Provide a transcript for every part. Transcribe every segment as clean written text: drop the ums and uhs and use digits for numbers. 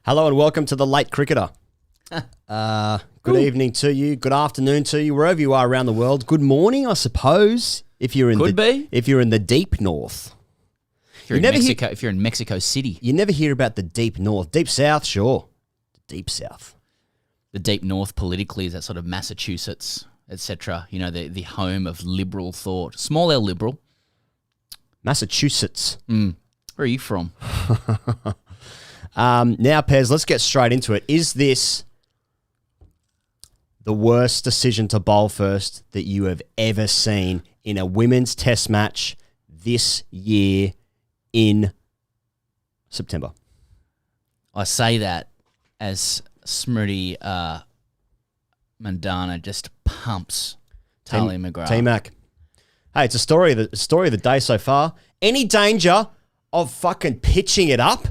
Hello and welcome to The Late Cricketer. Good evening to you, good afternoon to you, wherever you are around the world. Good morning, I suppose, if you're in if you're in the deep north. If you're in Mexico City. You never hear about the deep north. Deep south, sure. Deep south. The deep north politically is that sort of Massachusetts, etc. You know, the home of liberal thought. Small L liberal. Massachusetts. Where are you from? Now, Pez, let's get straight into it. Is this the worst decision to bowl first that you have ever seen in a women's test match this year in September? I say that as Smriti Mandana just pumps Talia McGrath. T-Mac. Hey, it's a story of the day so far. Any danger of fucking pitching it up?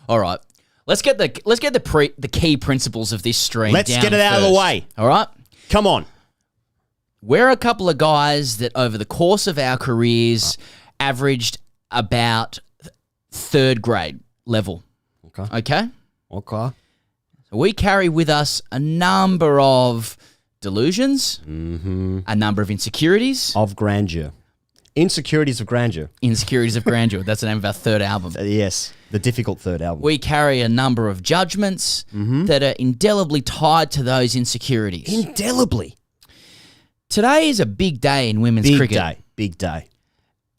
All right, let's get the key principles of this stream. Let's get it out of the way. All right, come on. We're a couple of guys that over the course of our careers averaged about third grade level. Okay. So we carry with us a number of delusions, a number of insecurities. Of grandeur. Insecurities of grandeur. Insecurities of grandeur. That's the name of our third album. Yes, the difficult third album. We carry a number of judgments that are indelibly tied to those insecurities. Indelibly. Today is a big day in women's cricket. Big day.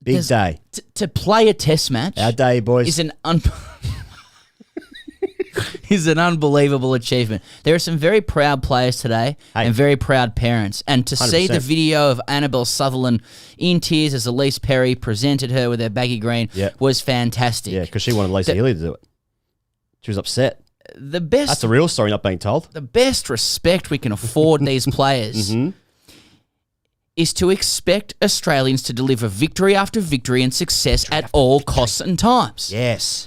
Big day. To play a test match. Our day, boys. Is an unbelievable achievement. There are some very proud players today and very proud parents. And to 100%. See the video of Annabelle Sutherland in tears as Elise Perry presented her with her baggy green was fantastic. Yeah, because she wanted Lisa Healy to do it. She was upset. That's a real story not being told. The best respect we can afford these players is to expect Australians to deliver victory after victory and success at all costs and times. Yes.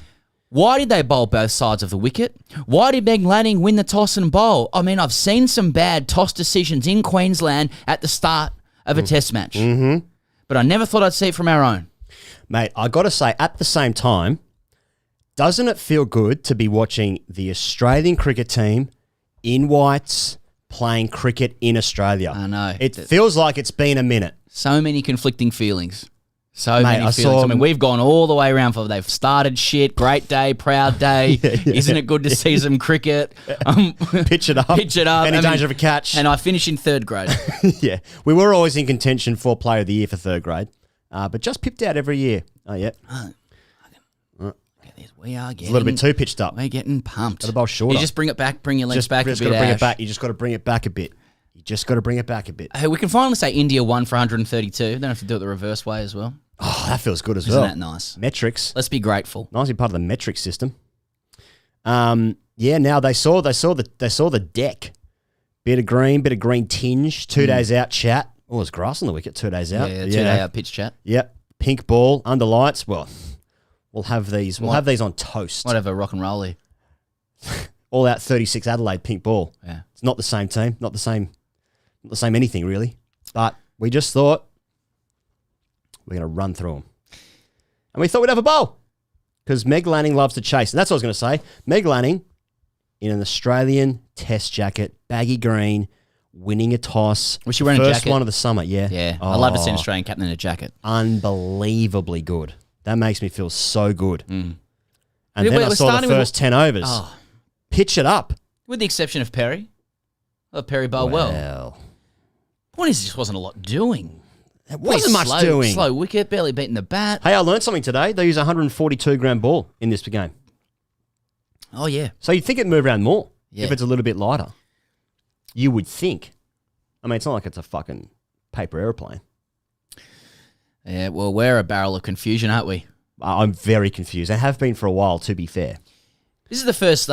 Why did they bowl both sides of the wicket? Why did Meg Lanning win the toss and bowl? I mean, I've seen some bad toss decisions in Queensland at the start of a test match. But I never thought I'd see it from our own. Mate, I got to say, at the same time, doesn't it feel good to be watching the Australian cricket team in whites playing cricket in Australia? I know. It feels like it's been a minute. So many conflicting feelings. Many feelings. I mean, we've gone all the way around for they've started shit, great day, proud day. Isn't it good to see some cricket? Pitch it up. Any danger of a catch. And I finish in third grade. Yeah. We were always in contention for Player of the Year for third grade, but just pipped out every year. Oh, yeah. We are getting... It's a little bit too pitched up. We're getting pumped. Got the ball shorter. You just bring it back, bring your legs back a bit, You just got to bring it back a bit. You just got to bring it back a bit. Hey, we can finally say India won for 132. Don't have to do it the reverse way as well. Oh, that feels good as well. Isn't that nice? Metrics. Let's be grateful. Nicely part of the metric system. Now they saw the deck. Bit of green tinge. 2 days out chat. Oh, there's grass on the wicket. 2 days out. Yeah, 2 day out pitch chat. Yep. Pink ball under lights. Well, we'll have these. We'll have these on toast. Whatever, rock and roll. All out 36 Adelaide pink ball. Yeah. It's not the same team. Not the same anything really. But we just thought we're going to run through them. And we thought we'd have a bowl because Meg Lanning loves to chase. And that's what I was going to say. Meg Lanning in an Australian test jacket, baggy green, winning a toss. Was she wearing a jacket? First one of the summer, yeah. Yeah. I love to see an Australian captain in a jacket. Unbelievably good. That makes me feel so good. And then we're I saw the first 10 overs. Oh. Pitch it up. With the exception of Perry. Oh, Perry bowled well. Point is, just wasn't a lot doing. There wasn't much doing. Slow wicket, barely beating the bat. Hey, I learned something today. They use a 142-gram ball in this game. Oh, yeah. So you'd think it'd move around more if it's a little bit lighter. You would think. I mean, it's not like it's a fucking paper aeroplane. Yeah, well, we're a barrel of confusion, aren't we? I'm very confused. I have been for a while, to be fair. This is the first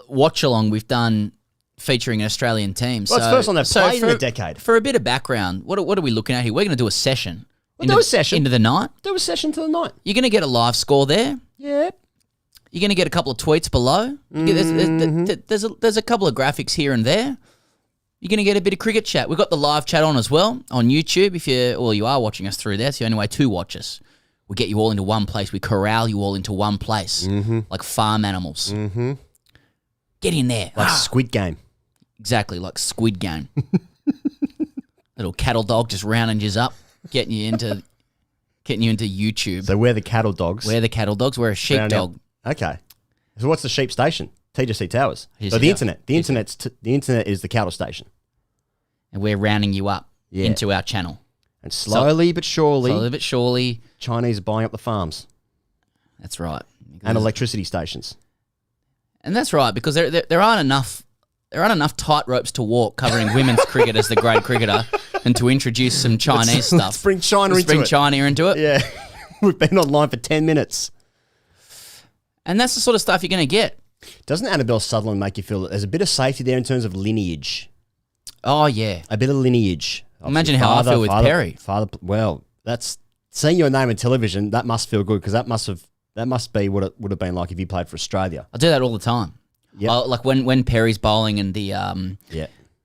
watch-along we've done featuring an Australian team. Well, it's the first one they've played in a decade. For a bit of background, what are we looking at here? We're going to do a session. Do a session. Into the night. Do a session to the night. You're going to get a live score there. Yep. You're going to get a couple of tweets below. There's a couple of graphics here and there. You're going to get a bit of cricket chat. We've got the live chat on as well on YouTube. You are watching us through there. It's the only way to watch us. We get you all into one place. We corral you all into one place, like farm animals. Mm-hmm. Get in there. Like Squid Game. Exactly, like Squid Game. Little cattle dog just rounding you up, getting you into YouTube. So we're the cattle dogs. We're the cattle dogs. We're a sheep dog. Okay. So what's the sheep station? TGC Towers. So the internet. The internet is the cattle station. And we're rounding you up into our channel. And slowly but surely, Chinese are buying up the farms. That's right. And electricity stations. And that's right, because there aren't enough tight ropes to walk covering women's cricket as the grade cricketer, and to introduce some Chinese stuff. Let's bring China into it. Yeah. We've been online for 10 minutes. And that's the sort of stuff you're going to get. Doesn't Annabelle Sutherland make you feel that there's a bit of safety there in terms of lineage? Oh, yeah. A bit of lineage. Imagine how I feel with Perry. Well, that's seeing your name on television, that must feel good, because that must be what it would have been like if you played for Australia. I do that all the time. Yep. Like when Perry's bowling and the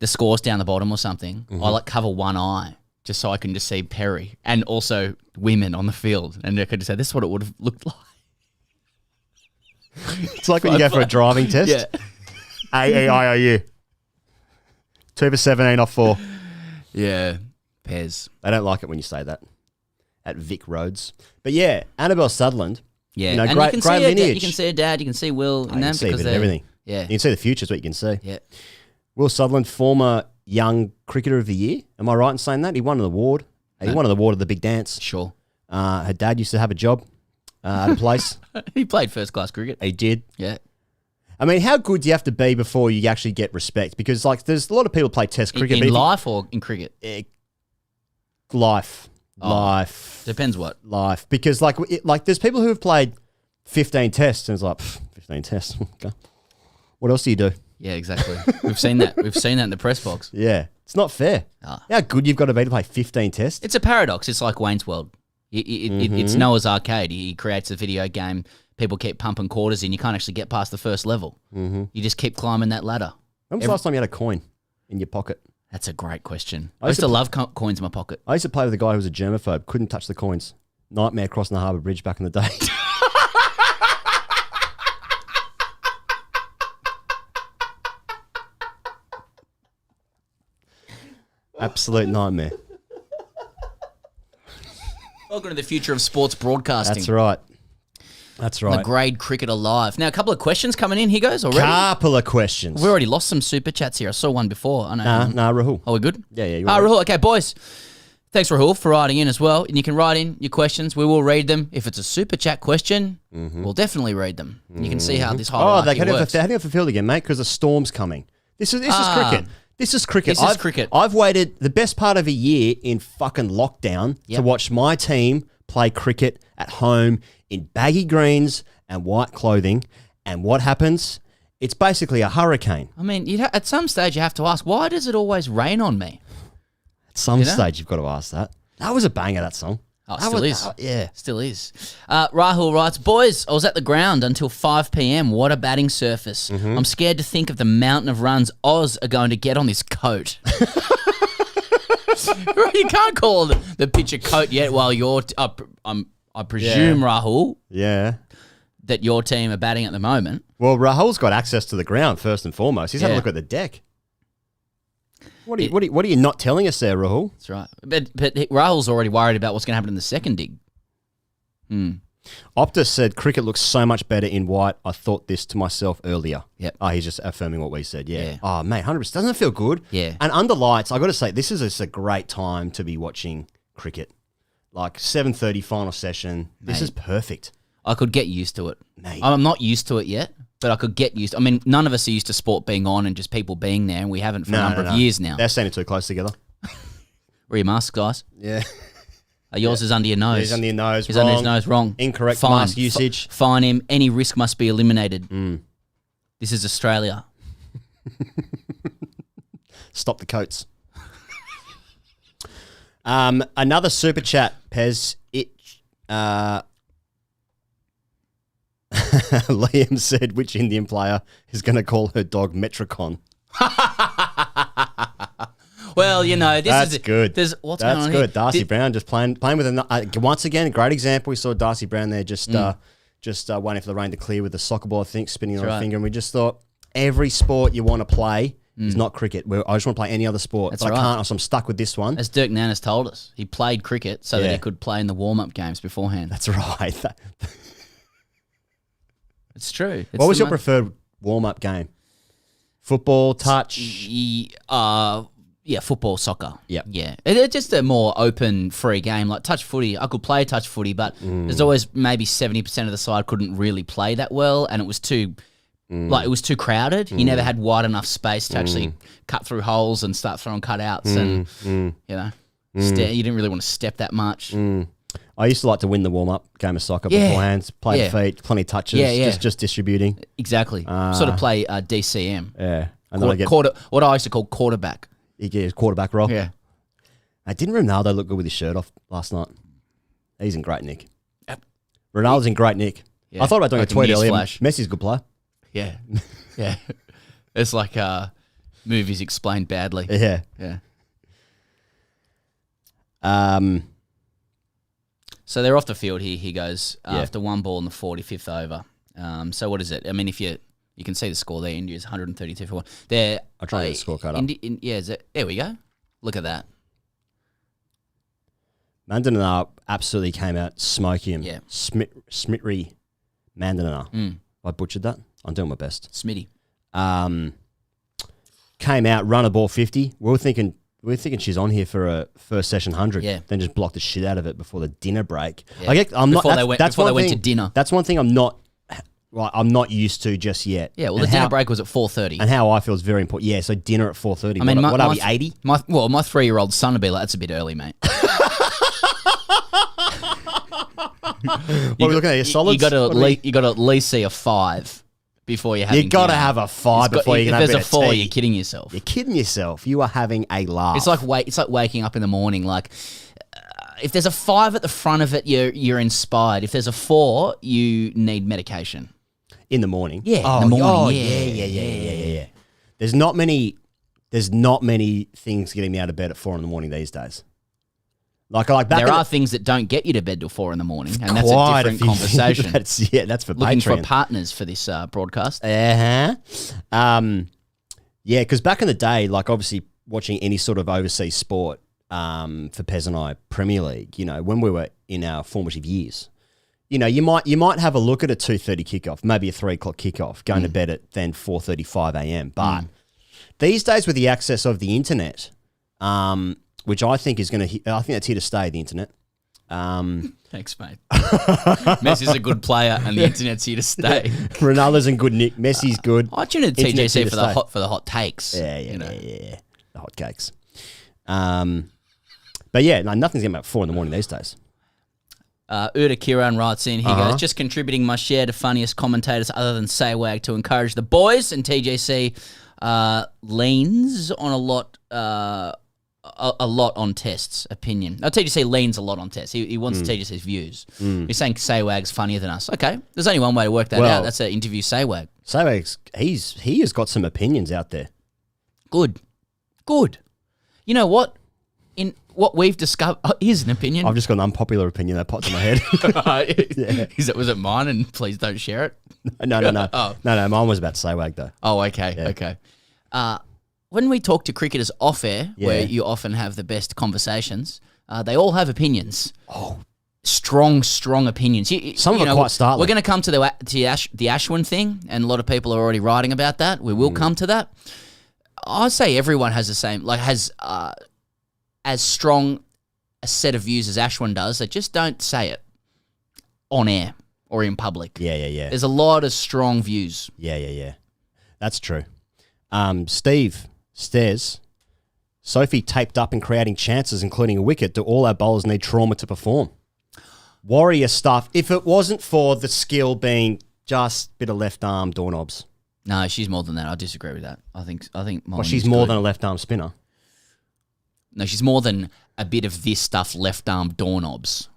score's down the bottom or something, I like cover one eye just so I can just see Perry and also women on the field, and I could just say, this is what it would have looked like. It's like when you go for a driving test. Yeah. A-E-I-O-U. 2 for 17 off 4. Yeah. Pez. They don't like it when you say that at Vic Roads. But yeah, Annabelle Sutherland. Yeah. You know, and great, you can great see lineage. You can see her dad. You can see Will in You that. can see a bit of everything. Yeah. You can see the future is what you can see. Yeah. Will Sutherland, former Young Cricketer of the Year. Am I right in saying that? He won an award. He won an award at the Big Dance. Sure. Her dad used to have a job at a place. He played first-class cricket. He did. Yeah. I mean, how good do you have to be before you actually get respect? Because, like, there's a lot of people play Test cricket. In life or in cricket? Life. Oh, Life. Depends what. Life. Because, like, there's people who have played 15 Tests, and it's like, 15 Tests. Okay. What else do you do? Yeah, exactly. We've seen that. We've seen that in the press box. Yeah. It's not fair. How good you've got to be to play 15 Tests. It's a paradox. It's like Wayne's World. It's Noah's Arcade. He creates a video game. People keep pumping quarters in. You can't actually get past the first level. Mm-hmm. You just keep climbing that ladder. When was the last time you had a coin in your pocket? That's a great question. I used to love coins in my pocket. I used to play with a guy who was a germaphobe. Couldn't touch the coins. Nightmare crossing the Harbour Bridge back in the day. Absolute nightmare. Welcome to the future of sports broadcasting. That's right. That's right. The grade cricket alive. Now, a couple of questions coming in. Here goes already. Couple of questions. We've already lost some super chats here. I saw one before. I know. Nah, Rahul. Oh, we're good? Yeah. Rahul. Okay, boys. Thanks, Rahul, for writing in as well. And you can write in your questions. We will read them. If it's a super chat question, we'll definitely read them. And you can see how this hierarchy works. They're heading off the field again, mate, because the storm's coming. This is cricket. This is cricket. This is cricket. I've waited the best part of a year in fucking lockdown to watch my team play cricket at home in baggy greens and white clothing. And what happens? It's basically a hurricane. I mean, at some stage you have to ask, why does it always rain on me? At some stage you've got to ask that. That was a banger, that song. Oh, it still is. Yeah. Still is. Rahul writes, boys, I was at the ground until 5 p.m. What a batting surface. I'm scared to think of the mountain of runs Oz are going to get on this coat. You can't call the pitch a coat yet while you're... I presume, Rahul, that your team are batting at the moment. Well, Rahul's got access to the ground first and foremost. He's had a look at the deck. What are you not telling us there, Rahul? That's right. But Rahul's already worried about what's going to happen in the second dig. Optus said, cricket looks so much better in white. I thought this to myself earlier. Yep. Oh, he's just affirming what we said. Yeah. Oh, mate, 100%. Doesn't it feel good? Yeah. And under lights, I got to say, this is just a great time to be watching cricket. Like 7:30 final session. Mate, this is perfect. I could get used to it. Mate. I'm not used to it yet, but I could get used to it. I mean, none of us are used to sport being on and just people being there, and we haven't for a number of years now. They're standing too close together. Wear your masks, guys. Yeah. Yours is under your nose. He's under your nose. He's under his nose. Wrong. Incorrect mask usage. Fine him. Any risk must be eliminated. This is Australia. Stop the coats. Another super chat, Pez. Liam said, which Indian player is going to call her dog Metricon? Well, you know, That's good. There's what's That's going on good. here? Darcy Brown just playing with once again, a great example. We saw Darcy Brown there just waiting for the rain to clear with the soccer ball, I think, spinning on a finger. And we just thought every sport you want to play is not cricket. I just want to play any other sport. That's but right. I can't, so I'm stuck with this one. As Dirk Nannis told us, he played cricket so that he could play in the warm-up games beforehand. That's right. It's true. It's What was your preferred warm-up game? Football, touch? Yeah, football, soccer. Yep. Yeah. It's just a more open, free game. Like touch footy, I could play touch footy, but there's always maybe 70% of the side couldn't really play that well, and it was too it was too crowded. You never had wide enough space to actually cut through holes and start throwing cutouts, and you know, you didn't really want to step that much. I used to like to win the warm-up game of soccer beforehand, play the feet, plenty of touches, just distributing. Exactly. Sort of play DCM. Yeah. And what I used to call quarterback. He gets quarterback role. Yeah. Didn't Ronaldo look good with his shirt off last night? He's in great nick. Yep. Ronaldo's in great nick. Yeah. I thought about doing a tweet earlier. Flash. Messi's a good player. Yeah. Yeah. It's like movies explained badly. Yeah. Yeah. So they're off the field here. He goes after one ball in the 45th over. So what is it? I mean, if you can see the score there. India's 132 for 1. I'll try to get the scorecard up. There we go. Look at that. Mandana absolutely came out smoking him. Yeah. Smitry Mandana. I butchered that. I'm doing my best. Smitty. Came out, run a ball 50. We were thinking she's on here for a first session 100. Yeah. Then just blocked the shit out of it before the dinner break. Yeah. Before they went to dinner. That's one thing I'm not used to just yet. Yeah, well, the dinner break was at 4:30. And how I feel is very important. Yeah, so dinner at 4:30. I mean, what are we, 80? My 3-year-old son would be like, that's a bit early, mate. What are we looking at here? Solids? You got to at least see a 5 before you're having You got to have a 5 before you can have a bit of tea. If there's a 4, you're kidding yourself. You're kidding yourself. You are having a laugh. It's like waking up in the morning. Like, if there's a 5 at the front of it, you're inspired. If there's a 4, you need medication. In the morning? Yeah, in the morning. Yeah. There's not many things getting me out of bed at 4 in the morning these days. Like back there are things that don't get you to bed till 4 in the morning, and that's a different conversation. That's for looking Patreon. for partners for this broadcast. Yeah, because back in the day, like obviously watching any sort of overseas sport for Pez and I, Premier League, you know, when we were in our formative years, you know, you might have a look at a 2:30 kickoff, maybe a 3 o'clock kickoff, going to bed at then 4:35 a.m. But these days with the access of the internet, which I think is I think that's here to stay, the internet. Thanks, mate. Messi's a good player, and the internet's here to stay. Ronaldo's in good nick. Messi's good. I tune into TJC for the hot takes. Yeah, the hot cakes. But yeah, nothing's getting up at 4 in the morning these days. Uda Kiran writes in, he goes, just contributing my share to funniest commentators other than Saywag to encourage the boys, and TJC leans on a lot on Test's opinion. Now, TJC leans a lot on Test. He wants TJC's views. He's saying Saywag's funnier than us. Okay, there's only one way to work that out. That's to interview Saywag. Saywag's, he has got some opinions out there. Good. You know what? In what we've discovered, here's an opinion. I've just got an unpopular opinion that popped in my head. Was it mine? And please don't share it. No. No, mine was about Saywag though. Oh, okay, okay. When we talk to cricketers off air, where you often have the best conversations, they all have opinions. Oh, strong opinions. Some of them are quite startling. We're going to come to the Ashwin thing, and a lot of people are already writing about that. We will come to that. I say everyone has the same, has as strong a set of views as Ashwin does. They just don't say it on air or in public. Yeah. There's a lot of strong views. Yeah. That's true. Steve says, Sophie taped up and creating chances, including a wicket. Do all our bowlers need trauma to perform? Warrior stuff. If it wasn't for the skill being just a bit of left arm doorknobs. No, she's more than that. I disagree with that. I think. Well, she's more than a left arm spinner. No, she's more than a bit of this stuff left arm doorknobs.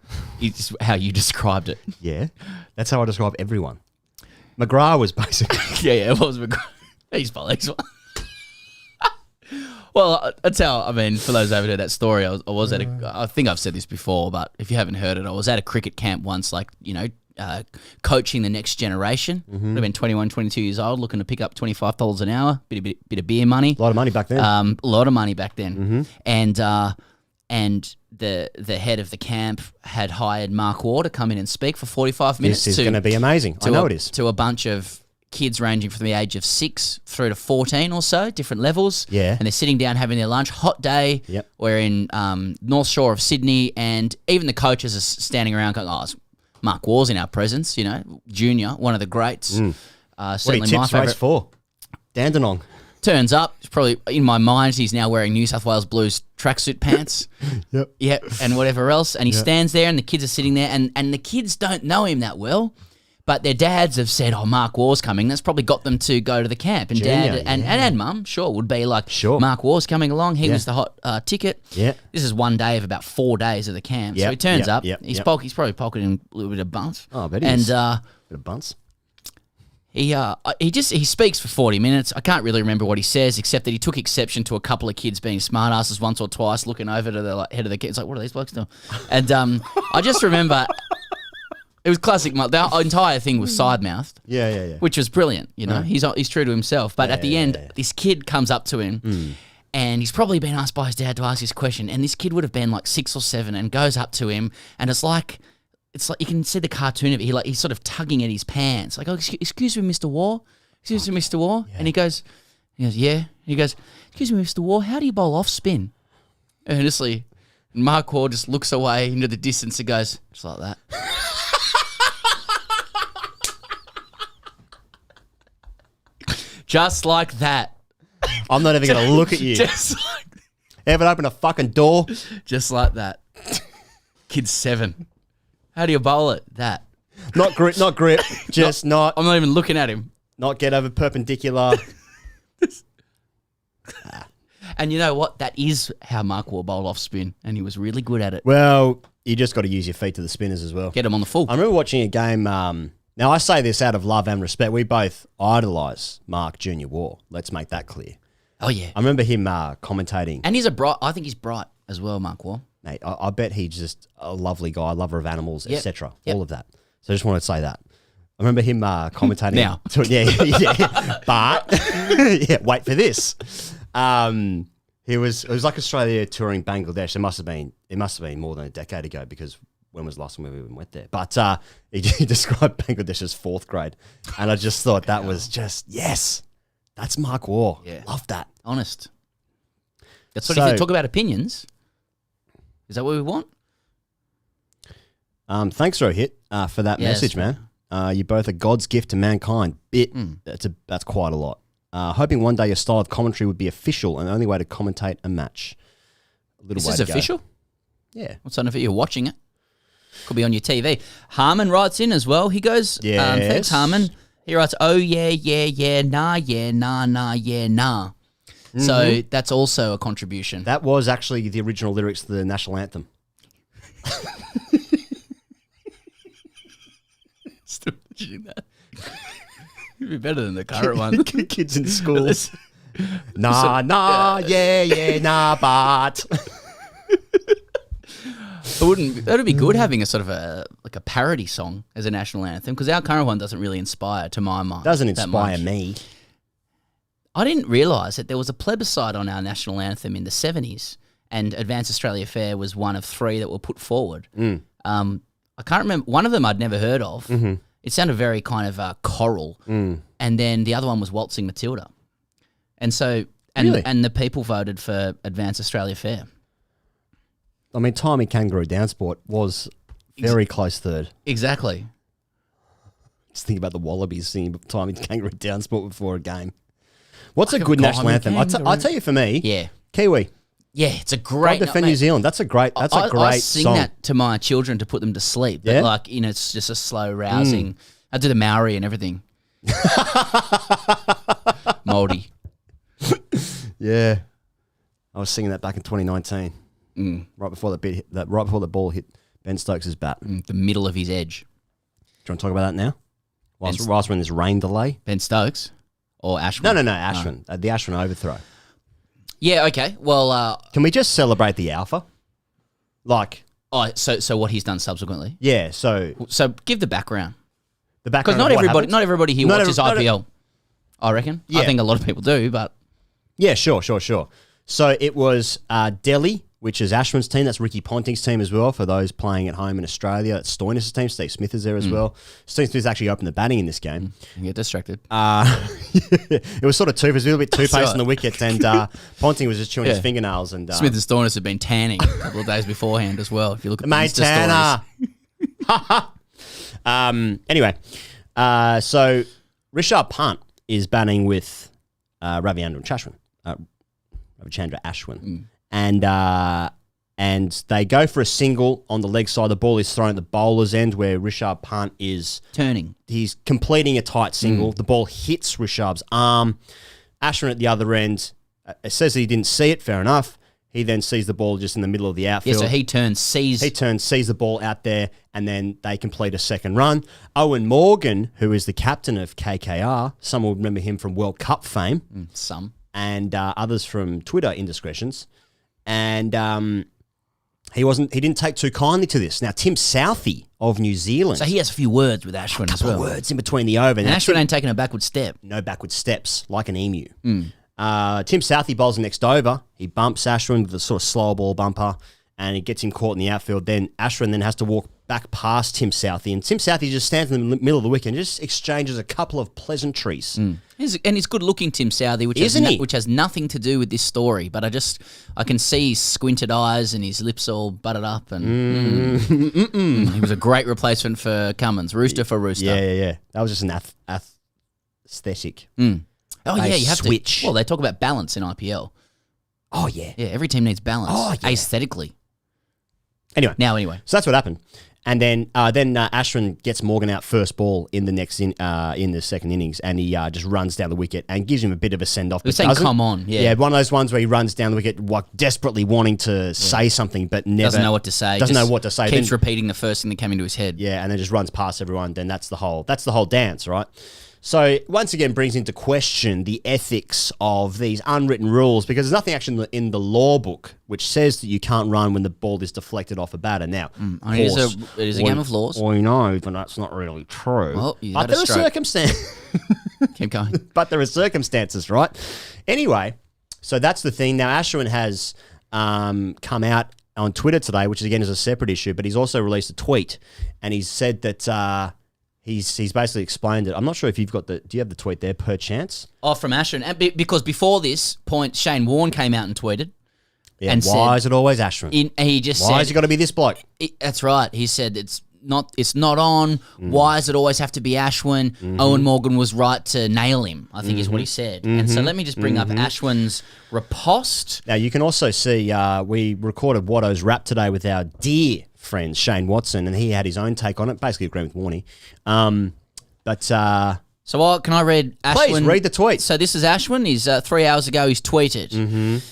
It's how you described it. Yeah, that's how I describe everyone. McGrath was basically. yeah, it was McGrath. He's one. Well, that's how. I mean, for those who haven't heard that story, I was at a. I think I've said this before, but if you haven't heard it, I was at a cricket camp once, like coaching the next generation. Would have been 21, 22 years old, looking to pick up $25 an hour, bit of beer money. A lot of money back then. A lot of money back then, and the head of the camp had hired Mark Waugh to come in and speak for 45 minutes. This is going to be amazing. I know it is. To a bunch of kids ranging from the age of 6 through to 14 or so, different levels. Yeah. And they're sitting down having their lunch. Hot day. Yep. We're in North Shore of Sydney, and even the coaches are standing around going, "Oh, it's Mark Waugh's in our presence, junior, one of the greats." What Certainly he my tips favourite. race for? Dandenong. Turns up, it's probably in my mind, he's now wearing New South Wales Blues tracksuit pants. Yep. Yeah, and whatever else. And he stands there, and the kids are sitting there, and the kids don't know him that well, but their dads have said, "Oh, Mark Waugh's coming." That's probably got them to go to the camp. And Junior, dad and mum, sure, would be like, Sure. Mark Waugh's coming along. He was the hot ticket. Yeah. This is one day of about 4 days of the camp. So Yep, he turns yep, up. yep, He's yep. probably pocketing a little bit of bunts. Oh, I bet he and, is. Bit of bunts. He speaks for 40 minutes. I can't really remember what he says, except that he took exception to a couple of kids being smartasses once or twice, looking over to the head of the kids like, "What are these blokes doing?" And I just remember it was classic. The entire thing was side mouthed, Yeah. which was brilliant. He's true to himself. But at the end, yeah. this kid comes up to him. And he's probably been asked by his dad to ask this question. And this kid would have been like 6 or 7 and goes up to him. And it's like you can see the cartoon of it. He's sort of tugging at his pants. Like, "Oh, excuse me, Mr. Waugh. Excuse me, Mr. Waugh." And he goes, "Yeah." He goes, "Excuse me, Mr. Waugh, how do you bowl off spin?" Earnestly, Mark Waugh just looks away into the distance and goes, "Just like that." Just like that. I'm not even going to look at you. Just like Ever open a fucking door? Just like that. Kid's 7. How do you bowl it? That. Not grip. Just not I'm not even looking at him. get over perpendicular. And you know what? That is how Mark Waugh bowled off spin, and he was really good at it. Well, you just got to use your feet to the spinners as well. Get him on the full. I remember watching a game. Now, I say this out of love and respect. We both idolise Mark Junior Waugh. Let's make that clear. Oh, yeah. I remember him commentating. And I think he's bright as well, Mark Waugh. Mate, I bet he's just a lovely guy, lover of animals, Yep. etc. Yep. All of that. So I just wanted to say that. I remember him commentating. Now. Yeah. But, yeah, wait for this. It was like Australia touring Bangladesh. It must have been more than a decade ago, because when was the last time we even went there? But he described Bangladesh as 4th grade. And I just thought that was just, yes, that's Mark Waugh. Yeah. Love that. Honest. That's what if you talk about opinions. Is that what we want? Thanks, Rohit, for that message, man. You're both a God's gift to mankind. That's quite a lot. Hoping one day your style of commentary would be official and the only way to commentate a match. This is official? Yeah. What's on if you're watching it? Could be on your TV. Harmon writes in as well. He goes, thanks, Harmon. He writes, "Oh, yeah, nah, yeah, nah." Mm-hmm. So that's also a contribution. That was actually the original lyrics to the national anthem. Still mentioning that. It'd be better than the current one. Kids in schools. Nah, yeah, nah, but. That'd be good having a sort of a parody song as a national anthem, because our current one doesn't really inspire, to my mind. Doesn't inspire me. I didn't realise that there was a plebiscite on our national anthem in the 70s, and Advance Australia Fair was one of 3 that were put forward. I can't remember. One of them I'd never heard of. Mm-hmm. It sounded very kind of choral. And then the other one was Waltzing Matilda. And so, and the people voted for Advance Australia Fair. I mean, Timey Kangaroo Down Sport was very close third. Exactly. Just think about the Wallabies singing Timey Kangaroo Down Sport before a game. What's a good national anthem? I tell you, for me, Kiwi. Yeah, it's a great. God Defend New Zealand. That's a great. I sing song. that to my children to put them to sleep. But it's just a slow, rousing. I do the Maori and everything. Māori. Yeah, I was singing that back in 2019, right before the ball hit Ben Stokes' bat. The middle of his edge. Do you want to talk about that now? Whilst we're in this rain delay. Ben Stokes or Ashwin? No, Ashwin. The Ashwin overthrow. Yeah, okay. Well, Can we just celebrate the alpha? Like, so what he's done subsequently. yeah. So give the background. the Because background. not everybody here watches IPL. I reckon. Yeah. I think a lot of people do, but Yeah, sure. So it was Delhi, which is Ashwin's team. That's Ricky Ponting's team as well. For those playing at home in Australia, it's Stoinis' team. Steve Smith is there as well. Steve Smith actually opened the batting in this game. you get distracted. It was sort of two. It was a little bit two-paced on the wicket, and Ponting was just chewing his Yeah. fingernails. And Smith and Stoinis have been tanning a couple of days beforehand as well. If you look at the mate Insta Tanner. Anyway, so Rishabh Pant is batting with Ravichandran Ashwin. And they go for a single on the leg side. The ball is thrown at the bowler's end where Rishabh Pant is turning. He's completing a tight single. The ball hits Rishabh's arm. Ashwin at the other end, it says that he didn't see it. Fair enough. He then sees the ball just in the middle of the outfield. Yeah, so he turns, sees the ball out there, and then they complete a second run. Owen Morgan, who is the captain of KKR, some will remember him from World Cup fame. Some. And others from Twitter indiscretions. And he didn't take too kindly to this. Now, Tim Southey of New Zealand. So he has a few words with Ashwin as well. Words in between the over. And Ashwin ain't taking a backward step. No backward steps, like an emu. Tim Southey bowls the next over. He bumps Ashwin with a sort of slow ball bumper, and it gets him caught in the outfield. Then Ashwin then has to walk back past Tim Southey, and Tim Southey just stands in the middle of the wicket and just exchanges a couple of pleasantries. He's good-looking, Tim Southey, which has nothing to do with this story. But I can see his squinted eyes and his lips all butted up, and he was a great replacement for Cummins. Rooster for Rooster. Yeah. That was just an aesthetic. Oh, yeah, you have switch. to. Well, they talk about balance in IPL. Oh, yeah. Yeah, every team needs balance. Oh, yeah. Aesthetically. Anyway. So that's what happened. And then Ashwin gets Morgan out first ball in the in the second innings, and he just runs down the wicket and gives him a bit of a send-off. You're saying, come on. Yeah, one of those ones where he runs down the wicket desperately wanting to say something, but never... Doesn't know what to say. Keeps repeating the first thing that came into his head. Yeah, and then just runs past everyone. Then that's the whole dance, right? So once again brings into question the ethics of these unwritten rules, because there's nothing actually in the law book which says that you can't run when the ball is deflected off a batter. Now, it is a game of laws. I know, but that's not really true. Well, but there are circumstances. Keep going. But there are circumstances, right? Anyway, so that's the thing. Now, Ashwin has come out on Twitter today, which again is a separate issue, but he's also released a tweet, and he's said that... He's basically explained it. I'm not sure if you've got do you have the tweet there, perchance? Oh, from Ashwin. And because before this point, Shane Warne came out and tweeted. Yeah, and why is it always Ashwin? Why has it got to be this bloke? That's right. He said it's not on. Why does it always have to be Ashwin? Owen Morgan was right to nail him, I think is what he said. And so let me just bring up Ashwin's riposte. Now, you can also see we recorded Watto's rap today with our dear friend Shane Watson, and he had his own take on it, basically agreeing with Warnie. So can I read Ashwin? Please, read the tweet. So this is Ashwin. He's 3 hours ago, he's tweeted.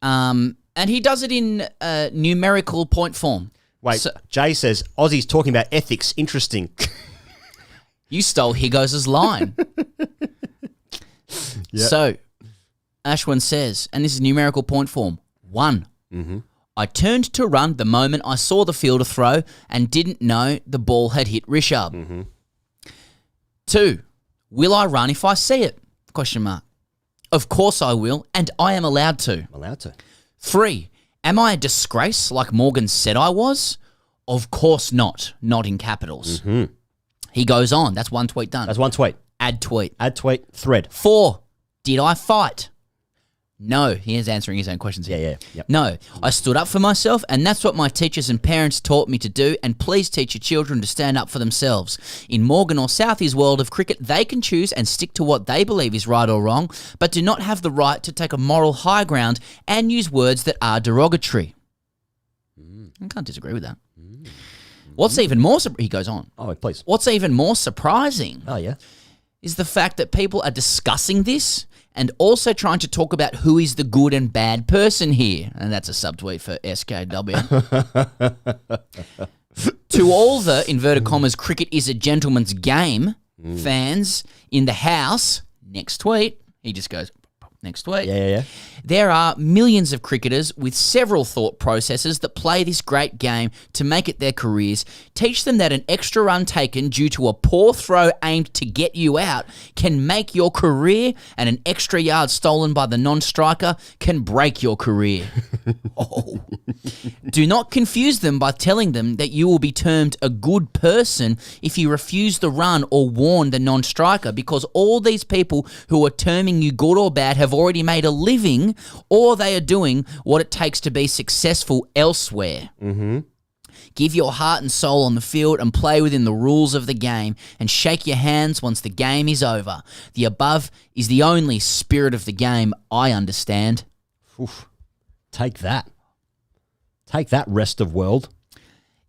And he does it in numerical point form. Wait, Jay says, Aussie's talking about ethics. Interesting. You stole Higgos's line. Yep. So, Ashwin says, and this is numerical point form, 1. I turned to run the moment I saw the fielder throw and didn't know the ball had hit Rishabh. 2. Will I run if I see it? Question mark. Of course I will, and I am allowed to. 3. Am I a disgrace like Morgan said I was? Of course not. Not in capitals. He goes on. That's one tweet done. That's one tweet. Add tweet. Add tweet. Thread. 4. Did I fight? No. He is answering his own questions here. Yeah. Yep. No. I stood up for myself, and that's what my teachers and parents taught me to do, and please teach your children to stand up for themselves. In Morgan or Southey's world of cricket, they can choose and stick to what they believe is right or wrong, but do not have the right to take a moral high ground and use words that are derogatory. I can't disagree with that. What's even more... He goes on. Oh, please. What's even more surprising... Oh, yeah. ...is the fact that people are discussing this and also trying to talk about who is the good and bad person here. And that's a subtweet for SKW. To all the, inverted commas, cricket is a gentleman's game fans in the house, next tweet, he just goes, next week. Yeah. There are millions of cricketers with several thought processes that play this great game to make it their careers. Teach them that an extra run taken due to a poor throw aimed to get you out can make your career, and an extra yard stolen by the non-striker can break your career. Do not confuse them by telling them that you will be termed a good person if you refuse the run or warn the non-striker, because all these people who are terming you good or bad have already made a living, or they are doing what it takes to be successful elsewhere. Mm-hmm. Give your heart and soul on the field and play within the rules of the game, and shake your hands once the game is over. The above is the only spirit of the game I understand. Oof. Take that. Take that, rest of world.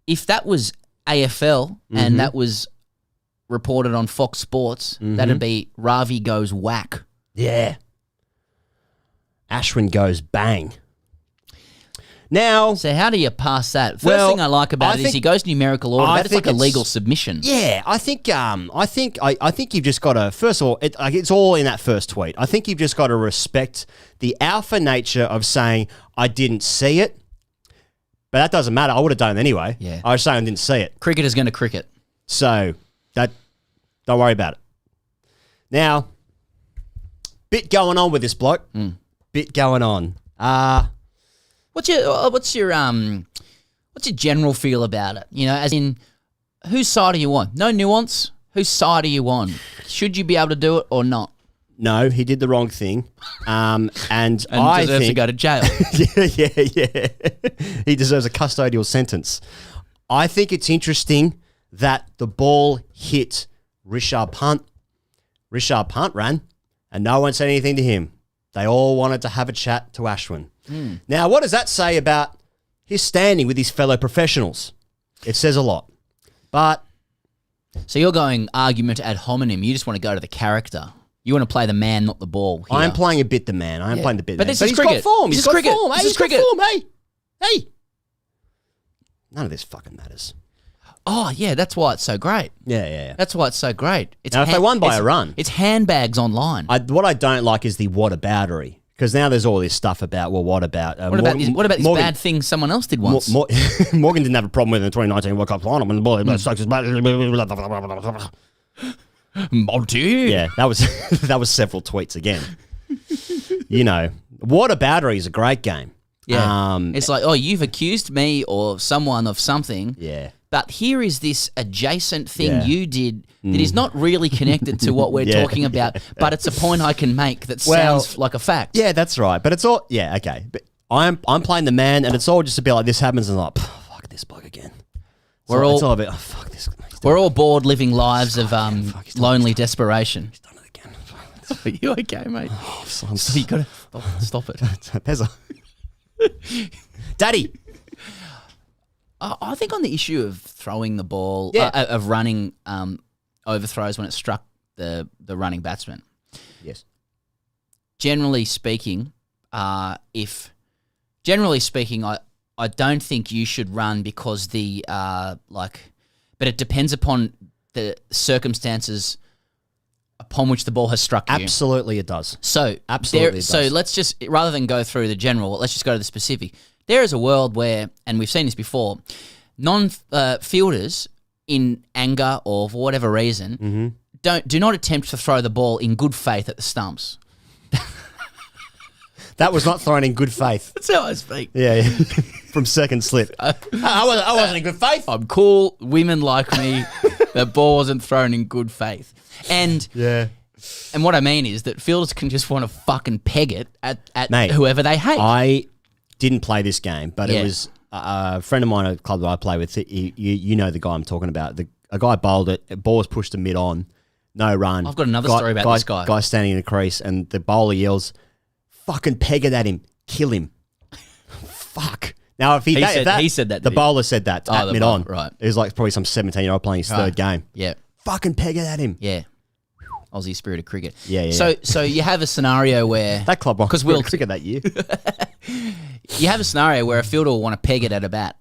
If that was AFL and that was reported on Fox Sports, that'd be Ravi goes whack. Yeah. Ashwin goes bang. Now, so how do you pass that? First thing I like about it is he goes numerical order. That is like a legal submission. Yeah, I think you've just got to. First of all, it's all in that first tweet. I think you've just got to respect the alpha nature of saying I didn't see it, but that doesn't matter. I would have done it anyway. Yeah, I was saying I didn't see it. Cricket is going to cricket, so that don't worry about it. Now, bit going on with this bloke. Bit going on. What's your general feel about it? You know, as in, whose side are you on? No nuance. Whose side are you on? Should you be able to do it or not? No, he did the wrong thing, and I deserves to go to jail. yeah. He deserves a custodial sentence. I think it's interesting that the ball hit Rishabh Pant. Rishabh Pant ran, and no one said anything to him. They all wanted to have a chat to Ashwin. Now, what does that say about his standing with his fellow professionals? It says a lot. But so you're going argument ad hominem. You just want to go to the character. You want to play the man, not the ball. Here. I'm playing a bit the man. I am playing the bit the man. This is cricket. He's got form. He's got form. This is cricket. Hey. None of this fucking matters. Oh, yeah, that's why it's so great. Yeah. That's why it's so great. Now, if they won by a run. It's handbags online. What I don't like is the whataboutery. Because now there's all this stuff about, well, what about... What about this bad thing someone else did once? Morgan didn't have a problem with it in the 2019 World Cup final. Monty. Yeah, that was several tweets again. You know, whataboutery is a great game. Yeah. It's like, oh, you've accused me or someone of something. Yeah. But here is this adjacent thing you did that is not really connected to what we're talking about, but it's a point I can make that sounds like a fact. Yeah, that's right. But it's all okay. But I'm playing the man, and it's all just a bit like this happens, and like, fuck this bloke again. It's all a bit. Oh, fuck this. We're all bored living lives of lonely desperation. He's done it again. Are you okay, mate? So you got to stop it. Pezza. Daddy. I think on the issue of throwing the ball, of running overthrows when it struck the running batsman. Yes. Generally speaking, I don't think you should run because but it depends upon the circumstances upon which the ball has struck you. Absolutely, it does. So absolutely, so let's just, rather than go through the general, let's just go to the specific. There is a world where, and we've seen this before, fielders in anger or for whatever reason do not attempt to throw the ball in good faith at the stumps. That was not thrown in good faith. That's how I speak. Yeah. From second slip. I wasn't in good faith. I'm cool. Women like me. The ball wasn't thrown in good faith. And what I mean is that fielders can just want to fucking peg it at Mate, whoever they hate. I didn't play this game, but it was a friend of mine at a club that I play with. You know the guy I'm talking about. A guy bowled it. Ball was pushed to mid-on. No run. I've got another story about this guy. Guy standing in the crease, and the bowler yells, fucking peg it at him. Kill him. Fuck. Now, if he said that, the bowler said that at mid-on. Right. It was like probably some 17-year-old playing his third game. Yeah. Fucking peg it at him. Yeah. Aussie spirit of cricket. Yeah. So you have a scenario where... That club won cricket that year. You have a scenario where a fielder will want to peg it at a bat.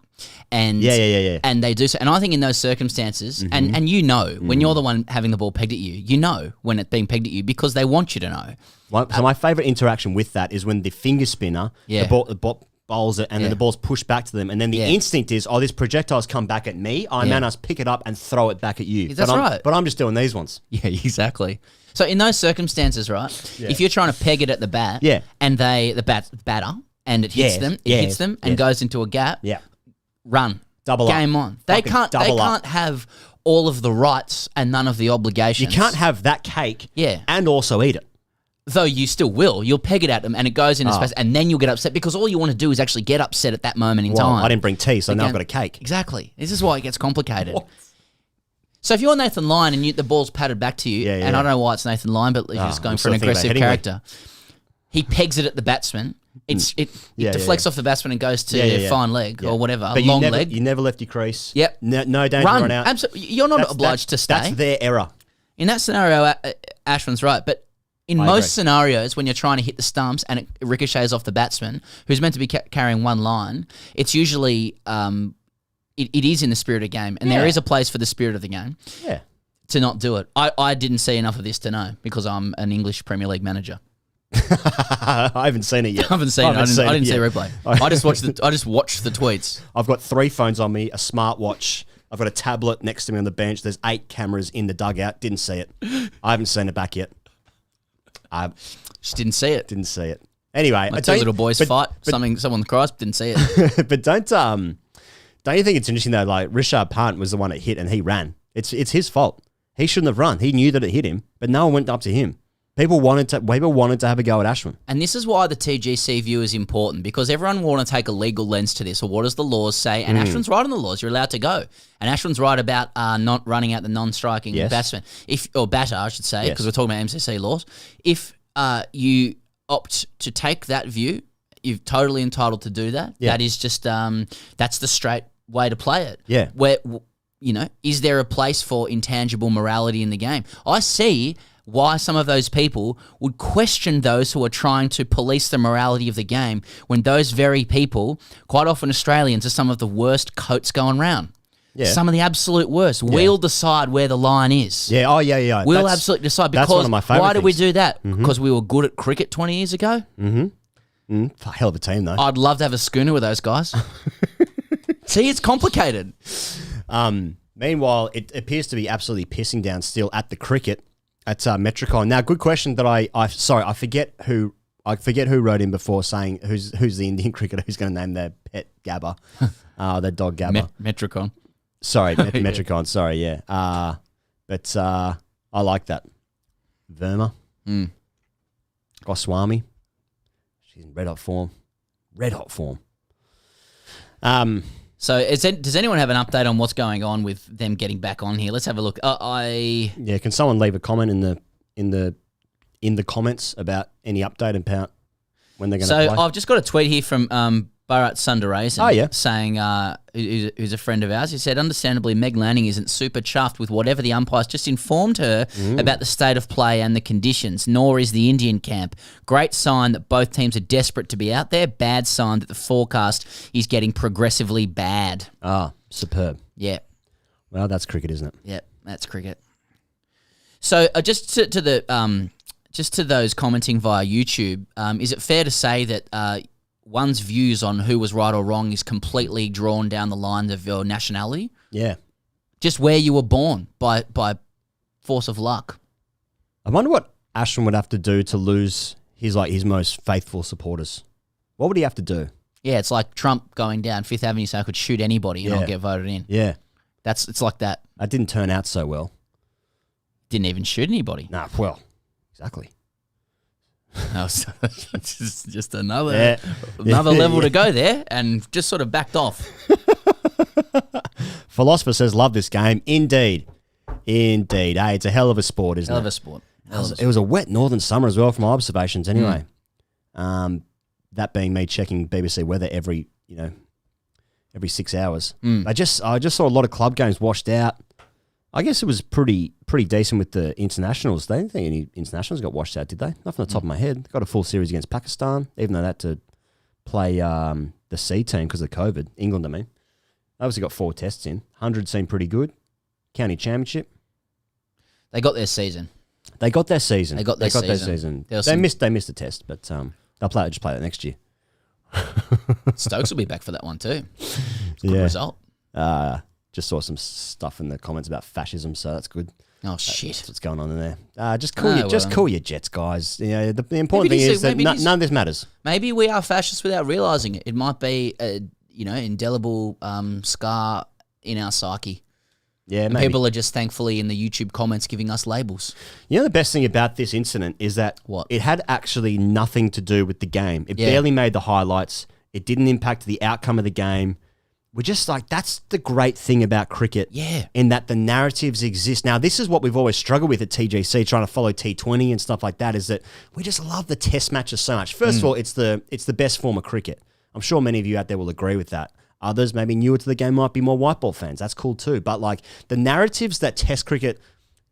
And Yeah. And they do so. And I think in those circumstances, and you know, when you're the one having the ball pegged at you, you know when it's being pegged at you because they want you to know. So my favourite interaction with that is when the finger spinner, the ball bowls it, and then the ball's pushed back to them, and then the instinct is, this projectile's come back at me. I must pick it up and throw it back at you. That's right. But I'm just doing these ones. Yeah, exactly. So in those circumstances, right, if you're trying to peg it at the bat, and the batter, and it hits them, and goes into a gap, run, double game up. On. They can't have all of the rights and none of the obligations. You can't have that cake, Yeah. and also eat it. Though you still will. You'll peg it at them and it goes into space, and then you'll get upset because all you want to do is actually get upset at that moment in time. I didn't bring tea, so now I've got a cake. Exactly. This is why it gets complicated. So if you're Nathan Lyon and the ball's patted back to you, and I don't know why it's Nathan Lyon, but he's just going for an aggressive character, he pegs it at the batsman. It deflects off the batsman and goes to fine leg or whatever, but long leg. You never left your crease. Yep. No danger run out. Absolutely. You're not obliged to stay. That's their error. In that scenario, Ashwin's right, but in most scenarios, when you're trying to hit the stumps and it ricochets off the batsman, who's meant to be carrying one line, it's usually it is in the spirit of the game, and there is a place for the spirit of the game to not do it. I didn't see enough of this to know because I'm an English Premier League manager. I haven't seen it yet. I haven't seen it. I didn't see a replay. I just watched the tweets. I've got 3 phones on me, a smartwatch. I've got a tablet next to me on the bench. There's 8 cameras in the dugout. Didn't see it. I haven't seen it back yet. I just didn't see it. Didn't see it. Anyway, my 2 little boys fight. Someone cries. Didn't see it. But don't you think it's interesting though? Like Rishabh Pant was the one that hit and he ran. It's his fault. He shouldn't have run. He knew that it hit him, but no one went up to him. People wanted to have a go at Ashwin. And this is why the TGC view is important, because everyone will want to take a legal lens to this, or what does the laws say? And Ashwin's right on the laws. You're allowed to go. And Ashwin's right about not running out the non-striking batsman. Or batter, I should say, because we're talking about MCC laws. If you opt to take that view, you're totally entitled to do that. Yeah. That is just, that's the straight way to play it. Yeah. Where, is there a place for intangible morality in the game? I see why some of those people would question those who are trying to police the morality of the game, when those very people, quite often Australians, are some of the worst coats going round. Yeah. Some of the absolute worst. Yeah. We'll decide where the line is. Yeah, yeah. We'll absolutely decide. Because that's one of my favourite why did we things. do that? Because we were good at cricket 20 years ago? Hell of a team, though. I'd love to have a schooner with those guys. See, it's complicated. Meanwhile, it appears to be absolutely pissing down still at the cricket at Metricon. Now, good question that I forget who wrote in before saying who's the Indian cricketer who's going to name their pet Gabba, their dog Gabba. Metricon. Sorry, Metricon. Sorry, yeah. But I like that. Verma. Goswami. She's in red hot form. So, does anyone have an update on what's going on with them getting back on here? Let's have a look. Can someone leave a comment in the comments about any update about when they're going to play? So I've just got a tweet here from Bharat Sundaresan saying, who's a friend of ours. He said, understandably, Meg Lanning isn't super chuffed with whatever the umpires just informed her about the state of play and the conditions, nor is the Indian camp. Great sign that both teams are desperate to be out there. Bad sign that the forecast is getting progressively bad. Superb. Yeah. Well, that's cricket, isn't it? Yeah, that's cricket. So just to those commenting via YouTube, is it fair to say that one's views on who was right or wrong is completely drawn down the line of your nationality? Yeah. Just where you were born by force of luck. I wonder what Ashwin would have to do to lose his most faithful supporters. What would he have to do? Yeah, it's like Trump going down Fifth Avenue saying I could shoot anybody and I'll get voted in. Yeah. It's like that. That didn't turn out so well. Didn't even shoot anybody. Nah, well, exactly. Just another level to go there, and just sort of backed off. Philosopher says, love this game. Indeed. Hey, it's a hell of a sport, isn't it? Hell of a sport. It was a wet northern summer as well from my observations anyway. That being me checking BBC weather every 6 hours. I just saw a lot of club games washed out. I guess it was pretty decent with the internationals. They didn't think any internationals got washed out, did they? Not from the top of my head. They got a full series against Pakistan, even though they had to play the C team because of COVID. England, I mean. Obviously got 4 tests in. 100 seemed pretty good. County championship. They got their season. They got their season. They got their season. They missed a test, but they'll just play that next year. Stokes will be back for that one too. Good result. Just saw some stuff in the comments about fascism, so that's good. Oh shit! That's what's going on in there. Just cool your jets, guys. You know, the important thing is that none of this matters. Maybe we are fascists without realizing it. It might be a indelible scar in our psyche. Yeah, and people are just thankfully in the YouTube comments giving us labels. You know, the best thing about this incident is that it had actually nothing to do with the game. It barely made the highlights. It didn't impact the outcome of the game. We're just like, that's the great thing about cricket. Yeah. In that the narratives exist. Now, this is what we've always struggled with at TGC, trying to follow T20 and stuff like that, is that we just love the test matches so much. First of all, it's the best form of cricket. I'm sure many of you out there will agree with that. Others, maybe newer to the game, might be more white ball fans. That's cool too. But like the narratives that test cricket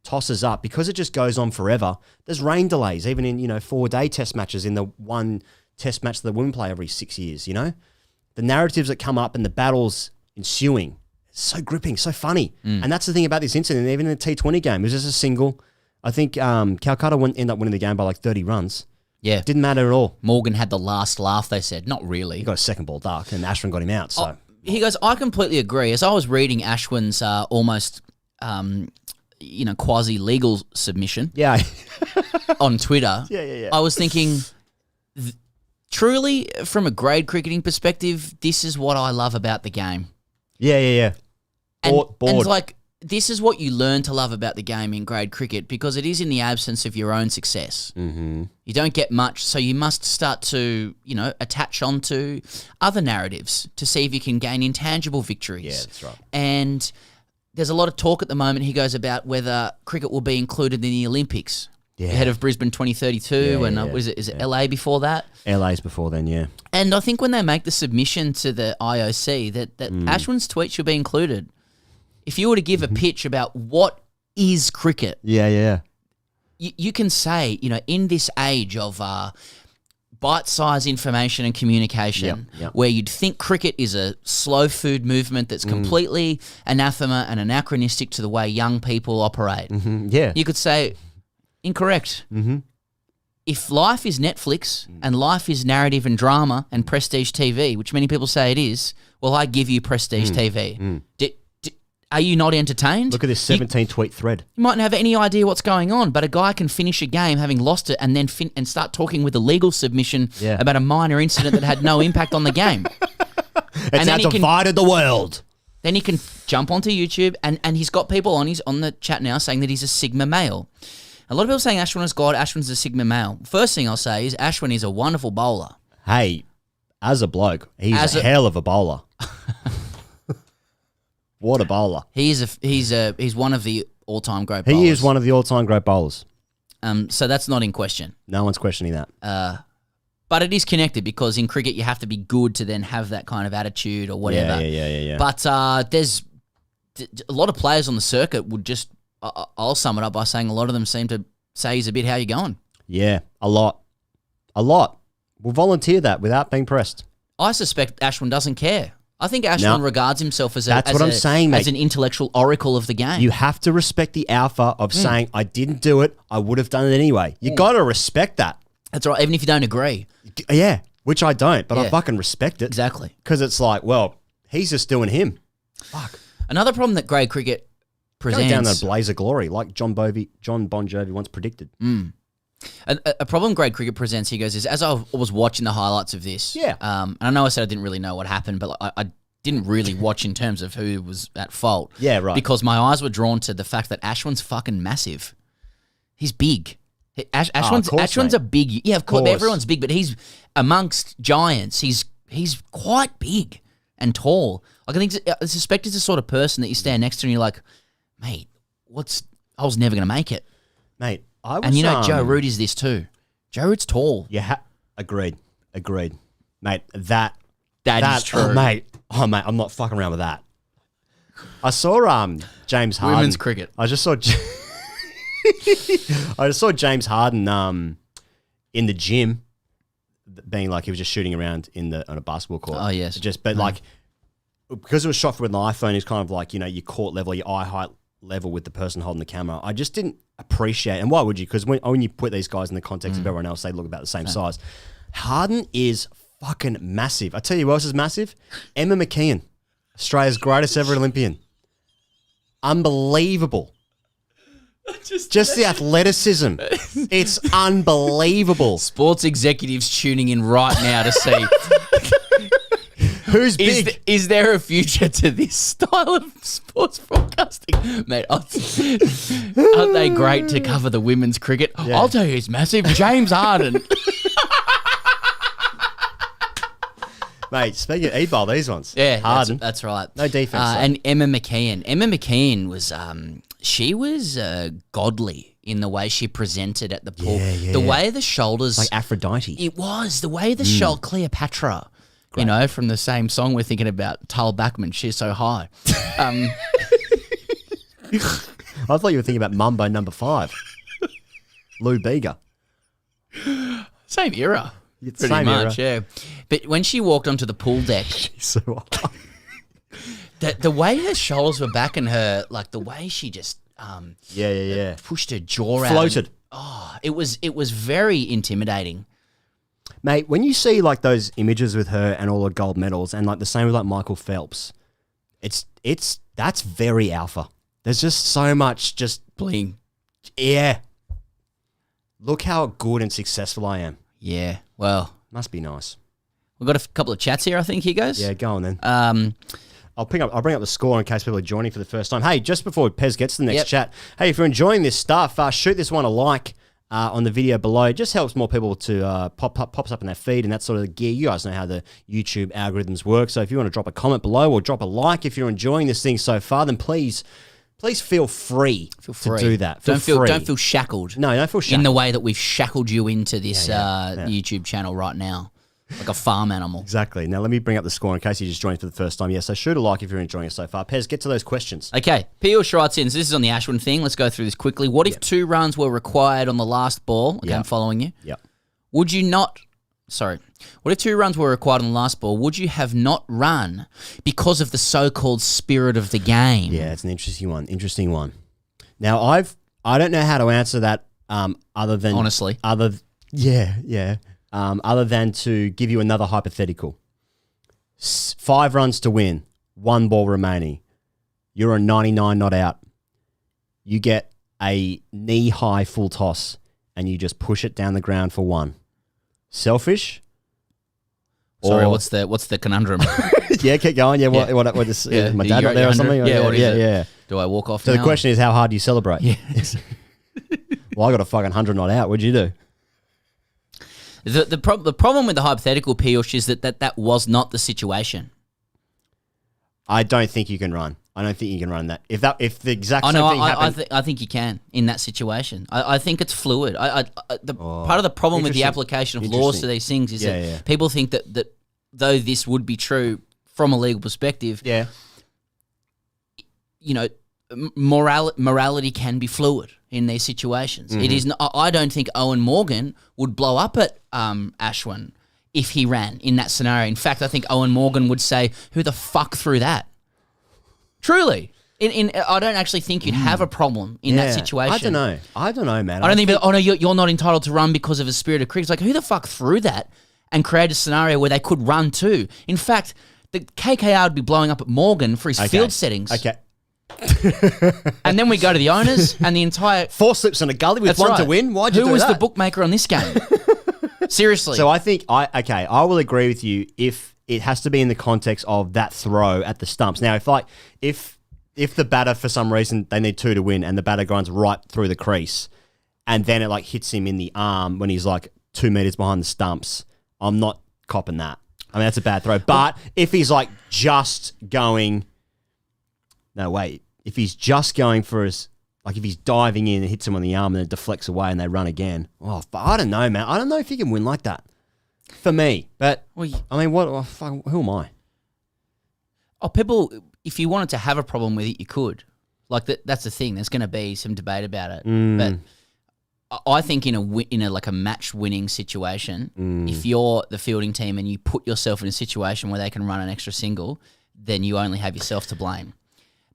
tosses up, because it just goes on forever, there's rain delays, even in, 4-day test matches in the one test match that the women play every 6 years, The narratives that come up and the battles ensuing, it's so gripping, so funny. And that's the thing about this incident. Even in the T20 game, it was just a single. I think Calcutta ended up winning the game by like 30 runs. Yeah. Didn't matter at all. Morgan had the last laugh, they said. Not really. He got a second ball duck and Ashwin got him out. So he goes, I completely agree. As I was reading Ashwin's almost, quasi-legal submission on Twitter, I was thinking, truly, from a grade cricketing perspective, this is what I love about the game. Yeah. And it's like, this is what you learn to love about the game in grade cricket, because it is in the absence of your own success. Mm-hmm. You don't get much, so you must start to, attach onto other narratives to see if you can gain intangible victories. Yeah, that's right. And there's a lot of talk at the moment, he goes, about whether cricket will be included in the Olympics. Yeah. Ahead of Brisbane 2032, is it LA before that? LA's before then, yeah. And I think when they make the submission to the IOC, that Ashwin's tweet should be included. If you were to give a pitch about what is cricket, you can say, in this age of bite-sized information and communication, where you'd think cricket is a slow food movement that's completely anathema and anachronistic to the way young people operate. Mm-hmm. Yeah. You could say, incorrect. Mm-hmm. If life is Netflix and life is narrative and drama and prestige TV, which many people say it is, well, I give you prestige TV. Are you not entertained? Look at this 17-tweet thread. You mightn't have any idea what's going on, but a guy can finish a game having lost it and then and start talking with a legal submission about a minor incident that had no impact on the game. It's now divided the world. Then he can jump onto YouTube, and he's got people on the chat now saying that he's a Sigma male. A lot of people saying Ashwin is God, Ashwin's a Sigma male. First thing I'll say is Ashwin is a wonderful bowler. Hey, as a bloke, he's a hell of a bowler. What a bowler! He's one of the all-time great bowlers. He is one of the all-time great bowlers. So that's not in question. No one's questioning that. But it is connected, because in cricket you have to be good to then have that kind of attitude or whatever. Yeah. But there's a lot of players on the circuit would just. I'll sum it up by saying a lot of them seem to say he's a bit, how you going? Yeah, a lot. We'll volunteer that without being pressed. I suspect Ashwin doesn't care. I think Ashwin regards himself as what I'm saying, mate. As an intellectual oracle of the game. You have to respect the alpha of saying, I didn't do it, I would have done it anyway. You got to respect that. That's right, even if you don't agree. Yeah, which I don't, but I fucking respect it. Exactly. Because it's like, well, he's just doing him. Fuck. Another problem that grade cricket presents... Go down the blaze of glory, like John Bon Jovi once predicted. A problem grade cricket presents, he goes, is as I was watching the highlights of this, and I know I said I didn't really know what happened, but I didn't really watch in terms of who was at fault. Yeah, right. Because my eyes were drawn to the fact that Ashwin's fucking massive. He's big. Ashwin's a big... Yeah, of course, everyone's big, but he's amongst giants. He's quite big and tall. Like, I suspect he's the sort of person that you stand next to and you're like, mate, I was never going to make it. Mate, and Joe Root is this too. Joe Root's tall. Yeah, agreed. Mate, that is true. Oh, mate, I'm not fucking around with that. I saw James Harden. Women's cricket. I just saw James Harden in the gym, being like he was just shooting around on a basketball court. Oh, yes. Like because it was shot with an iPhone, it's kind of like, your court level, your eye height level with the person holding the camera. I just didn't appreciate, and why would you? Because when you put these guys in the context of everyone else, they look about the same size. Harden is fucking massive. I tell you who else is massive? Emma McKeon, Australia's greatest ever Olympian. Unbelievable. Just the athleticism. It's unbelievable. Sports executives tuning in right now to see who's big. Is there a future to this style of sports broadcasting? Mate, aren't they great to cover the women's cricket? Yeah. I'll tell you who's massive. James Harden. Mate, speaking of E-ball, these ones. Yeah, Harden. That's right. No defense. And Emma McKeon. Emma McKeon was... she was godly in the way she presented at the pool. Yeah. The way the shoulders... Like Aphrodite. It was. The way the shoulder... Cleopatra, great. From the same song we're thinking about, Tal Bachman, She's So High. I thought you were thinking about Mumbo No. 5. Lou Bega. Same era. Pretty same much, era. yeah. But when she walked onto the pool deck... She's so high. The way her shoulders were back and her, like the way she just pushed her jaw out. Floated. It was very intimidating. Mate, when you see like those images with her and all the gold medals and like the same with like Michael Phelps, that's very alpha. There's just so much just bling. Yeah. Look how good and successful I am. Yeah. Well, must be nice. We've got a couple of chats here, I think, here goes. Yeah, go on then. I'll bring up the score in case people are joining for the first time. Hey, just before Pez gets to the next chat, hey, if you're enjoying this stuff, shoot this one a like on the video below. It just helps more people to pops up in their feed and that sort of gear. You guys know how the YouTube algorithms work. So if you want to drop a comment below or drop a like if you're enjoying this thing so far, then please feel free to do that. Don't feel shackled. No, don't feel shackled. In the way that we've shackled you into this YouTube channel right now. Like a farm animal. Exactly. Now, let me bring up the score in case you just joined for the first time. Yeah, so shoot a like if you're enjoying it so far. Pez, get to those questions. Okay. Peel writes in. So this is on the Ashwin thing. Let's go through this quickly. What if 2 runs were required on the last ball? Okay, I'm following you. Yep. Would you not... Sorry. What if 2 runs were required on the last ball? Would you have not run because of the so-called spirit of the game? Yeah, it's an interesting one. Now, I don't know how to answer that other than... Honestly. Yeah. Other than to give you another hypothetical. 5 runs to win, 1 ball remaining. You're a 99 not out. You get a knee-high full toss, and you just push it down the ground for 1. Selfish? Sorry, what's the conundrum? Yeah, keep going. Yeah, what is my dad up there or something? Yeah. Do I walk off So now? the question is, how hard do you celebrate? Yeah. Well, I got a fucking 100 not out. What'd you do? The problem with the hypothetical, Piyush, is that was not the situation. I don't think you can run. I don't think you can run that. If the exact same thing happened... I think you can in that situation. I think it's fluid. Part of the problem with the application of laws to these things is that people think that though this would be true from a legal perspective, morality can be fluid in these situations. Mm-hmm. It is. I don't think Owen Morgan would blow up at Ashwin if he ran in that scenario. In fact, I think Owen Morgan would say, "Who the fuck threw that?" Truly, I don't actually think you'd have a problem in that situation. I don't know, man. I don't think. Oh no, you're not entitled to run because of a spirit of cricket. It's like, who the fuck threw that and created a scenario where they could run too? In fact, the KKR would be blowing up at Morgan for his field settings. Okay. And then we go to the owners and the entire 4 slips in a gully with 1 to win. Why'd you do that? Who was the bookmaker on this game? Seriously. So I think I will agree with you if it has to be in the context of that throw at the stumps. Now, if the batter for some reason they need 2 to win and the batter grinds right through the crease and then it like hits him in the arm when he's like 2 meters behind the stumps, I'm not copping that. I mean, that's a bad throw. But if he's like just going. No, wait. If he's just going for his, like if he's diving in and hits him on the arm and then it deflects away and they run again. Oh, I don't know, man. I don't know if you can win like that. For me. But, I mean, who am I? Oh, people, if you wanted to have a problem with it, you could. Like, that's the thing. There's going to be some debate about it. But I think in a like a match-winning situation, if you're the fielding team and you put yourself in a situation where they can run an extra single, then you only have yourself to blame.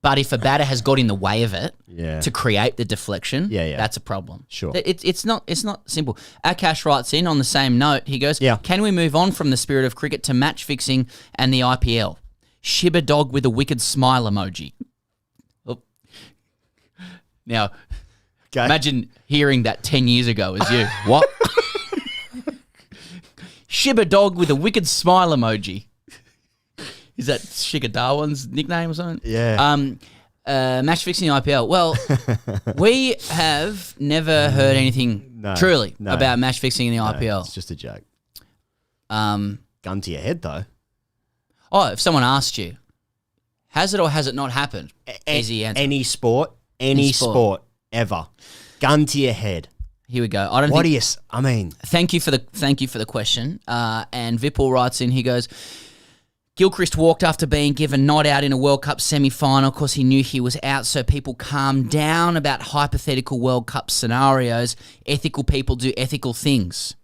But if a batter has got in the way of it to create the deflection, that's a problem. Sure. It's not simple. Akash writes in on the same note, he goes, can we move on from the spirit of cricket to match fixing and the IPL? Shiba dog with a wicked smile emoji. Oh. Now, imagine hearing that 10 years ago as you. What? Shiba dog with a wicked smile emoji. Is that Shiga Darwin's nickname or something? Yeah. Match fixing the IPL. Well, we have never heard anything truly about match fixing in the IPL. It's just a joke. Gun to your head, though. Oh, if someone asked you, has it or has it not happened? Easy answer. Any sport ever. Gun to your head. Here we go. Thank you for the question. And Vipul writes in. He goes, Gilchrist walked after being given not out in a World Cup semi-final because he knew he was out, so people calm down about hypothetical World Cup scenarios. Ethical people do ethical things.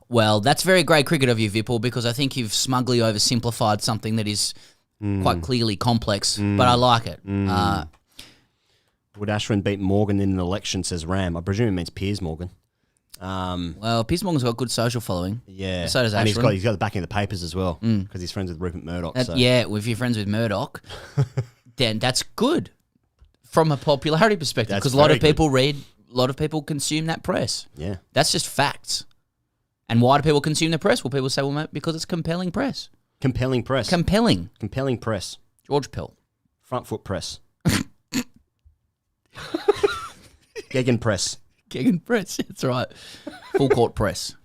Well, that's very great cricket of you, Vipul, because I think you've smugly oversimplified something that is quite clearly complex, but I like it. Would Ashwin beat Morgan in an election, says Ram? I presume it means Piers Morgan. Well, Piers Morgan's got good social following. Yeah. So does Ashwin. And he's got the backing of the papers as well, because he's friends with Rupert Murdoch. Yeah, if you're friends with Murdoch, then that's good from a popularity perspective, because a lot of people read, a lot of people consume that press. Yeah. That's just facts. And why do people consume the press? Well, people say, well, mate, because it's compelling press. Compelling press. Compelling press. George Pell. Front foot press. Gegen press. Gegen press, that's right. Full court press.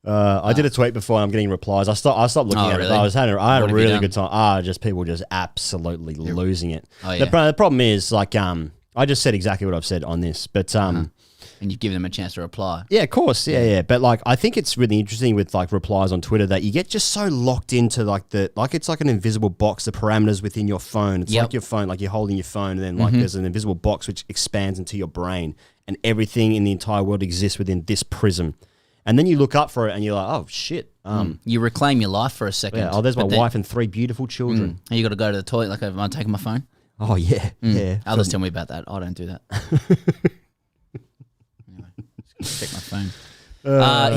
I did a tweet before and I'm getting replies. I stopped looking at it. I had a really good time. Just people just absolutely losing it. Oh, yeah. The problem is, like, I just said exactly what I've said on this, but and you've given them a chance to reply. Yeah, of course. Yeah. But like, I think it's really interesting with like replies on Twitter that you get just so locked into like it's like an invisible box, the parameters within your phone. It's like your phone, like you're holding your phone and then like there's an invisible box which expands into your brain and everything in the entire world exists within this prism. And then you look up for it and you're like, oh shit. You reclaim your life for a second. Yeah, there's my wife and 3 beautiful children. And you got to go to the toilet like, am I taking my phone? Oh yeah, yeah. Others tell me about that. I don't do that. Check my phone.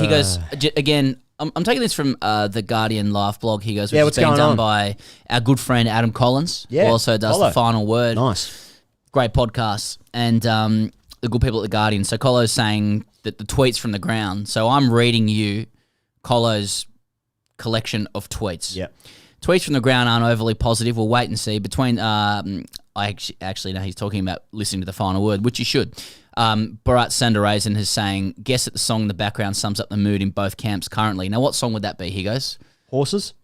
He goes, again, I'm taking this from the Guardian Laugh blog. He goes, which is being done by our good friend Adam Collins, who also does The Final Word. Nice. Great podcast. And the good people at the Guardian. So Colo's saying that the tweets from the ground. So I'm reading you Colo's collection of tweets. Yep. Tweets from the ground aren't overly positive. We'll wait and see. Between, I actually know he's talking about listening to The Final Word, which you should. Bharat Sundaresan is saying, guess that the song in the background sums up the mood in both camps currently. Now, what song would that be? He goes, Horses.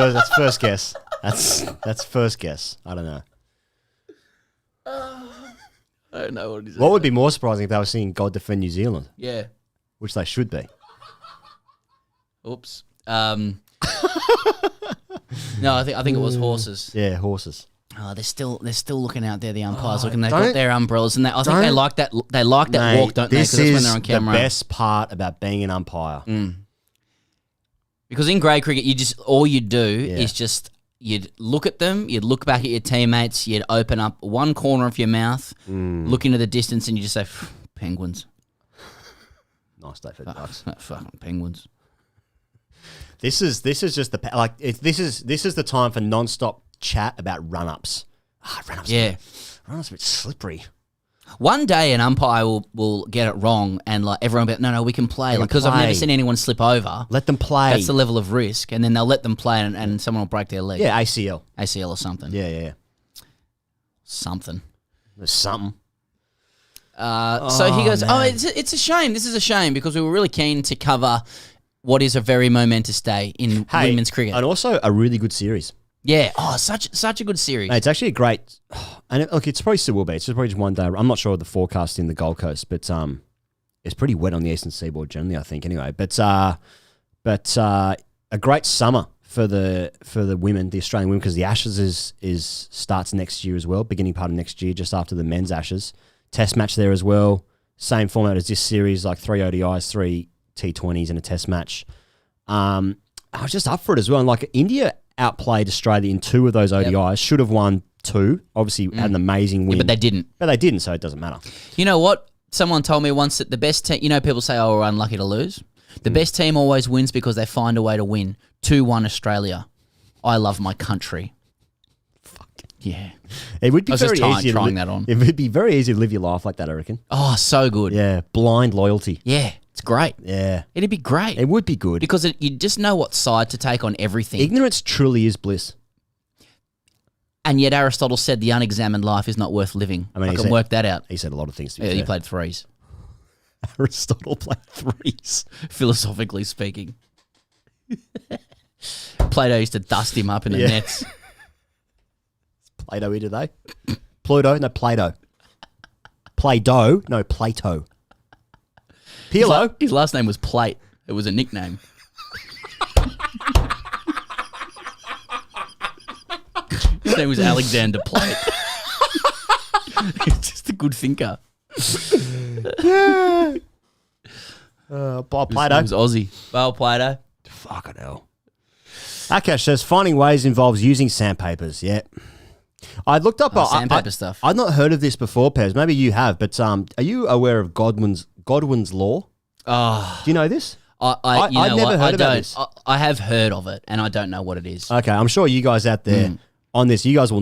That's first guess. That's first guess. I don't know. I don't know what it is. What would be more surprising if they were singing God Defend New Zealand? Yeah. Which they should be. Oops. No, I think it was horses. Yeah, horses. Oh, they're still looking out there. The umpires looking. They've got their umbrellas, and I think they like that. They like that walk, don't they? Because that's when they're on camera. This is the best part about being an umpire. Because in grade cricket, all you do is just you'd look at them, you'd look back at your teammates, you'd open up one corner of your mouth, look into the distance, and you just say, "Penguins." Nice day for the Ducks. Fucking Penguins. This is just this is the time for non-stop chat about run-ups. Run-ups. Yeah, run-ups a bit slippery. One day an umpire will get it wrong and like everyone will be like, no, we can play. Because I've never seen anyone slip over. Let them play. That's the level of risk. And then they'll let them play and someone will break their leg. Yeah, ACL. ACL or something. Yeah. Something. There's something. So he goes, it's a shame. This is a shame because we were really keen to cover what is a very momentous day in women's cricket. And also a really good series. Yeah. Oh, such a good series. It's actually a great, and it's probably still will be. It's probably just one day. I'm not sure of the forecast in the Gold Coast, but it's pretty wet on the eastern seaboard generally, I think. Anyway, but a great summer for the women, the Australian women, because the Ashes is starts next year as well, beginning part of next year, just after the men's Ashes. Test match there as well. Same format as this series, like 3 ODIs, 3 T20s, and a Test match. I was just up for it as well. And like India outplayed Australia in 2 of those ODIs. Should have won 2. Obviously had an amazing win, but they didn't. So it doesn't matter. You know what? Someone told me once that the best team. You know, people say, "Oh, we're unlucky to lose." The best team always wins because they find a way to win. 2-1 Australia. I love my country. Fuck. Yeah. It would be very easy trying that on. It would be very easy to live your life like that, I reckon. Oh, so good. Yeah. Blind loyalty. Yeah. It's great. Yeah. It'd be great. It would be good. Because you just know what side to take on everything. Ignorance truly is bliss. And yet Aristotle said the unexamined life is not worth living. I can work that out. He said a lot of things to be fair. He played threes. Aristotle played threes. Philosophically speaking. Plato used to dust him up in the nets. Plato here today. Pluto? No, Plato. Play-Doh? No, Plato. Pirlo? His last name was Plate. It was a nickname. His name was Alexander Plate. He's just a good thinker. Yeah. Plato. It was Aussie. Plato. Fucking hell. Akash says finding ways involves using sandpapers. Yeah. I looked up sandpaper stuff. I'd not heard of this before, Pez. Maybe you have, but are you aware of Godwin's law? Do you know this? I've never heard about this. I have heard of it, and I don't know what it is. Okay, I'm sure you guys out there on this, you guys will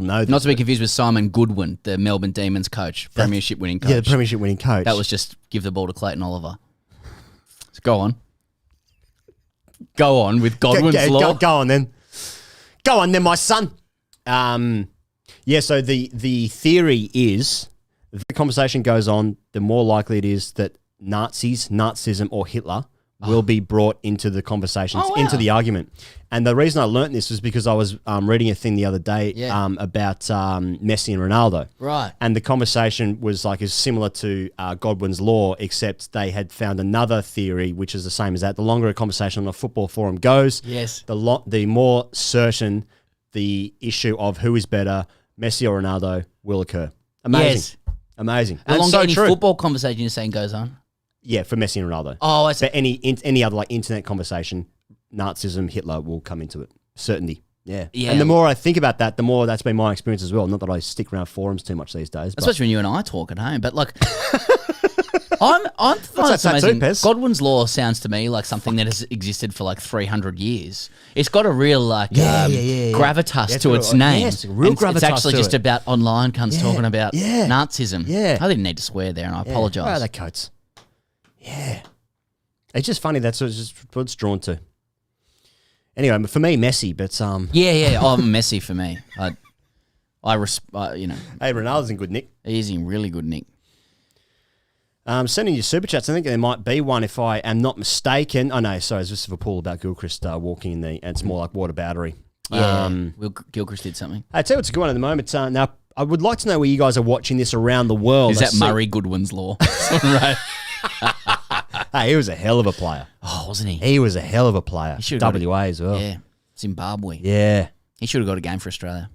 know this. Not to be confused with Simon Goodwin, the Melbourne Demons coach, premiership winning coach. Yeah, the premiership winning coach. That was just give the ball to Clayton Oliver. So go on. Go on with Godwin's law. Go on then. Go on then, my son. So the theory is, if the conversation goes on, the more likely it is that Nazism, or Hitler will be brought into the conversations, into the argument. And the reason I learnt this was because I was reading a thing the other day about Messi and Ronaldo. Right. And the conversation was is similar to Godwin's law, except they had found another theory which is the same as that. The longer a conversation on a football forum goes, the more certain the issue of who is better, Messi or Ronaldo, will occur. Amazing. Yes. Amazing. The longer any football conversation you're saying goes on? Yeah, for Messi and Ronaldo. Oh, I see. But any other internet conversation, Nazism, Hitler will come into it. Certainty. Yeah. And the more I think about that, the more that's been my experience as well. Not that I stick around forums too much these days. Especially when you and I talk at home. But I'm What's that tattoo, Pez? Godwin's law sounds to me like something that has existed for 300 years. It's got a real gravitas to its name. Yes, real gravitas. It's actually to just it. about online cunts talking about Nazism. Yeah. I didn't need to swear there, and I apologise. Where are the coats? Yeah. It's just funny. That's what it's drawn to. Anyway, for me, Messi, but Messi for me. Hey, Ronaldo's in good nick. He's in really good nick. Sending you super chats. I think there might be one if I am not mistaken. Oh no, sorry, it's just a pool about Gilchrist walking in and it's more like water battery. Yeah, Gilchrist did something. I'd say what's a good one at the moment. Now, I would like to know where you guys are watching this around the world. Is that Murray Goodwin's law? Right. Hey, he was a hell of a player. Oh, wasn't he? He was a hell of a player. WA as well. Yeah, Zimbabwe. Yeah, he should have got a game for Australia.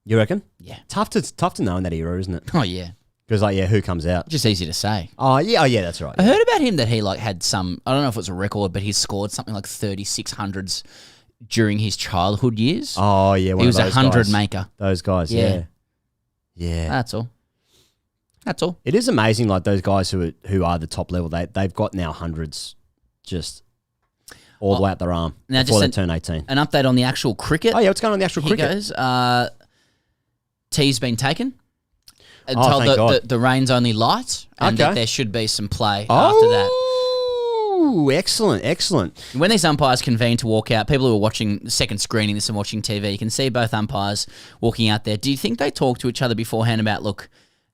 You reckon? Yeah. Tough to know in that era, isn't it? Oh yeah. Because who comes out? Just easy to say. Oh yeah, that's right. I heard about him that he had some. I don't know if it's a record, but he scored something like 3600s during his childhood years. Oh yeah, he was a 100 maker. Those guys, yeah. That's all. It is amazing, those guys who are the top level. They've got now hundreds, just all the way up their arm before they turn 18. An update on the actual cricket. Oh yeah, what's going on in the actual cricket? He goes, tea's been taken. Told the rain's only light and that there should be some play after that. Oh, excellent. When these umpires convene to walk out, people who are watching second screening this and watching TV, you can see both umpires walking out there. Do you think they talk to each other beforehand about, look,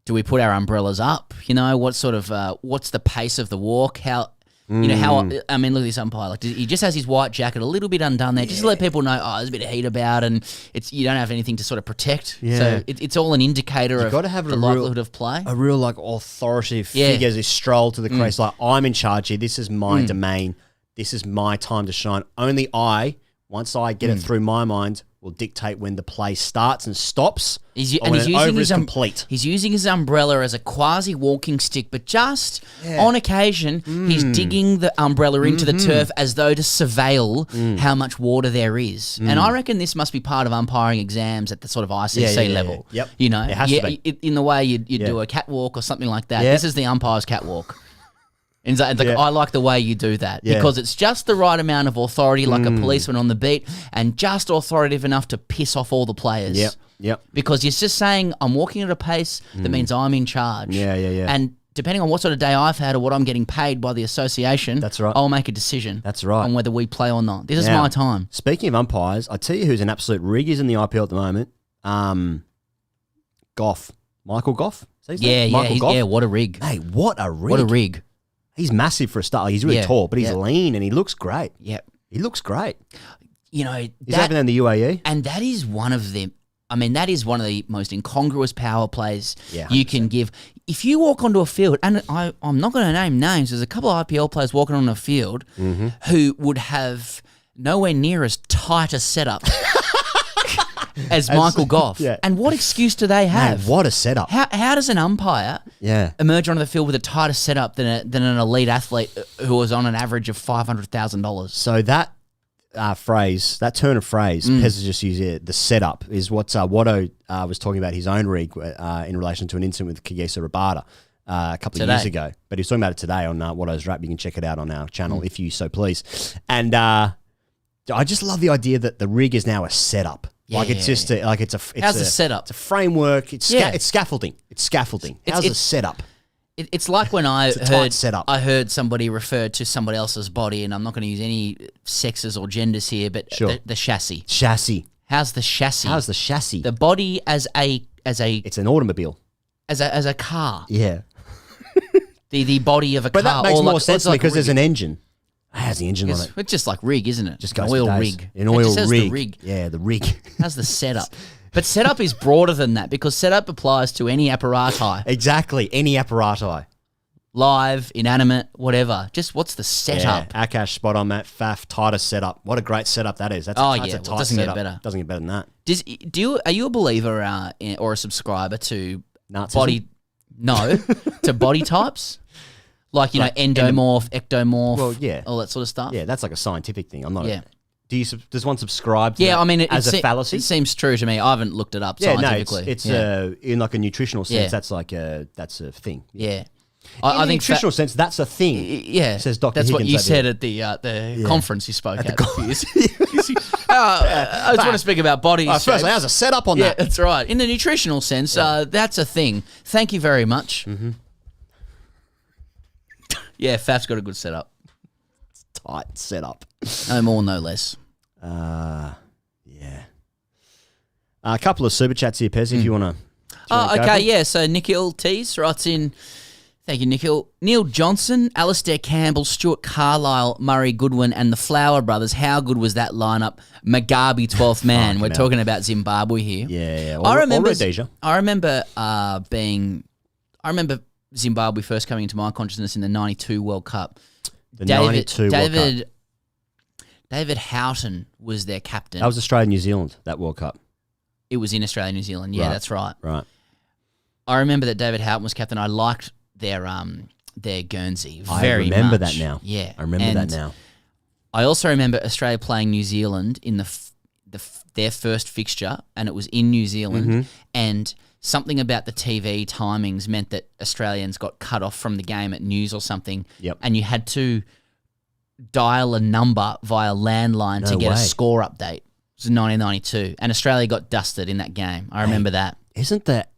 do we put our umbrellas up? What sort of, what's the pace of the walk? How, look at this umpire. He just has his white jacket a little bit undone there, just to let people know, there's a bit of heat about, and you don't have anything to sort of protect. Yeah. So it's all an indicator of the likelihood of play. A real authoritative figure as he stroll to the crease, I'm in charge here. This is my domain. This is my time to shine. Only I once I get it through my mind, will dictate when the play starts and stops. He's or when an over is complete. He's using his umbrella as a quasi walking stick, but just on occasion, he's digging the umbrella into the turf as though to surveil how much water there is. And I reckon this must be part of umpiring exams at the sort of ICC level. Yep. You know, it has to be. In the way you do a catwalk or something like that. This is the umpire's catwalk. And I like the way you do that because it's just the right amount of authority, like a policeman on the beat, and just authoritative enough to piss off all the players. Yep. Because you're just saying, I'm walking at a pace that means I'm in charge. Yeah. And depending on what sort of day I've had or what I'm getting paid by the association, that's right. I'll make a decision. That's right. On whether we play or not. This is my time. Speaking of umpires, I tell you who's an absolute rig is in the IPL at the moment. Goff. Michael Goff? Michael Goff? What a rig. Hey, what a rig. What a rig. He's massive for a start. He's really tall, but he's lean and he looks great. Yep. He looks great. You know, he's over there in the UAE. And that is one of the most incongruous power plays you can give. If you walk onto a field, and I'm not going to name names, there's a couple of IPL players walking on a field who would have nowhere near as tight a setup as Michael Goff. Yeah. And what excuse do they have? Man, what a setup. How does an umpire emerge onto the field with a tighter setup than an elite athlete who was on an average of $500,000? So that turn of phrase, Pez has just used it, the setup, is what Watto was talking about his own rig in relation to an incident with Kagisa Rabada a couple of years ago. But he was talking about it today on Watto's Rap. You can check it out on our channel if you so please. And I just love the idea that the rig is now a setup. It's just how's the setup? It's a framework. It's scaffolding. It's scaffolding. How's the setup? It's like when I heard somebody refer to somebody else's body, and I'm not going to use any sexes or genders here, but the chassis. Chassis. How's the chassis? How's the chassis? The body as a it's an automobile. As a car. Yeah. the body of a car. But that makes more sense because there's an engine. How's the engine on it? It's just like rig, isn't it? Just goes an oil for rig. An oil rig. The rig. Yeah, the rig. How's the setup? But setup is broader than that because setup applies to any apparatus. Exactly, any apparatus. Live, inanimate, whatever. Just what's the setup? Yeah, Akash, spot on, Matt. Faf, tighter setup. What a great setup that is. That's a tight doesn't setup. Get better. Doesn't get better than that. Are you a believer or a subscriber to Nazism? to body types? Like, endomorph, ectomorph, all that sort of stuff? Yeah, that's like a scientific thing. I'm not does one subscribe to that as a fallacy? It seems true to me. I haven't looked it up scientifically. It's in like a nutritional sense, that's a thing. Yeah. I think nutritional sense, that's a thing. Yeah. Says Dr. That's Higgins what you said at the conference you spoke at. I just want to speak about bodies. Firstly, how's a setup on that? Yeah, that's right. In the nutritional sense, that's a thing. Thank you very much. Mm-hmm. Yeah, Faf's got a good setup. It's tight setup. No more, no less. Yeah. A couple of super chats here, Pez, if you want to. Okay, yeah. So Nikhil Tees writes in, thank you, Nikhil. Neil Johnson, Alistair Campbell, Stuart Carlisle, Murray Goodwin, and the Flower Brothers. How good was that lineup? Mugabe, 12th man. We're talking about Zimbabwe here. Yeah. I remember Zimbabwe first coming into my consciousness in the 92 World Cup. World Cup. David Houghton was their captain. That was Australia-New Zealand, that World Cup. It was in Australia, New Zealand. Yeah, that's right. Right. I remember that David Houghton was captain. I liked their Guernsey very much. I remember that now. Yeah. I remember that now. I also remember Australia playing New Zealand in their first fixture, and it was in New Zealand, and something about the TV timings meant that Australians got cut off from the game at news or something, and you had to dial a number via landline to get a score update. It was in 1992, and Australia got dusted in that game. I remember that. Isn't that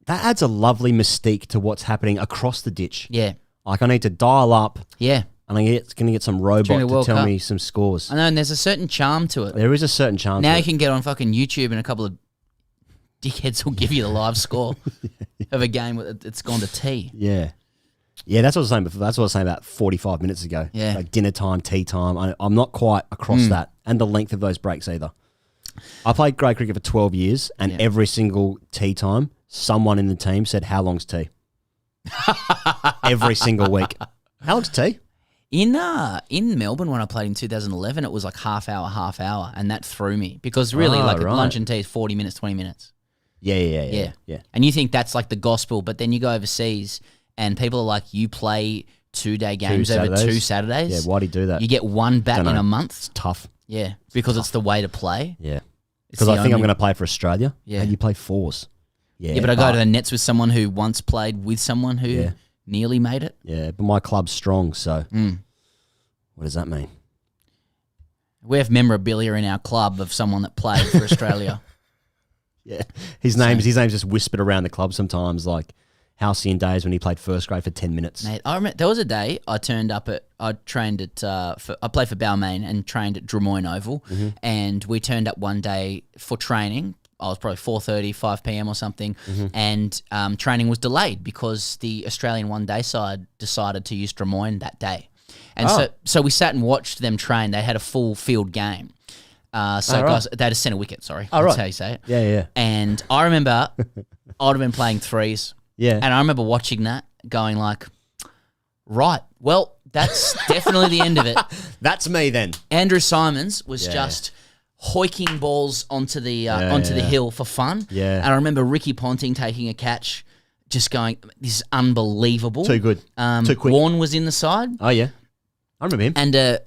adds a lovely mystique to what's happening across the ditch? Yeah. Like I need to dial up. Yeah. And I'm going to get some robot to tell me some scores. I know, and there's a certain charm to it. There is a certain charm now to it. You can get on fucking YouTube and a couple of dickheads will give you the live score of a game that's gone to tea. Yeah. Yeah, that's what I was saying before. That's what I was saying about 45 minutes ago. Yeah. Like dinner time, tea time. I'm not quite across that and the length of those breaks either. I played grade cricket for 12 years and every single tea time, someone in the team said, how long's tea? Every single week. How long's tea? In Melbourne when I played in 2011, it was like half hour, and that threw me because really lunch and tea is 40 minutes, 20 minutes. Yeah. And you think that's like the gospel, but then you go overseas and people are like, you play 2-day games over 2 Saturdays. Yeah, why'd he do that? You get one back in a month. It's tough. Yeah, because it's the way to play. Yeah. Because I think I'm going to play for Australia. Yeah. And you play 4s. Yeah, but I go to the nets with someone who once played with someone who nearly made it. Yeah, but my club's strong, so what does that mean? We have memorabilia in our club of someone that played for Australia. Yeah, his name's just whispered around the club sometimes, like halcyon days when he played first grade for 10 minutes. Mate, I remember there was a day I turned up at. I trained at. I played for Balmain and trained at Drummoyne Oval, and we turned up one day for training. I was probably 4:30, 5 p.m. or something, and training was delayed because the Australian one-day side decided to use Drummoyne that day. And so we sat and watched them train. They had a full field game. Guys, they had a centre wicket, sorry. That's how you say it. Yeah. And I remember I would have been playing threes. Yeah. And I remember watching that going like, right, well, that's definitely the end of it. That's me then. Andrew Simons was just hoiking balls onto the hill for fun. Yeah. And I remember Ricky Ponting taking a catch, just going, this is unbelievable. Too good. Too quick. Warren was in the side. Oh, yeah. I remember him. And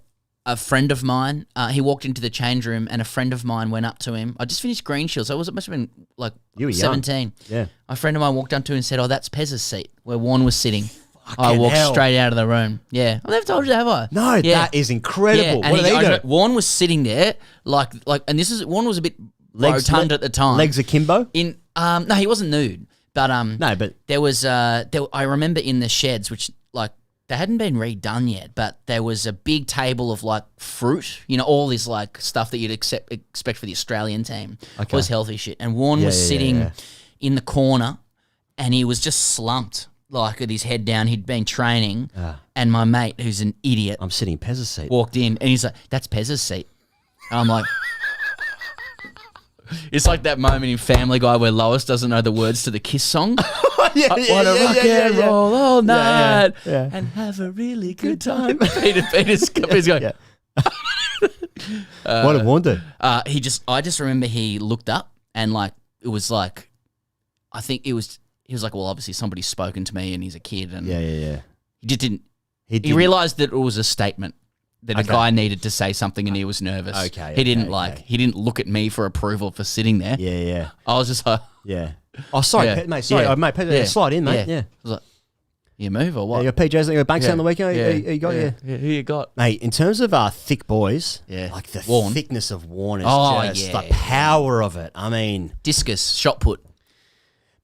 a friend of mine, he walked into the change room and a friend of mine went up to him. I just finished Green Shield, so it must have been like you were 17. Young. Yeah. A friend of mine walked up to him and said, oh, that's Pez's seat where Warren was sitting. I walked straight out of the room. Yeah. Well, they've told you that, have I? No, that is incredible. Yeah. What do they do? Warren was sitting there, and Warren was a bit rotund at the time. Legs akimbo? No, he wasn't nude. But no, but there was I remember in the sheds, which they hadn't been redone yet, but there was a big table of like fruit, all this like stuff that you'd expect for the Australian team. Okay. Was healthy shit. And Warren was sitting in the corner and he was just slumped, like with his head down. He'd been training and my mate, who's an idiot, I'm sitting in Pez's seat, walked in and he's like, that's Pez's seat. And I'm like, it's like that moment in Family Guy where Lois doesn't know the words to the Kiss song. I want to rock and roll all night and have a really good time. Peter's going. Yeah. What did Warren do? I just remember he looked up and it was like, I think he was like, well, obviously somebody's spoken to me and he's a kid. And he just didn't. He realized that it was a statement. That a guy needed to say something and he was nervous. He didn't look at me for approval for sitting there. Yeah. I was just like, Oh, sorry, mate. Sorry, mate. Slide in, mate. Yeah. I was like, you move or what? Yeah, your PJs, your banks on the weekend. You got. Who you got, mate? In terms of thick boys, like the thickness of Warren is just the power of it. I mean, discus, shot put,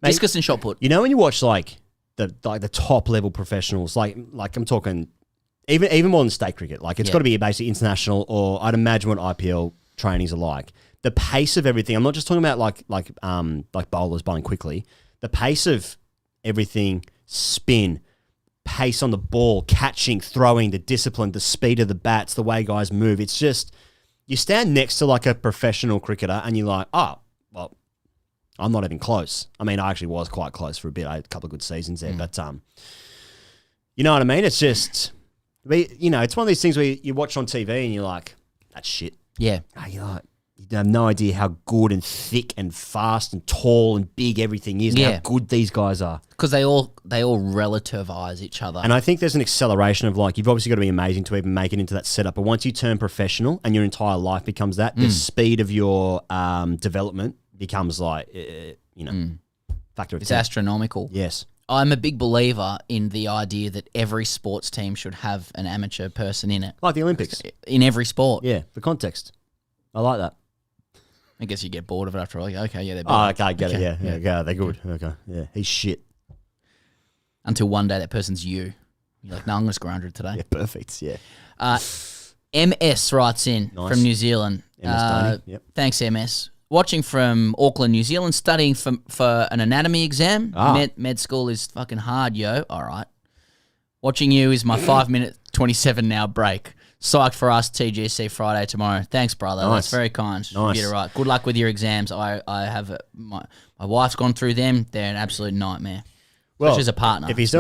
mate, discus and shot put. You know when you watch the top level professionals, like I'm talking. Even more than state cricket, it's got to be basically international, or I'd imagine what IPL trainings are like. The pace of everything. I'm not just talking about like bowlers bowling quickly. The pace of everything, spin, pace on the ball, catching, throwing, the discipline, the speed of the bats, the way guys move. It's just you stand next to a professional cricketer and you're like, oh, well, I'm not even close. I mean, I actually was quite close for a bit. I had a couple of good seasons there, but you know what I mean? It's just. It's one of these things where you watch on TV and you're like, that's shit. Yeah. You're like, you have no idea how good and thick and fast and tall and big everything is and how good these guys are. Because they all relativize each other. And I think there's an acceleration of you've obviously got to be amazing to even make it into that setup. But once you turn professional and your entire life becomes that, the speed of your development becomes factor of 10. It's astronomical. Yes. I'm a big believer in the idea that every sports team should have an amateur person in it. Like the Olympics. In every sport. Yeah, for context. I like that. I guess you get bored of it after all. Okay, yeah, they're better. Oh, okay, I get it. Yeah, they're good. Okay, yeah. He's shit. Until one day that person's you. You're like, no, I'm going to score 100 today. Yeah, perfect, yeah. MS writes in from New Zealand. MS yep. Thanks, MS. Watching from Auckland, New Zealand, studying for an anatomy exam. Med school is fucking hard, yo. All right. Watching you is my 5-minute 27 now break. Psyched for us, TGC Friday tomorrow. Thanks, brother. Nice. That's very kind. Nice. You get it right. Good luck with your exams. I have my wife's gone through them. They're an absolute nightmare. Well, she's a partner. If he's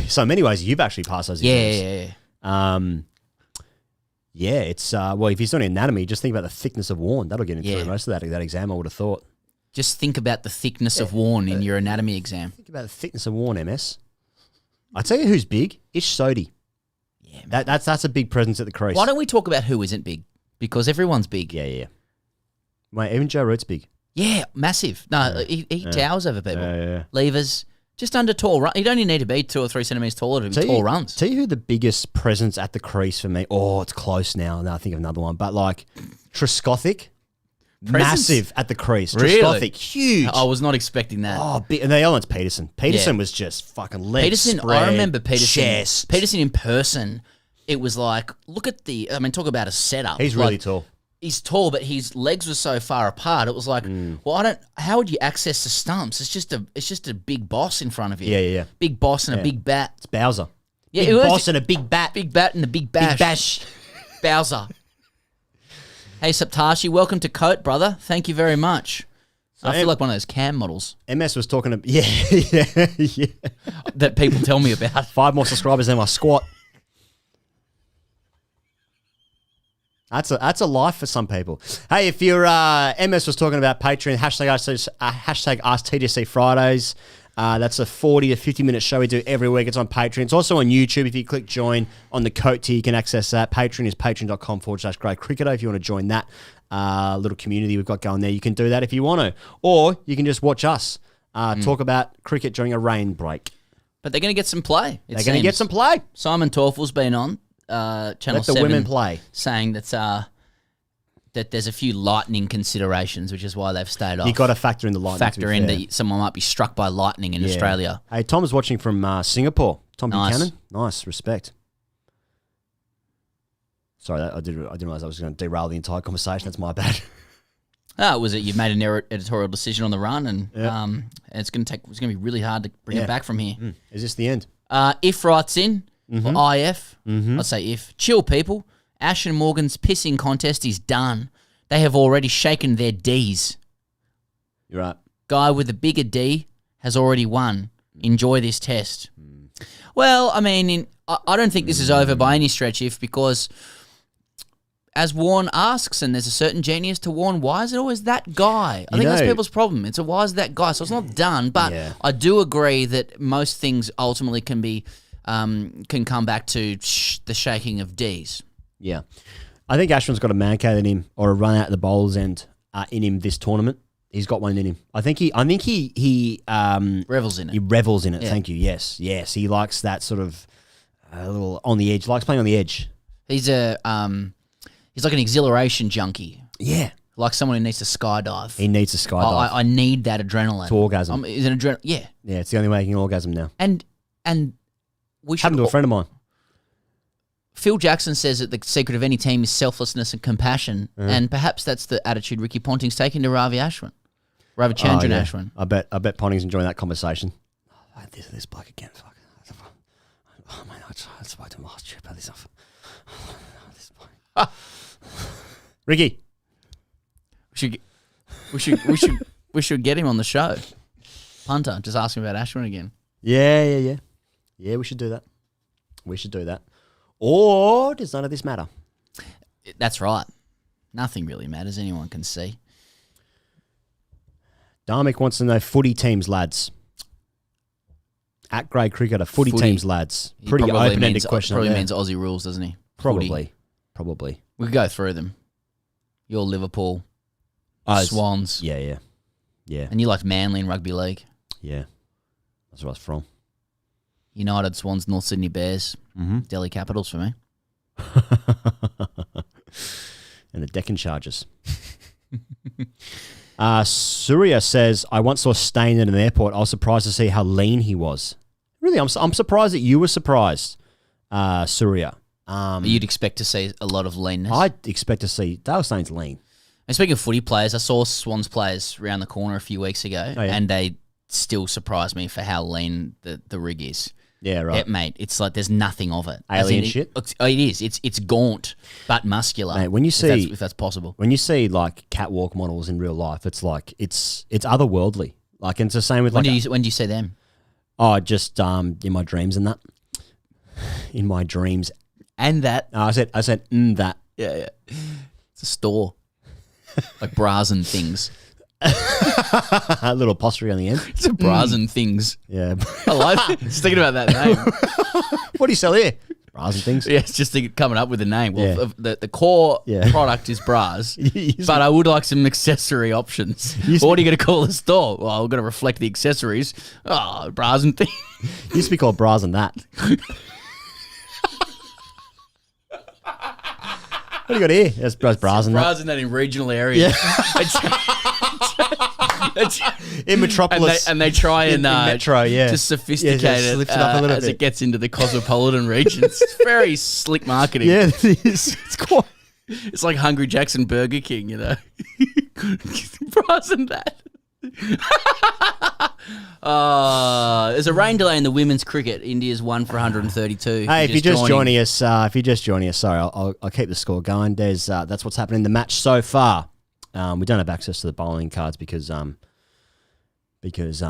So in many ways, you've actually passed those exams. Yeah. It's well, if you're studying anatomy, just think about the thickness of worn. That'll get into most of that exam. I would have thought. Just think about the thickness of worn in your anatomy exam. Think about the thickness of worn, MS. I tell you who's big. Ish Sodi. Yeah, man. That's a big presence at the crease. Why don't we talk about who isn't big? Because everyone's big. Yeah. Mate, even Joe Root's big. Yeah, massive. No, he towers over people. Levers. Just under tall run. You don't even need to be 2 or 3 centimetres taller to be tall runs. Tell you who the biggest presence at the crease for me. Oh, it's close now. Now I think of another one. But like Triscothic, massive at the crease. Really? Triscothic, huge. I was not expecting that. Oh, and the other one's Peterson. Peterson was just fucking legs Peterson, spread, I remember Peterson. Chest. Peterson in person, it was like, look at talk about a setup. He's really tall. He's tall, but his legs were so far apart. It was like, how would you access the stumps? It's just a big boss in front of you. Yeah. Big boss and a big bat. It's Bowser. Yeah, big boss and a big bat. Big bat and a big bash. Big bash. Bowser. Hey, Saptashi, welcome to Coat, brother. Thank you very much. So I feel like one of those cam models. MS was talking to... Yeah. That people tell me about. 5 more subscribers than my squat. That's a life for some people. Hey, if you're... MS was talking about Patreon, hashtag AskTGC Fridays. That's a 40 to 50-minute show we do every week. It's on Patreon. It's also on YouTube. If you click join on the Coat tier, you can access that. Patreon is patreon.com/Grey Cricketer. If you want to join that little community we've got going there, you can do that if you want to. Or you can just watch us talk about cricket during a rain break. But they're going to get some play. They're going to get some play. Simon Torfel's been on Channel Let the 7 women play. saying that there's a few lightning considerations, which is why they've stayed off. You've got to factor in the lightning. Factor in that someone might be struck by lightning in Australia. Hey, Tom's watching from Singapore. Tom Buchanan. Nice, respect. Sorry, I didn't realize I was going to derail the entire conversation. That's my bad. Was it you've made an editorial decision on the run, and it's going to be really hard to bring it back from here. Is this the end? If writes in, or IF, I'd say if. Chill, people. Ashwin Morgan's pissing contest is done. They have already shaken their Ds. You're right. Guy with the bigger D has already won. Enjoy this test. Well, I mean, I don't think this is over by any stretch, because as Warren asks, and there's a certain genius to Warren, why is it always that guy? I think that's people's problem. It's why is that guy? So it's not done, but I do agree that most things ultimately can be can come back to the shaking of Ds. Yeah. I think Ashwin's got a man cave in him, or a run out of the bowler's end in him this tournament. He's got one in him. I think he revels in it. He revels in it. Yeah. Thank you. Yes. He likes that sort of a little on the edge. Likes playing on the edge. He's like an exhilaration junkie. Yeah. Like someone who needs to skydive. He needs to skydive. I need that adrenaline. To orgasm. Is an adrenaline? Yeah. Yeah, it's the only way you can orgasm now. And we should... Happened to a friend of mine. Phil Jackson says that the secret of any team is selflessness and compassion, and perhaps that's the attitude Ricky Ponting's taken to Ravi Ashwin. Ravichandran Ashwin. I bet Ponting's enjoying that conversation. Oh, this bloke again. Fuck. Oh man, I spoke to him last year about this stuff. Ricky, we should get him on the show. Punter, just ask him about Ashwin again. Yeah. Yeah, we should do that. Or does none of this matter? That's right. Nothing really matters. Anyone can see. Dharmic wants to know footy teams, lads. At Grey Cricketer, footy teams, lads. Pretty open-ended question. Probably means Aussie rules, doesn't he? Probably. We could go through them. You're Liverpool, Swans. Yeah. And you liked Manly in rugby league. Yeah. That's where I was from. United, Swans, North Sydney Bears, Delhi Capitals for me. And the Deccan Chargers. Surya says, I once saw Stain at an airport. I was surprised to see how lean he was. Really, I'm surprised that you were surprised, Surya. You'd expect to see a lot of leanness. I'd expect to see Dale Stain's lean. And speaking of footy players, I saw Swans players around the corner a few weeks ago, and they still surprised me for how lean the rig is. Yeah, right. Yeah, mate, it's like there's nothing of it. Alien shit? It is. It's gaunt, but muscular. Mate, when you see... If that's possible. When you see, like, catwalk models in real life, it's like... It's otherworldly. Like, and it's the same with... When do you see them? Oh, just in my dreams and that. In my dreams. And that. I said that. Yeah. It's a store. Like bras and things. A little apostrophe on the end. It's a bras and things. Yeah. I like it. Just thinking about that name. What do you sell here? Bras and things. Yeah, it's just coming up with a name. Well, the core product is bras, but I would like some accessory options. What are you going to call the store? Well, we're going to reflect the accessories. Oh, bras and things. Used to be called bras and that. What do you got here? There's bras and that. Bras and that in regional areas. Yeah. In Metropolis. And they try and in Metro, just sophisticate it up a little as bit. it gets into the cosmopolitan regions. It's very slick marketing. Yeah, it is. It's quite. It's like Hungry Jackson Burger King, you know. Bras and that. There's a rain delay in the women's cricket. India's 1 for 132. Hey, if you're just joining us, sorry, I'll keep the score going. There's that's what's happening in the match so far. We don't have access to the bowling cards because we just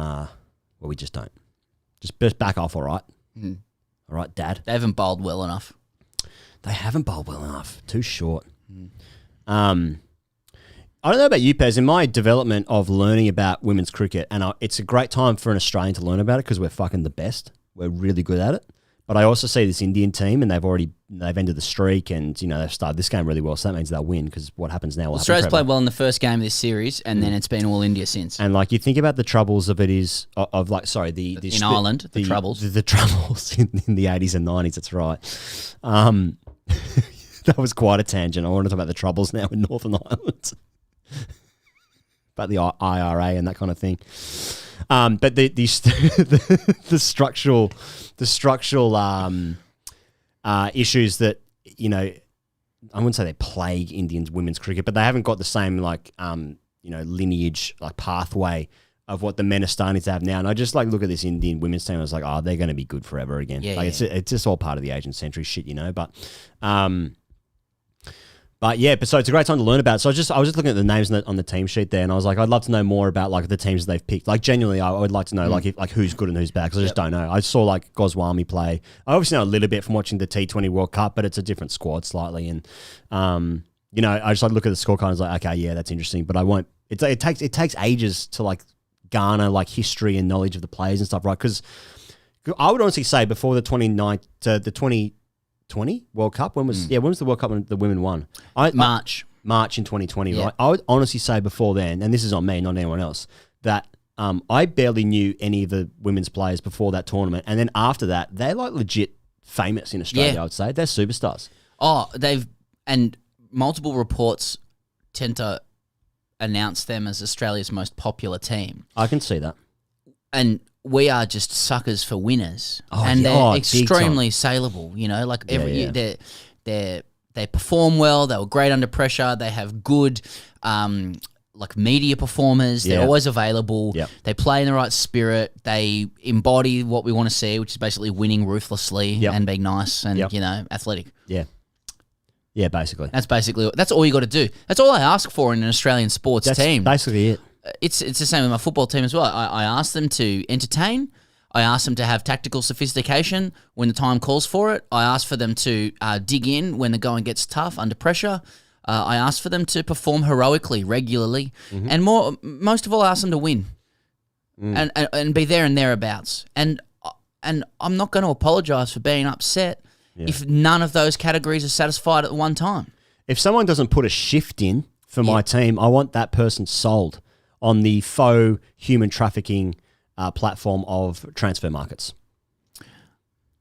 don't. Just back off, all right? All right, Dad? They haven't bowled well enough. They haven't bowled well enough. Too short. I don't know about you, Pez. In my development of learning about women's cricket, and it's a great time for an Australian to learn about it because we're fucking the best. We're really good at it. But I also see this Indian team, and they've ended the streak, and they've started this game really well. So that means they'll win because what happens now will happen Australia's forever. played well in the first game of this series, and then it's been all India since. And you think about the troubles of it is of the in Ireland, the troubles, the troubles in the 80s and 90s. That's right. That was quite a tangent. I want to talk about the troubles now in Northern Ireland. About the IRA and that kind of thing, but the structural issues that I wouldn't say they plague Indian women's cricket, but they haven't got the same lineage pathway of what the men are starting to have now. And I just look at this Indian women's team. I was like, oh, they're going to be good forever again. It's just all part of the Asian century shit, But so it's a great time to learn about it. So I was just looking at the names on the team sheet there, and I was like, I'd love to know more about the teams they've picked. Genuinely, I would like to know who's good and who's bad because I just don't know. I saw Goswami play. I obviously know a little bit from watching the T20 World Cup, but it's a different squad slightly. And I just look at the scorecard and I was like, okay, yeah, that's interesting, but I won't. It takes ages to garner history and knowledge of the players and stuff, right? Because I would honestly say before the 2020 World Cup, when was the World Cup when the women won? March in 2020, right? I would honestly say before then, and this is on me, not anyone else, that I barely knew any of the women's players before that tournament, and then after that, they're legit famous in Australia. I would say they're superstars. Oh, and multiple reports tend to announce them as Australia's most popular team. I can see that, and we are just suckers for winners, and they're extremely saleable. Every year they perform well. They were great under pressure. They have good media performers. They're always available. Yep. They play in the right spirit. They embody what we want to see, which is basically winning ruthlessly and being nice and athletic. Yeah. Yeah, basically. That's all you got to do. That's all I ask for in an Australian sports team. That's basically it. It's the same with my football team as well. I ask them to entertain. I ask them to have tactical sophistication when the time calls for it. I ask for them to dig in when the going gets tough under pressure. I ask for them to perform heroically, regularly. And most of all, I ask them to win and be there and thereabouts. And I'm not going to apologise for being upset if none of those categories are satisfied at one time. If someone doesn't put a shift in for my team, I want that person sold on the faux human trafficking platform of transfer markets.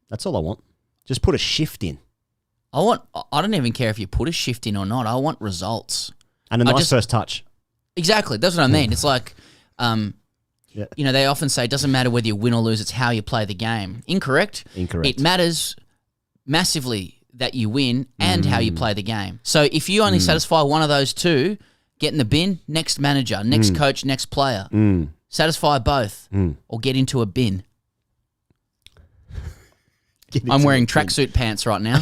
That's all I want. Just put a shift in. I don't even care if you put a shift in or not. I want results. And a nice first touch. Exactly. That's what I mean. It's they often say it doesn't matter whether you win or lose, it's how you play the game. Incorrect. It matters massively that you win and how you play the game. So if you only satisfy one of those two, get in the bin, next manager, next coach, next player. Satisfy both or get into a bin. I'm wearing tracksuit pants right now.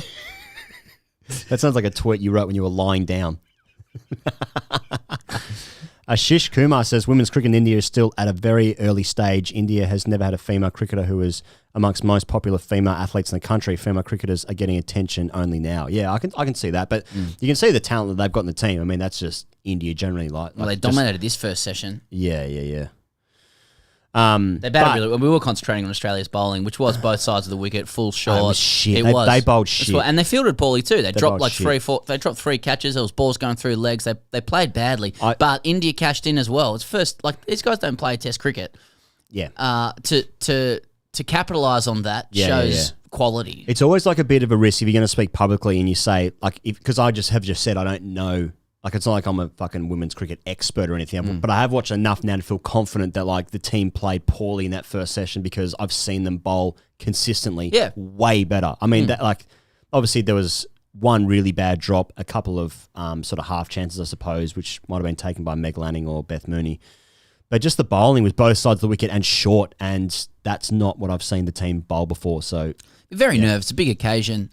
That sounds like a tweet you wrote when you were lying down. Ashish Kumar says women's cricket in India is still at a very early stage. India has never had a female cricketer who is amongst most popular female athletes in the country. Female cricketers are getting attention only now. Yeah, I can see that, but you can see the talent that they've got in the team. I mean, that's just India generally. Well, they dominated this first session. Yeah. They batted really. We were concentrating on Australia's bowling, which was both sides of the wicket, full shot. It was shit. They bowled shit, and they fielded poorly too. They dropped like 3-4. They dropped 3 catches. There was balls going through legs. They played badly, but India cashed in as well. It's first like these guys don't play Test cricket. Yeah. To capitalise on that shows quality. It's always like a bit of a risk if you're going to speak publicly and you say like because I just said I don't know. Like, it's not like I'm a fucking women's cricket expert or anything, but I have watched enough now to feel confident that, like, the team played poorly in that first session because I've seen them bowl consistently way better. I mean, that like, obviously there was one really bad drop, a couple of sort of half chances, I suppose, which might have been taken by Meg Lanning or Beth Mooney. But just the bowling was both sides of the wicket and short, and that's not what I've seen the team bowl before, so... Very nervous. A big occasion.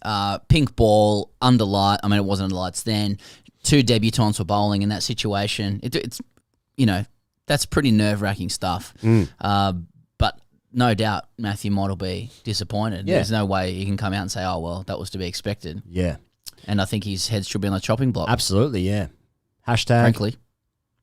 Pink ball, under light. I mean, it wasn't under lights then. 2 debutants were bowling in that situation. It's that's pretty nerve-wracking stuff. But no doubt Matthew Mott will be disappointed. There's no way he can come out and say, oh, well, that was to be expected. Yeah. And I think his head should be on the chopping block. Absolutely, yeah. Hashtag... Frankly.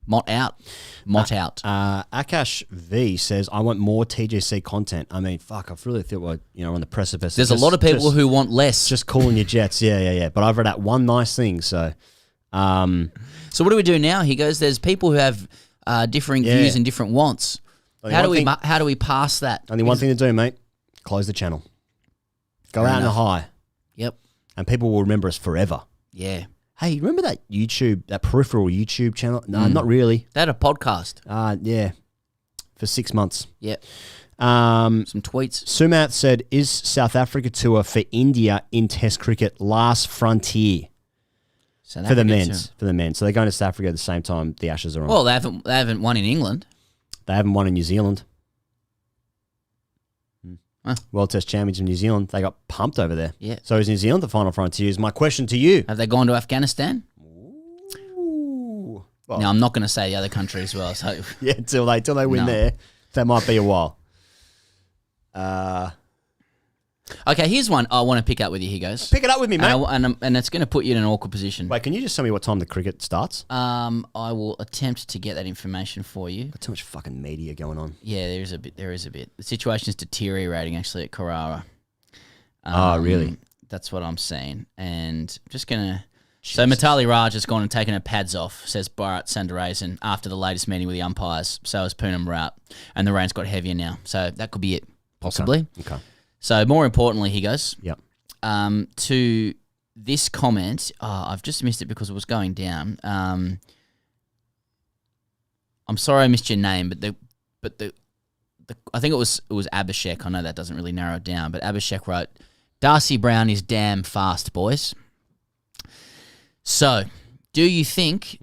Mott out. Mott out. Akash V says, I want more TGC content. I mean, fuck, I really feel like, on the precipice. There's a lot of people who want less. Just cooling your jets. Yeah. But I've read out one nice thing, so... So what do we do now? He goes, there's people who have differing views and different wants. How do we pass that? Only one thing to do, mate. Close the channel. Go out in a high. Yep. And people will remember us forever. Yeah. Hey, remember that peripheral YouTube channel? No, not really. They had a podcast. Yeah. For 6 months. Yep. Some tweets. Sumath said, is South Africa tour for India in Test cricket last frontier? For the men. So they're going to South Africa at the same time the Ashes are on. Well, they haven't won in England. They haven't won in New Zealand. Huh. World Test Champions in New Zealand. They got pumped over there. Yeah. So is New Zealand the final frontier? Is my question to you. Have they gone to Afghanistan? Ooh. Well, now, I'm not going to say the other country as well. So yeah, until they win there. That might be a while. Okay, here's one I want to pick up with you. He goes, pick it up with me, mate. And it's going to put you in an awkward position. Wait, can you just tell me what time the cricket starts? I will attempt to get that information for you. Got too much fucking media going on. Yeah, there is a bit. The situation is deteriorating actually at Carrara. Really? That's what I'm seeing. And I'm just going to... So Mitali Raj has gone and taken her pads off, says Bharat Sundaresan, after the latest meeting with the umpires. So has Poonam Rawat. And the rain's got heavier now. So that could be it, possibly. Okay. So more importantly, he goes, yep. To this comment, I've just missed it because it was going down. I'm sorry I missed your name, but the I think it was Abhishek. I know that doesn't really narrow it down, but Abhishek wrote, Darcy Brown is damn fast, boys. So, do you think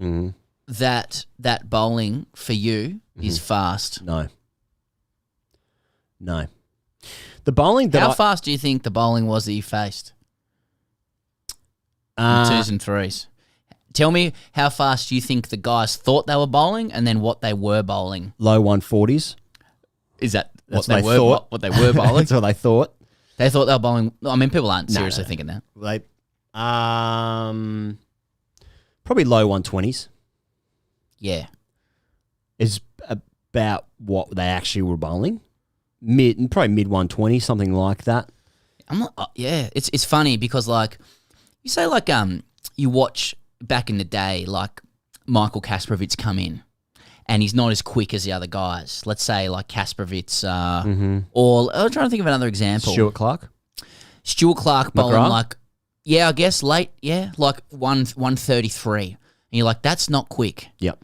that bowling for you is fast? No. The bowling that How fast do you think the bowling was that you faced? In 2s and 3s. Tell me how fast you think the guys thought they were bowling and then what they were bowling. Low 140s. Is that what they were bowling? That's what they thought. They thought they were bowling. I mean, people aren't seriously thinking that. They, probably low 120s. Yeah. Is about what they actually were bowling. Probably mid 120, something like that. I'm not. Yeah, it's funny because like you say like you watch back in the day like Michael Kasparovitz come in, and he's not as quick as the other guys. Let's say like Kasparovitz, or I'm trying to think of another example. Stuart Clarke bowling McGrath? like I guess late, like 133, and you're like that's not quick. Yep.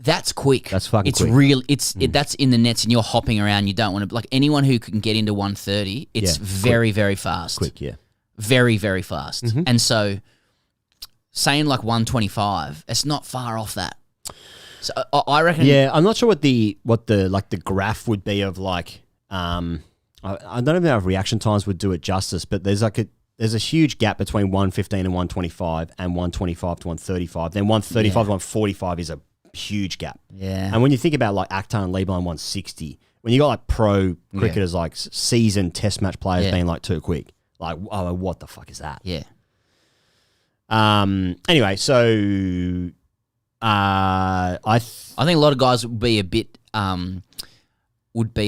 That's quick. That's fucking quick. It's real. That's in the nets and you're hopping around. You don't want to, like anyone who can get into 130, it's very, very fast. Quick, yeah. Very, very fast. And so saying like 125, it's not far off that. So I reckon. Yeah, I'm not sure what the graph would be of like, I don't even know if reaction times would do it justice, but there's a huge gap between 115 and 125 and 125 to 135. Then 135 to 145 is a huge gap. Yeah. And when you think about like Akhtar and Liebline 160, when you got like pro cricketers like seasoned test match players being like too quick, like what the fuck is that? Yeah. Anyway, so I think a lot of guys would be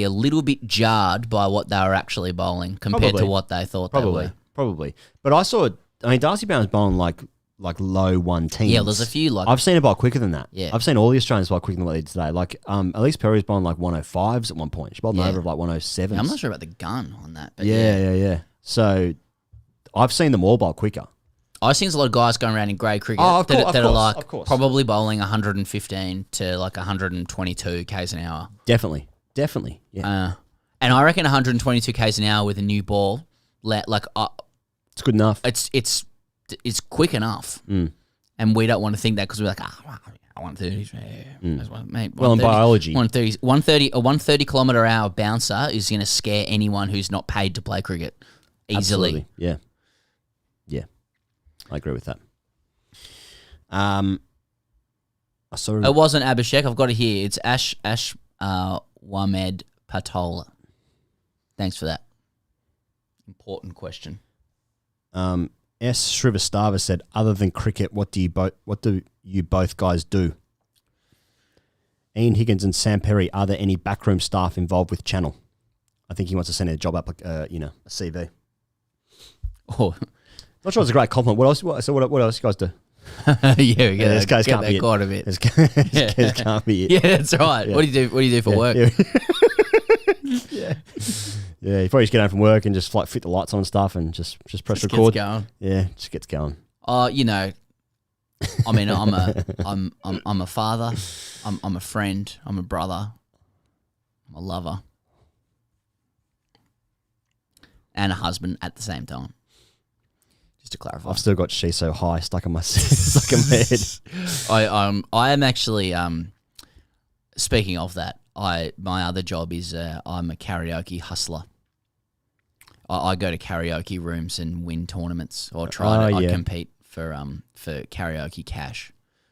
a little bit jarred by what they were actually bowling compared to what they thought they were. Probably. But I saw, Darcy Brown's bowling like low 110s. Yeah, there's a few like... I've seen it bowl quicker than that. Yeah. I've seen all the Australians bowl quicker than what they did today. Like, Elise Perry's bowling like 105s at one point. She bowled an over of like 107s. I'm not sure about the gun on that. But yeah. So I've seen them all bowl quicker. I think there's a lot of guys going around in grade cricket that are like probably bowling 115 to like 122 k's an hour. Definitely, yeah. And I reckon 122 k's an hour with a new ball, it's good enough. It's quick enough, and we don't want to think that because we're like, I want 130. Mate, well, in biology, 130, a 130 kilometre an hour bouncer is going to scare anyone who's not paid to play cricket easily. Absolutely. Yeah. I agree with that. I saw it wasn't Abhishek. I've got it here. It's Ash Wamed Patola. Thanks for that. Important question. S. Shrivastava said, "Other than cricket, what do you both guys do?" Ian Higgins and Sam Perry. Are there any backroom staff involved with Channel? I think he wants to send a job up, a CV. Oh. Not sure it's a great compliment. What else you guys do? This guys can't be it. Quite a bit. This can't be it. Yeah, that's right. Yeah. What do you do for work? Yeah. Yeah, you probably just get home from work and just like fit the lights on and stuff and just press record. Gets going. Yeah, just gets going. I mean, I'm a father, I'm a friend, I'm a brother, I'm a lover, and a husband at the same time. Just to clarify, I've still got "She's So High" stuck in my head. I am actually speaking of that. My other job is I'm a karaoke hustler. I go to karaoke rooms and win tournaments or I compete for karaoke cash.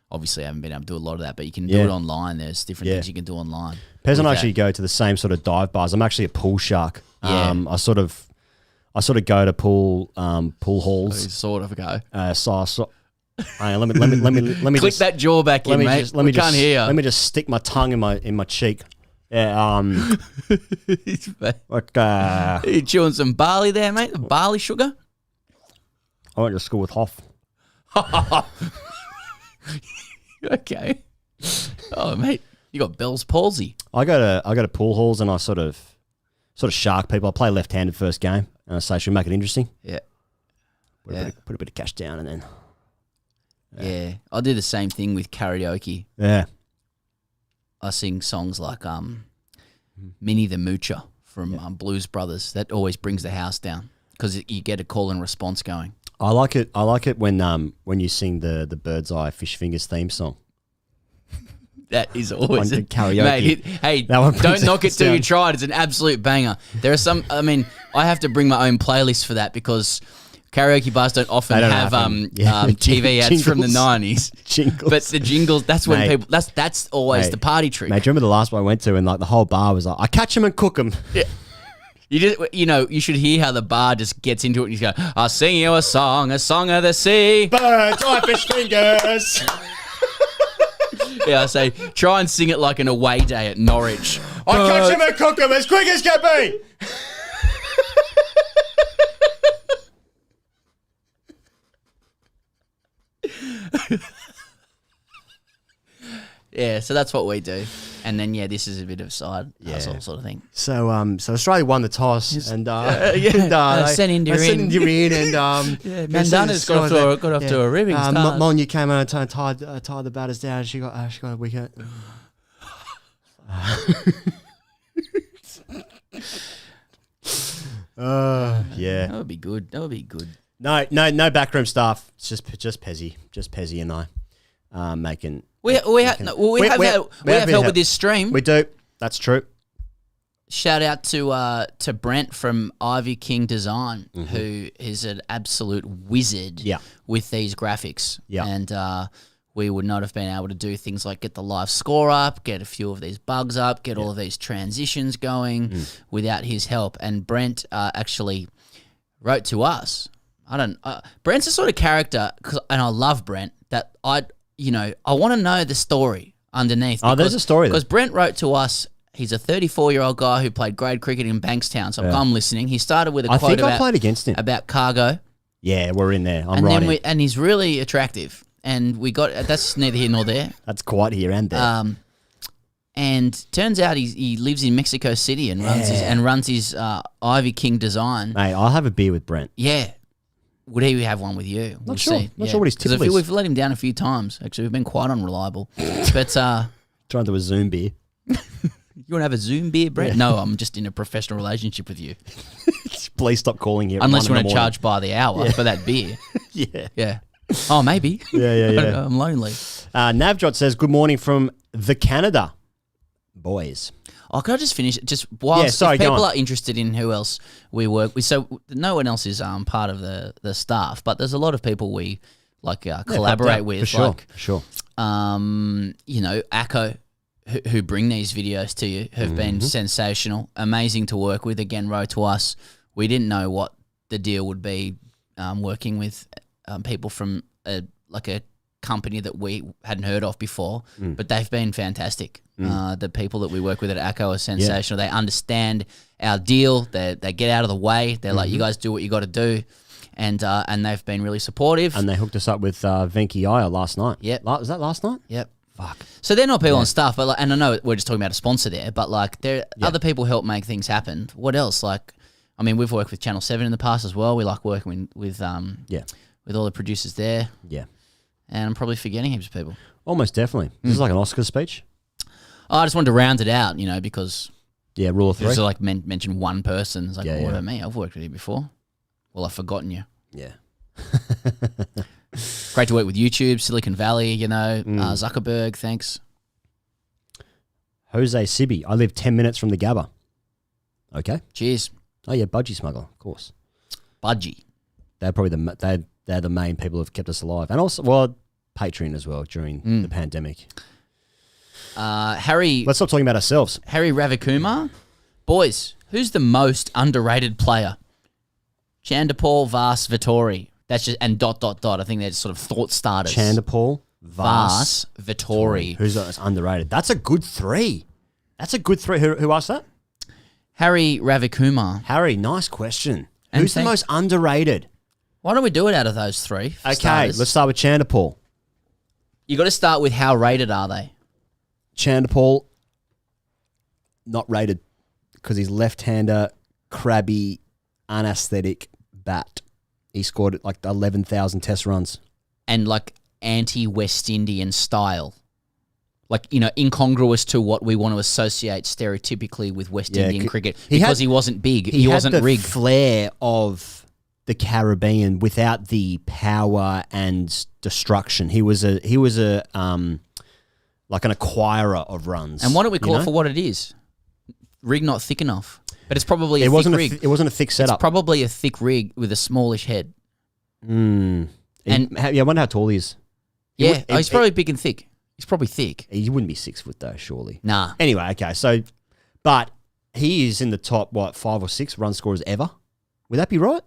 Obviously, I haven't been able to do a lot of that, but you can do it online. There's different things you can do online. Pez and I actually go to the same sort of dive bars. I'm actually a pool shark. Yeah. I sort of go to pool halls. Sort of go. Hang on, let me click that jaw back in, mate. We can't hear. Let me just stick my tongue in my cheek. Yeah. Are you chewing some barley there, mate? Barley sugar. I went to school with Hoff. Okay. Oh, mate, you got Bell's palsy. I go to pool halls and I sort of shark people. I play left-handed first game and I say, should we make it interesting? Yeah. Put a bit of cash down and then. Yeah. I do the same thing with karaoke. Yeah. I sing songs like Minnie the Moocher from Blues Brothers. That always brings the house down because you get a call and response going. I like it when you sing the Bird's Eye Fish Fingers theme song. That is always a karaoke. Mate, don't knock it till you try it. It's an absolute banger. There are some. I mean, I have to bring my own playlist for that because karaoke bars don't often have TV ads jingles. from the 90s. Jingles. But the jingles, that's when people. That's always the party trick. Mate, do you remember the last one I went to and like the whole bar was like, I catch them and cook them. Yeah. You should hear how the bar just gets into it and you go, I'll sing you a song of the sea. Bird's Eye Fish Fingers. Yeah, I say, try and sing it like an away day at Norwich. I catch him and cook him as quick as can be. Yeah, so that's what we do. And then, this is a bit of a side hustle sort of thing. So Australia won the toss and sent India in. And Mandana's got off to a ripping start. Monya came out and tied the batters down. She got a wicket. Yeah. That would be good. No backroom staff. It's just Pezzy and I making. We have help with this stream. We do. That's true. Shout out to Brent from Ivy King Design, who is an absolute wizard with these graphics. Yeah. And we would not have been able to do things like get the live score up, get a few of these bugs up, get all of these transitions going without his help. And Brent actually wrote to us. Brent's the sort of character, and I love Brent, that I want to know the story underneath. There's a story there. Because Brent wrote to us. He's a 34-year-old guy who played grade cricket in Bankstown. So I'm listening. He started with a quote I played against him. About cargo. Yeah, we're in there. I'm right. And he's really attractive. And we got that's neither here nor there. That's quite here and there. And turns out he lives in Mexico City and runs his Ivy King design. Mate, I'll have a beer with Brent. Yeah. Would he have one with you? Not sure what his tip is. We've let him down a few times. Actually, we've been quite unreliable. But trying to do a Zoom beer. You want to have a Zoom beer, Brent? Yeah. No, I'm just in a professional relationship with you. Please stop calling here. Unless you want to charge by the hour for that beer. Yeah. Oh, maybe. Yeah. I'm lonely. Navjot says, good morning from the Canada. Boys. Oh, can I just finish? Just whilst if people are interested in who else we work with. So no one else is part of the staff, but there's a lot of people we collaborate with. For sure. Acco, who bring these videos to you, have been sensational, amazing to work with. Again, wrote to us. We didn't know what the deal would be working with people from a company that we hadn't heard of before, but they've been fantastic. The people that we work with at Acco are sensational. They understand our deal. They get out of the way. They're like, you guys do what you got to do. And they've been really supportive. And they hooked us up with Venki Iyer last night. Yep. Was that last night? Yep. Fuck. So they're not people on staff, but and I know we're just talking about a sponsor there, but other people help make things happen. What else? We've worked with Channel 7 in the past as well. We like working with all the producers there. Yeah. And I'm probably forgetting heaps of people. Almost definitely. This is like an Oscar speech. Oh, I just wanted to round it out, because... Yeah, rule of three. Just mention one person. It's what about me? I've worked with you before. Well, I've forgotten you. Yeah. Great to work with YouTube, Silicon Valley, Zuckerberg, thanks. Jose Sibi, I live 10 minutes from the Gabba. Okay. Cheers. Oh, yeah, Budgie Smuggler, of course. Budgie. They're probably they're the main people who have kept us alive. And also, Patreon as well during the pandemic. Harry... Let's stop talking about ourselves. Harry Ravikumar. Boys, who's the most underrated player? Chandapal, Vas, Vittori. That's just... And ... I think they're just sort of thought starters. Chandapal, Vas, Vittori. Who's underrated? That's a good three. Who asked that? Harry Ravikumar. Harry, nice question. And who's the most underrated? Why don't we do it out of those three? Okay, starters? Let's start with Chandapal. You got to start with how rated are they? Chandapal, not rated because he's left-hander, crabby, unaesthetic bat. He scored 11,000 test runs. And anti-West Indian style. Incongruous to what we want to associate stereotypically with West Indian cricket. Because he wasn't big. He wasn't had the rigged. Flair of the Caribbean without the power and destruction. He was an acquirer of runs. And why don't we call it for what it is? Rig not thick enough. But it's probably a thick rig. It wasn't a thick setup. It's probably a thick rig with a smallish head. I wonder how tall he is. He's probably big and thick. He's probably thick. He wouldn't be 6 foot though, surely. Nah. Anyway, okay. So, but he is in the top 5 or 6 run scorers ever. Would that be right?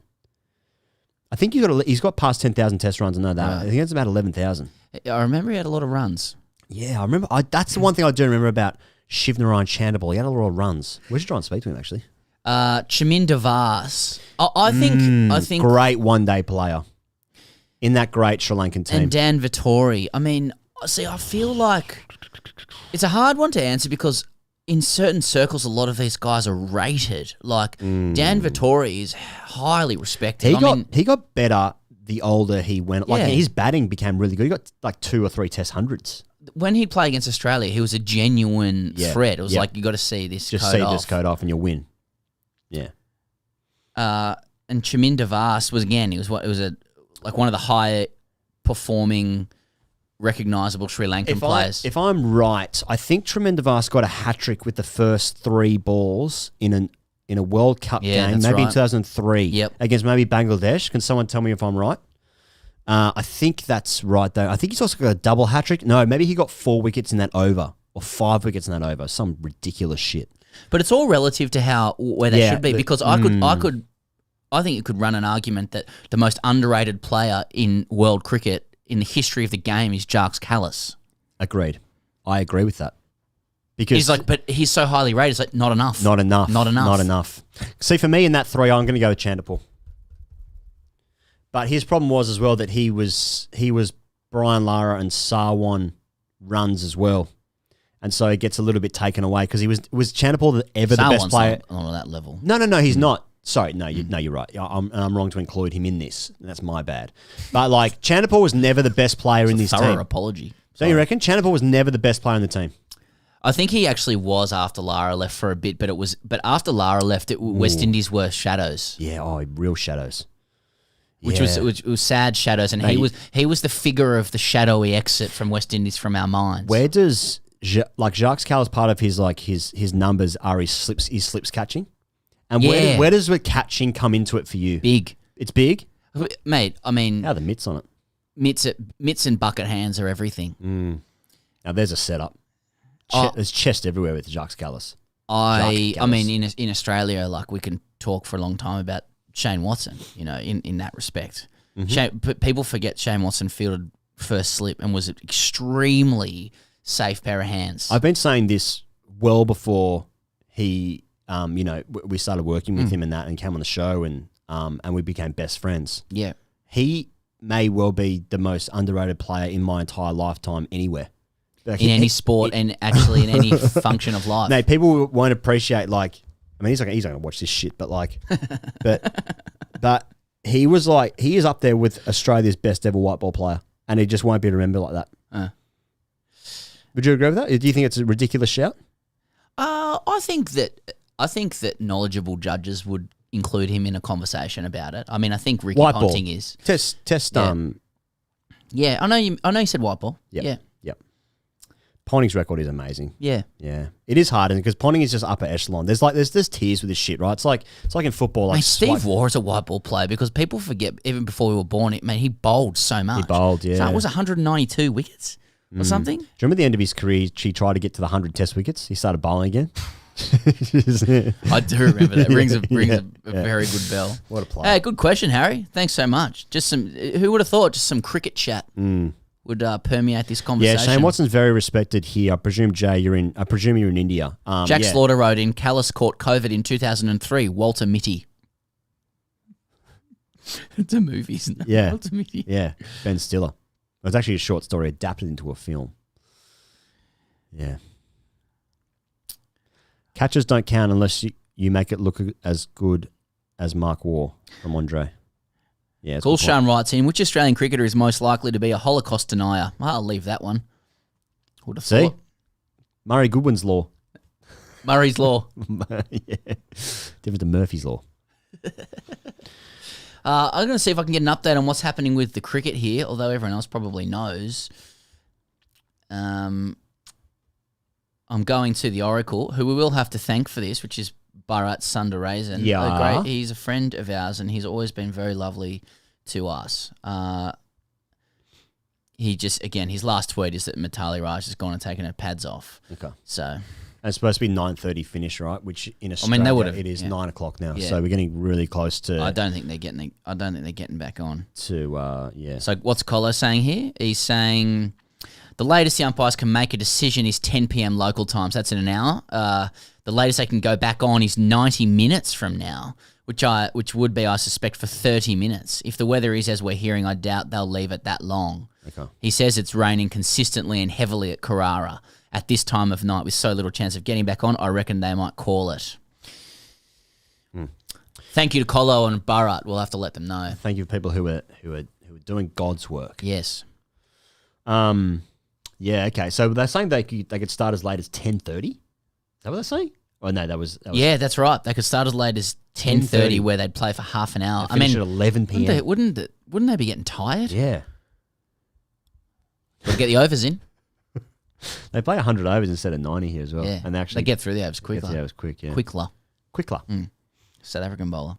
I think he's got past 10,000 test runs. I know that. I think it's about 11,000. I remember he had a lot of runs. Yeah, I remember. That's the one thing I do remember about Shivnarine Chandapal. He had a lot of runs. We should try and speak to him actually. Chaminda Vas. I think great one-day player in that great Sri Lankan team. And Dan Vittori. I feel like it's a hard one to answer because in certain circles, a lot of these guys are rated. Dan Vittori is highly respected. He got better the older he went. His batting became really good. He got 2 or 3 test hundreds. When he'd play against Australia, he was a genuine threat. It was you got to see this Just code see off. this code off and you'll win. Yeah. And Chaminda Vas was one of the higher performing recognisable Sri Lankan players. If I'm right, I think Chaminda Vas got a hat-trick with the first 3 balls in a World Cup game, maybe in 2003, against maybe Bangladesh. Can someone tell me if I'm right? I think that's right, though. I think he's also got a double hat-trick. No, maybe he got 4 wickets in that over or 5 wickets in that over. Some ridiculous shit. But it's all relative to where they should be, because I think you could run an argument that the most underrated player in world cricket in the history of the game is Jacques Kallis. Agreed. I agree with that. Because he's like, but he's so highly rated. It's like not enough. Not enough. See, for me in that 3, I'm going to go with Chanderpaul. But his problem was as well that he was Brian Lara and Sarwan runs as well, and so it gets a little bit taken away because was Chanderpaul ever the best player? Not on that level. No, he's not. Sorry, you're right. I'm wrong to include him in this. That's my bad. But like Chanderpaul was never the best player in this team. Thorough apology. Don't you reckon Chanderpaul was never the best player in the team? I think he actually was after Lara left for a bit, but after Lara left, West Indies were shadows. Yeah, real shadows. Which was sad shadows, and he was the figure of the shadowy exit from West Indies from our minds. Where does Jacques Kallis, part of his numbers are his slips catching, and where does the catching come into it for you? Big. It's big, mate. I mean, how are the mitts on it? Mitts and bucket hands are everything. Now there's a setup. There's chest everywhere with Jacques Kallis. I mean, in Australia, like we can talk for a long time about Shane Watson, in that respect. People forget Shane Watson fielded first slip and was an extremely safe pair of hands. I've been saying this well before he, we started working with him and came on the show and we became best friends. Yeah. He may well be the most underrated player in my entire lifetime anywhere. Like in any sport and actually in any function of life. No, people won't appreciate he's not going to watch this shit, but but he is up there with Australia's best ever white ball player, and he just won't be remembered like that. Would you agree with that? Do you think it's a ridiculous shout? I think that knowledgeable judges would include him in a conversation about it. I mean, I think Ricky white Ponting ball. is test. Yeah, I know you said white ball. Yep. Yeah. Ponting's record is amazing. Yeah. It is hard because Ponting is just upper echelon. There's tiers with this shit, right? It's like in football. Like Steve Waugh is a white ball player because people forget even before we were born. He bowled so much. He bowled, yeah. So it was 192 wickets or something. Do you remember the end of his career? He tried to get to the 100 Test wickets. He started bowling again. I do remember that. Rings a very good bell. What a player! Hey, good question, Harry. Thanks so much. Who would have thought? Just some cricket chat. Would permeate this conversation. Yeah, Shane Watson's very respected here. I presume you're in India. Jack Slaughter wrote in, Kallis caught COVID in 2003. Walter Mitty. It's a movie, isn't it? Yeah. Walter Mitty. Yeah, Ben Stiller. It was actually a short story adapted into a film. Yeah. Catches don't count unless you make it look as good as Mark Waugh from Andre. Yeah, Cool. Sean writes in, which Australian cricketer is most likely to be a Holocaust denier? Well, I'll leave that one. Would have thought. Murray Goodwin's law. Murray's law. Yeah. Different to Murphy's law. I'm going to see if I can get an update on what's happening with the cricket here, although everyone else probably knows. I'm going to the Oracle, who we will have to thank for this, which is Bharat Sundaresan. Yeah. He's a friend of ours, and he's always been very lovely to us. He just, again, his last tweet is that Mitali Raj has gone and taken her pads off. Okay. So... And it's supposed to be 9:30 finish, right? Which in Australia, it is 9 o'clock now. Yeah. So we're getting really close to... I don't think they're getting back on. Yeah. So what's Colo saying here? He's saying... The latest the umpires can make a decision is 10 p.m. local time, so that's in an hour. The latest they can go back on is 90 minutes from now, which would be, I suspect, for 30 minutes. If the weather is as we're hearing, I doubt they'll leave it that long. Okay. He says it's raining consistently and heavily at Carrara at this time of night with so little chance of getting back on. I reckon they might call it. Thank you to Colo and Bharat. We'll have to let them know. Thank you to people who are doing God's work. Yes. Yeah, okay. So they're saying they could start as late as 10:30? Is that what they're saying? Oh, no, that was yeah, that's right. They could start as late as 10:30 where they'd play for half an hour. I mean, at 11 p.m. Wouldn't they be getting tired? Yeah. Got to get the overs in. They play 100 overs instead of 90 here as well. Yeah. And they get through the overs quickly. Get the overs quick, yeah. Quickler. South African bowler.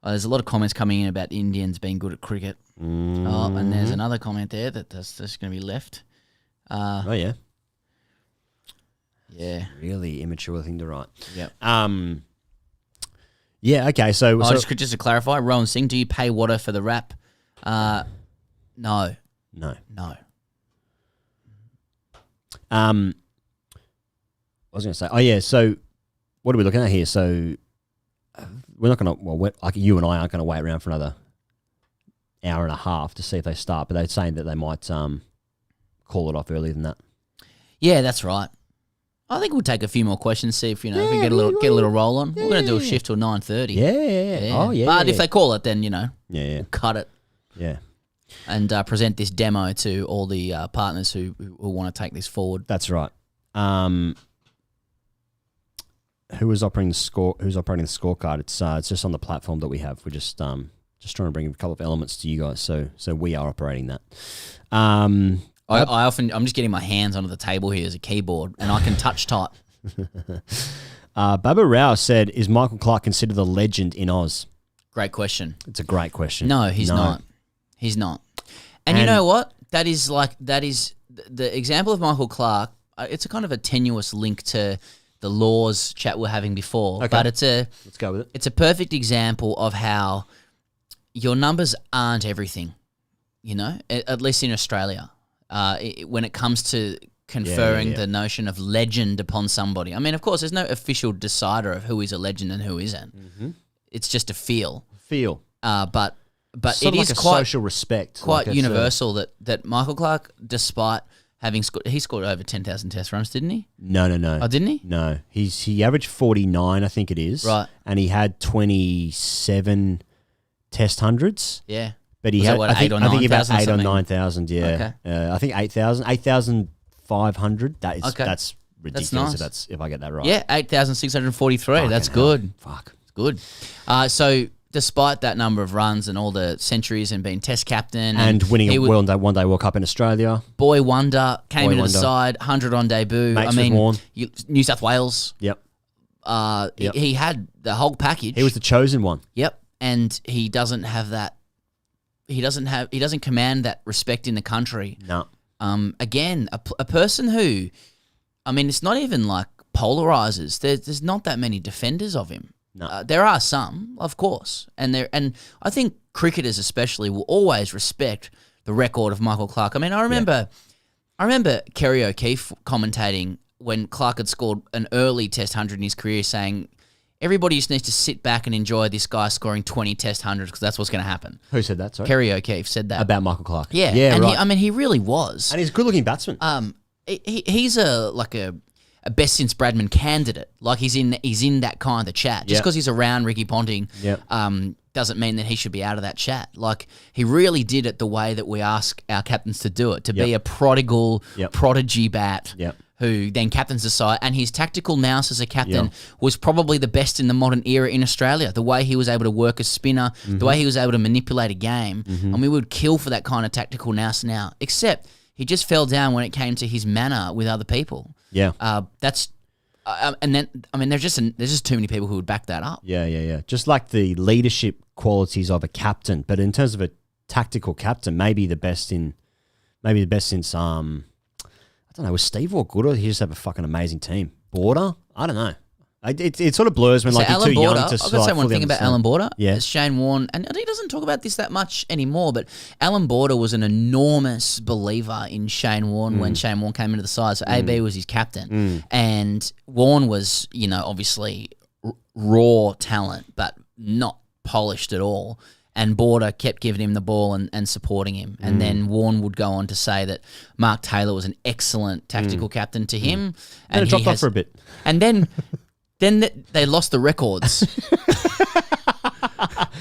There's a lot of comments coming in about Indians being good at cricket. Oh, and there's another comment there that's going to be left. Oh, yeah. Yeah. Really immature thing to write. Yep. Yeah, okay, so... Just to clarify, Rowan Singh, do you pay Water for the rap? No. No. I was going to say, so what are we looking at here? So we're not going to, like you and I aren't going to wait around for another hour and a half to see if they start, but they're saying that they might call it off earlier than that. Yeah, that's right. I think we'll take a few more questions, see if, we can get a little roll on. We're going to do a shift till 9:30. Yeah. Oh, yeah. But if they call it, then, we'll cut it. Yeah. And present this demo to all the partners who want to take this forward. That's right. Who's operating the scorecard? It's just on the platform that we have. We're just trying to bring a couple of elements to you guys. So we are operating that. I'm just getting my hands onto the table here as a keyboard, and I can touch type. Baba Rao said, "Is Michael Clarke considered a legend in Oz?" Great question. It's a great question. No, he's not. He's not. And you know what? That is the example of Michael Clarke. It's a kind of a tenuous link to the laws chat we were having before. Okay. But let's go with it. It's a perfect example of how your numbers aren't everything, at least in Australia. When it comes to conferring the notion of legend upon somebody. I mean, of course, there's no official decider of who is a legend and who isn't. Mm-hmm. It's just a feel. But sort it of is like a quite social respect, quite universal that Michael Clarke, despite having he scored over 10,000 test runs, didn't he? No. Oh, didn't he? No, he averaged 49, I think it is. Right. And he had 27 test hundreds. Yeah. But he had, I think about 8 or 9,000. Yeah. Okay. I think 8,500. That's ridiculous. That's nice. if I get that right. Yeah, 8,643. That's good. Fuck. It's good. So despite that number of runs and all the centuries and being test captain and winning a one day World Cup in Australia, boy wonder came into the side, 100 on debut. Mates with Waugh. New South Wales. Yep. He had the whole package. He was the chosen one. Yep. And he doesn't have that. He doesn't command that respect in the country. No. Again, a person who, I mean, it's not even like polarizers. There's not that many defenders of him. No. There are some, of course, and I think cricketers especially will always respect the record of Michael Clarke. I mean, I remember Kerry O'Keefe commentating when Clarke had scored an early Test 100 in his career, saying everybody just needs to sit back and enjoy this guy scoring 20 Test 100s because that's what's going to happen. Who said that? Sorry, Kerry O'Keefe said that about Michael Clarke. Yeah, and right. He really was, and he's a good-looking batsman. He's a best since Bradman candidate. Like he's in that kind of chat. Just because he's around Ricky Ponting, doesn't mean that he should be out of that chat. Like he really did it the way that we ask our captains to do it, to be a prodigal, prodigy bat who then captains the side. And his tactical nous as a captain was probably the best in the modern era in Australia. The way he was able to work a spinner, the way he was able to manipulate a game. And we would kill for that kind of tactical nous now, except he just fell down when it came to his manner with other people. Yeah. And then, I mean, there's just too many people who would back that up. Yeah. Just like the leadership qualities of a captain, but in terms of a tactical captain, maybe the best since I don't know, was Steve Waugh good, or did he just have a fucking amazing team? Border? I don't know. It sort of blurs when so like you're Alan too Border, young to I've got to say one thing about Alan Border. Yeah. Shane Warne, and he doesn't talk about this that much anymore, but Alan Border was an enormous believer in Shane Warne when Shane Warne came into the side. So AB was his captain. And Warne was, obviously raw talent, but not polished at all. And Border kept giving him the ball and supporting him. And then Warne would go on to say that Mark Taylor was an excellent tactical captain to him. And it dropped off for a bit. And then they lost the records.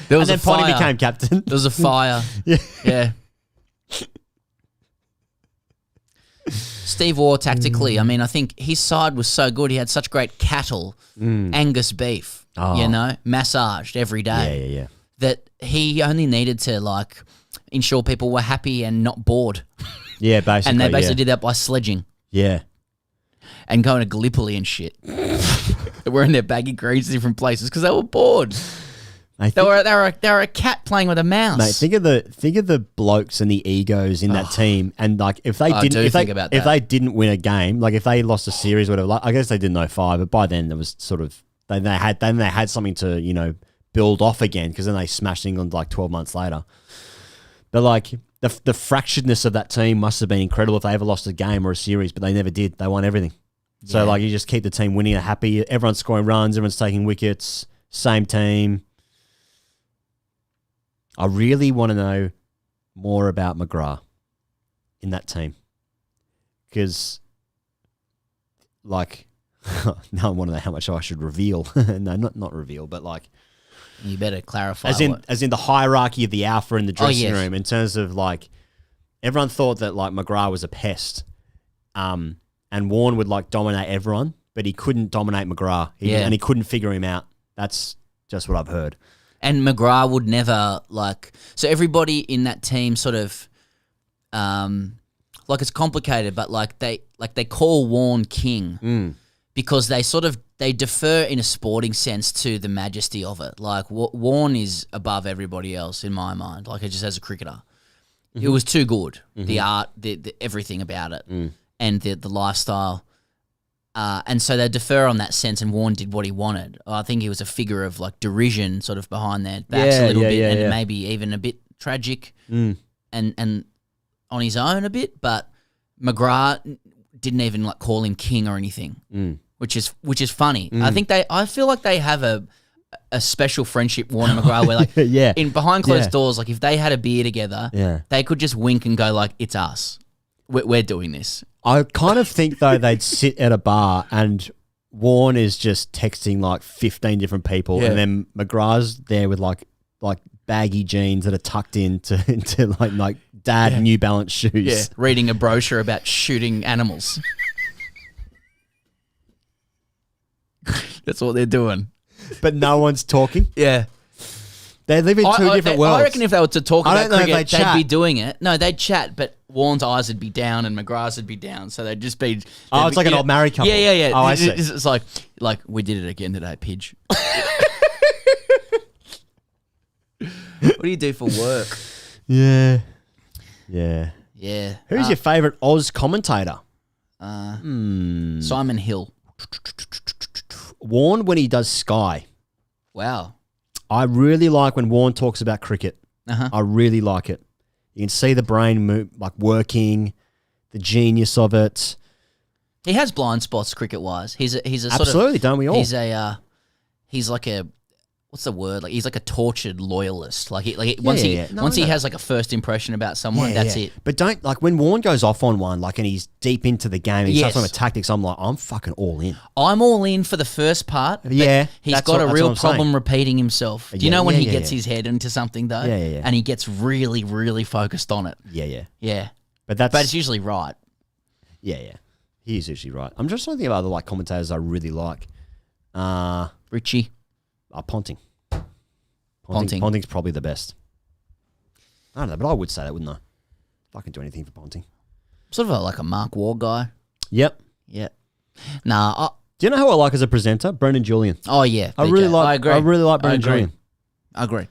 There was and then Potty became captain. There was a fire. Yeah. Steve Waugh tactically, I mean, I think his side was so good. He had such great cattle, Angus beef, massaged every day. Yeah. That he only needed to ensure people were happy and not bored. Yeah, basically. And they basically did that by sledging. Yeah. And going to Gallipoli and shit. Wearing their baggy greens in different places because they were bored. Mate, They were a cat playing with a mouse. Mate, think of the blokes and the egos in that team, and like if they didn't win a game, like if they lost a series, or whatever. Like, I guess they didn't know 5, but by then there was sort of they had something to build off again, because then they smashed England like 12 months later. But like the fracturedness of that team must have been incredible if they ever lost a game or a series, but they never did. They won everything. Yeah. So like you just keep the team winning, they're happy, everyone's scoring runs, everyone's taking wickets, same team. I really want to know more about McGrath in that team, because, like, now I want to know how much I should reveal. No, not reveal, but like, you better clarify. As in the hierarchy of the alpha in the dressing room, in terms of like, everyone thought that like McGrath was a pest, and Warne would like dominate everyone, but he couldn't dominate McGrath, and he couldn't figure him out. That's just what I've heard. And McGrath would never so everybody in that team sort of, it's complicated, but they call Warne king because they defer in a sporting sense to the majesty of it. Like Warne is above everybody else in my mind. Like just as a cricketer, it was too good. The art, the everything about it, and the lifestyle. And so they defer on that sense, and Warne did what he wanted. I think he was a figure of like derision sort of behind their backs a little bit, and maybe even a bit tragic and on his own a bit. But McGrath didn't even like call him king or anything, which is funny. I feel like they have a special friendship, Warne and McGrath, where like in behind closed doors, like if they had a beer together, they could just wink and go like, "It's us. We're doing this." I kind of think, though, they'd sit at a bar and Warne is just texting like 15 different people, and then McGrath's there with like baggy jeans that are tucked into like dad New Balance shoes. Reading a brochure about shooting animals. That's what they're doing. But no one's talking. Yeah. They live in two different worlds. I reckon if they were to talk about cricket, they'd be doing it. No, they'd chat, but Warne's eyes would be down and McGrath's would be down, so thuld just be... it's like an old married couple. Yeah. Oh, I see. It's like, we did it again today, Pidge. What do you do for work? Yeah. Who's your favourite Oz commentator? Simon Hill. Warne when he does Sky. Wow. I really like when Warne talks about cricket. I really like it. You can see the brain move, like working, the genius of it. He has blind spots cricket-wise. He's a absolutely, don't we all? He's like a, what's the word? Like he's like a tortured loyalist. Once he has like a first impression about someone, that's it. But don't like when Warne goes off on one, like, and he's deep into the game and he starts on with tactics. I'm like, I'm fucking all in. I'm all in for the first part. He's got a real problem repeating himself. Do you know when he gets his head into something though? And he gets really, really focused on it. Yeah. But it's usually right. Yeah. He is usually right. I'm just trying to think of other like commentators I really like. Richie. Ponting. Ponting's probably the best. I don't know, but I would say that, wouldn't I? If I can do anything for Ponting. Sort of like a Mark Waugh guy. Yep. Nah. Do you know who I like as a presenter? Brendan Julian. Oh, yeah. I really like Brendan Julian. I agree.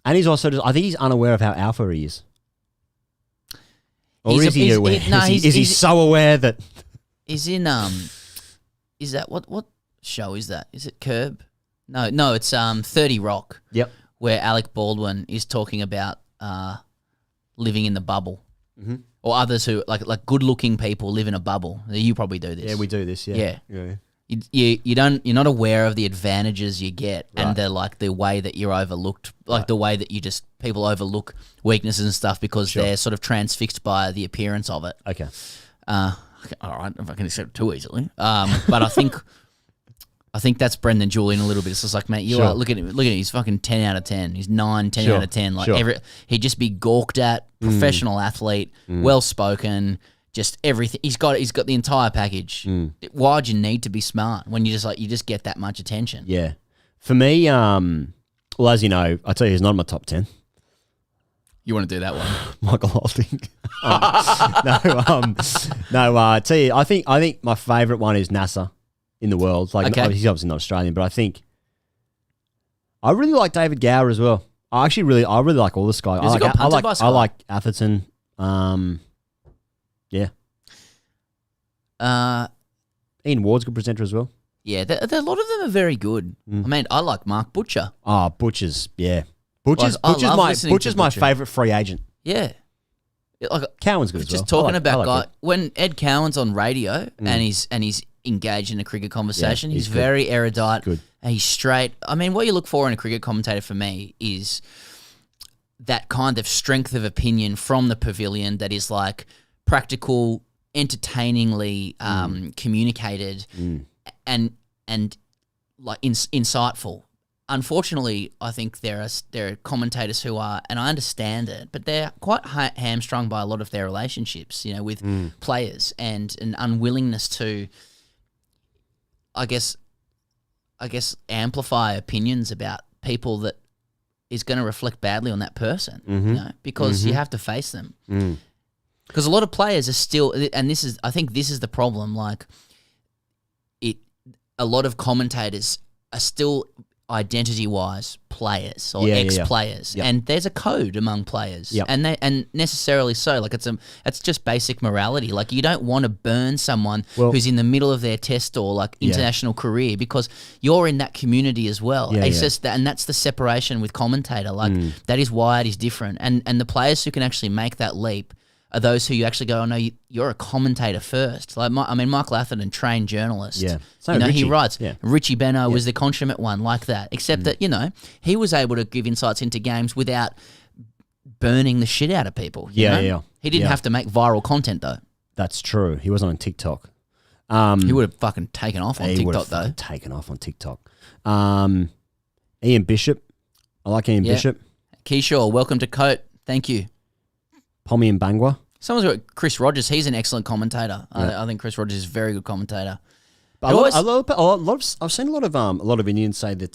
And he's also I think he's unaware of how alpha he is. Or is he aware? Is he so aware that... He's in... Is that... What show is that? Is it Curb? No, it's 30 Rock. Yep. Where Alec Baldwin is talking about living in the bubble. Or others who, like good-looking people live in a bubble. You probably do this. Yeah, we do this, yeah. You're not aware of the advantages you get and the way that you're overlooked, the way that people overlook weaknesses and stuff because they're sort of transfixed by the appearance of it. Okay. All right, if I can accept it too easily. But I think that's Brendan Julian a little bit. It's just like, mate, look at him. He's fucking 10 out of 10. He's 10 out of 10. He'd just be gawked at, professional athlete, well-spoken, just everything. He's got the entire package. Why'd you need to be smart when you just get that much attention? Yeah. For me, well, as you know, I tell you, he's not in my top 10. You want to do that one? Michael Holding. I tell you, I think my favourite one is NASA in the world. He's obviously not Australian, but I think I really like David Gower as well. I really like all this guy. Has he got punted by Sky? I like Atherton. Yeah. Ian Ward's a good presenter as well. Yeah, a lot of them are very good. I mean, I like Mark Butcher. Oh, Butcher's, yeah. Butcher's my favourite free agent. Yeah. Like, Cowan's good as well. Just talking about when Ed Cowan's on radio and he's engaged in a cricket conversation, he's very erudite. Good. And he's straight. I mean, what you look for in a cricket commentator for me is that kind of strength of opinion from the pavilion that is like practical, entertainingly communicated and like insightful. Unfortunately, I think there are commentators who are, and I understand it, but they're quite hamstrung by a lot of their relationships, with players and an unwillingness to, I guess, amplify opinions about people that is going to reflect badly on that person, because you have to face them. Because a lot of players are still, and I think this is the problem. Like, a lot of commentators are still identity-wise players or ex-players, and there's a code among players, and necessarily so. Like it's just basic morality. Like you don't want to burn someone who's in the middle of their test or like international career because you're in that community as well. It's just that, and that's the separation with commentator. Like that is why it is different. And the players who can actually make that leap are those who you actually go, oh no, you're a commentator first. Like Michael Atherton, trained journalist. Yeah, he writes. Yeah. Richie Benno was the consummate one like that. Except that he was able to give insights into games without burning the shit out of people. You know? He didn't have to make viral content though. That's true. He wasn't on TikTok. He would have fucking taken off on TikTok though. Taken off on TikTok. Ian Bishop. I like Ian Bishop. Keyshaw, welcome to Coat. Thank you. Pommy and Bangwa. Someone's got Chris Rogers. He's an excellent commentator. Yeah. I think Chris Rogers is a very good commentator. I've seen a lot of Indians say that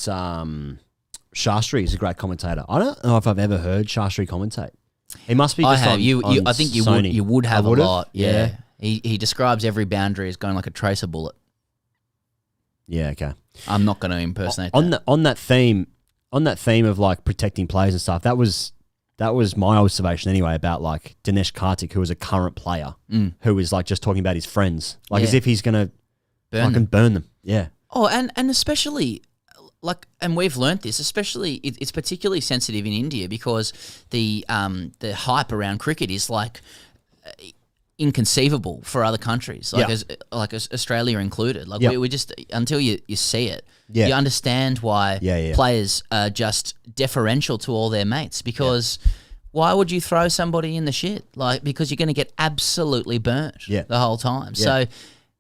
Shastri is a great commentator. I don't know if I've ever heard Shastri commentate. He must be. Just I think you would have a lot. Yeah. He describes every boundary as going like a tracer bullet. Yeah. Okay. I'm not going to impersonate on that theme of like protecting players and stuff. That was my observation anyway about like Dinesh Karthik, who was a current player, who was like just talking about his friends, like as if he's gonna burn them. Yeah. Oh, and especially like, and we've learnt this. Especially, it's particularly sensitive in India because the hype around cricket is like inconceivable for other countries, like as Australia included. Like we just, until you see it, you understand why players are just deferential to all their mates because why would you throw somebody in the shit? Like, because you're going to get absolutely burnt the whole time. Yeah. So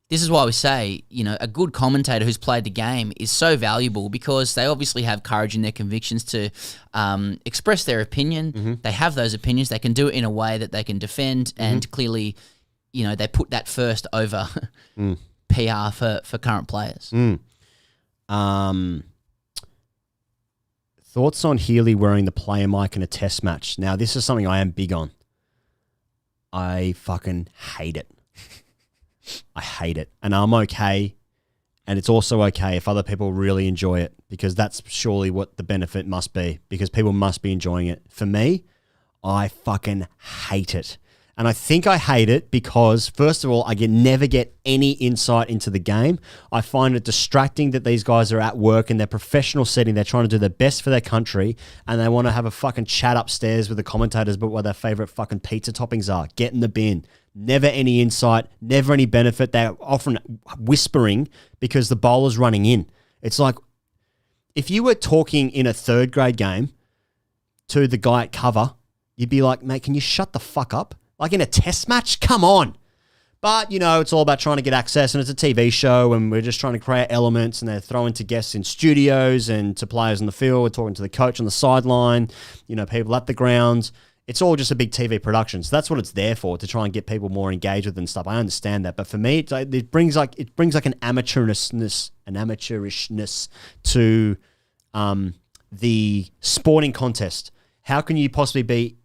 this is why we say, a good commentator who's played the game is so valuable because they obviously have courage in their convictions to express their opinion. Mm-hmm. They have those opinions. They can do it in a way that they can defend and clearly, they put that first over PR for current players. Thoughts on Healy wearing the player mic in a test match? Now, this is something I am big on. I fucking hate it. I hate it. And I'm okay. And it's also okay if other people really enjoy it because that's surely what the benefit must be because people must be enjoying it. For me, I fucking hate it. And I think I hate it because, first of all, I never get any insight into the game. I find it distracting that these guys are at work in their professional setting. They're trying to do their best for their country and they want to have a fucking chat upstairs with the commentators about what their favorite fucking pizza toppings are. Get in the bin. Never any insight, never any benefit. They're often whispering because the bowler's running in. It's like if you were talking in a third grade game to the guy at cover, you'd be like, mate, can you shut the fuck up? Like in a test match? Come on. But, it's all about trying to get access and it's a TV show and we're just trying to create elements and they're throwing to guests in studios and to players in the field. We're talking to the coach on the sideline, people at the ground. It's all just a big TV production. So that's what it's there for, to try and get people more engaged with and stuff. I understand that. But for me, it brings like an amateurishness to the sporting contest. How can you possibly be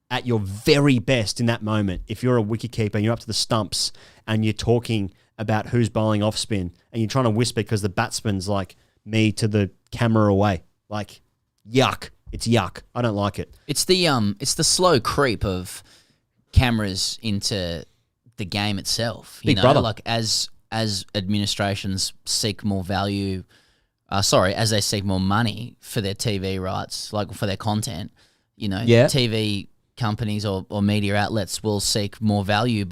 at your very best in that moment if you're a wicketkeeper and you're up to the stumps and you're talking about who's bowling off spin and you're trying to whisper because the batsman's like me to the camera away? Like, yuck. It's yuck. I don't like it. It's the slow creep of cameras into the game itself. You Big know, brother. like as administrations seek more value, as they seek more money for their TV rights, like for their content, you know, TV companies or media outlets will seek more value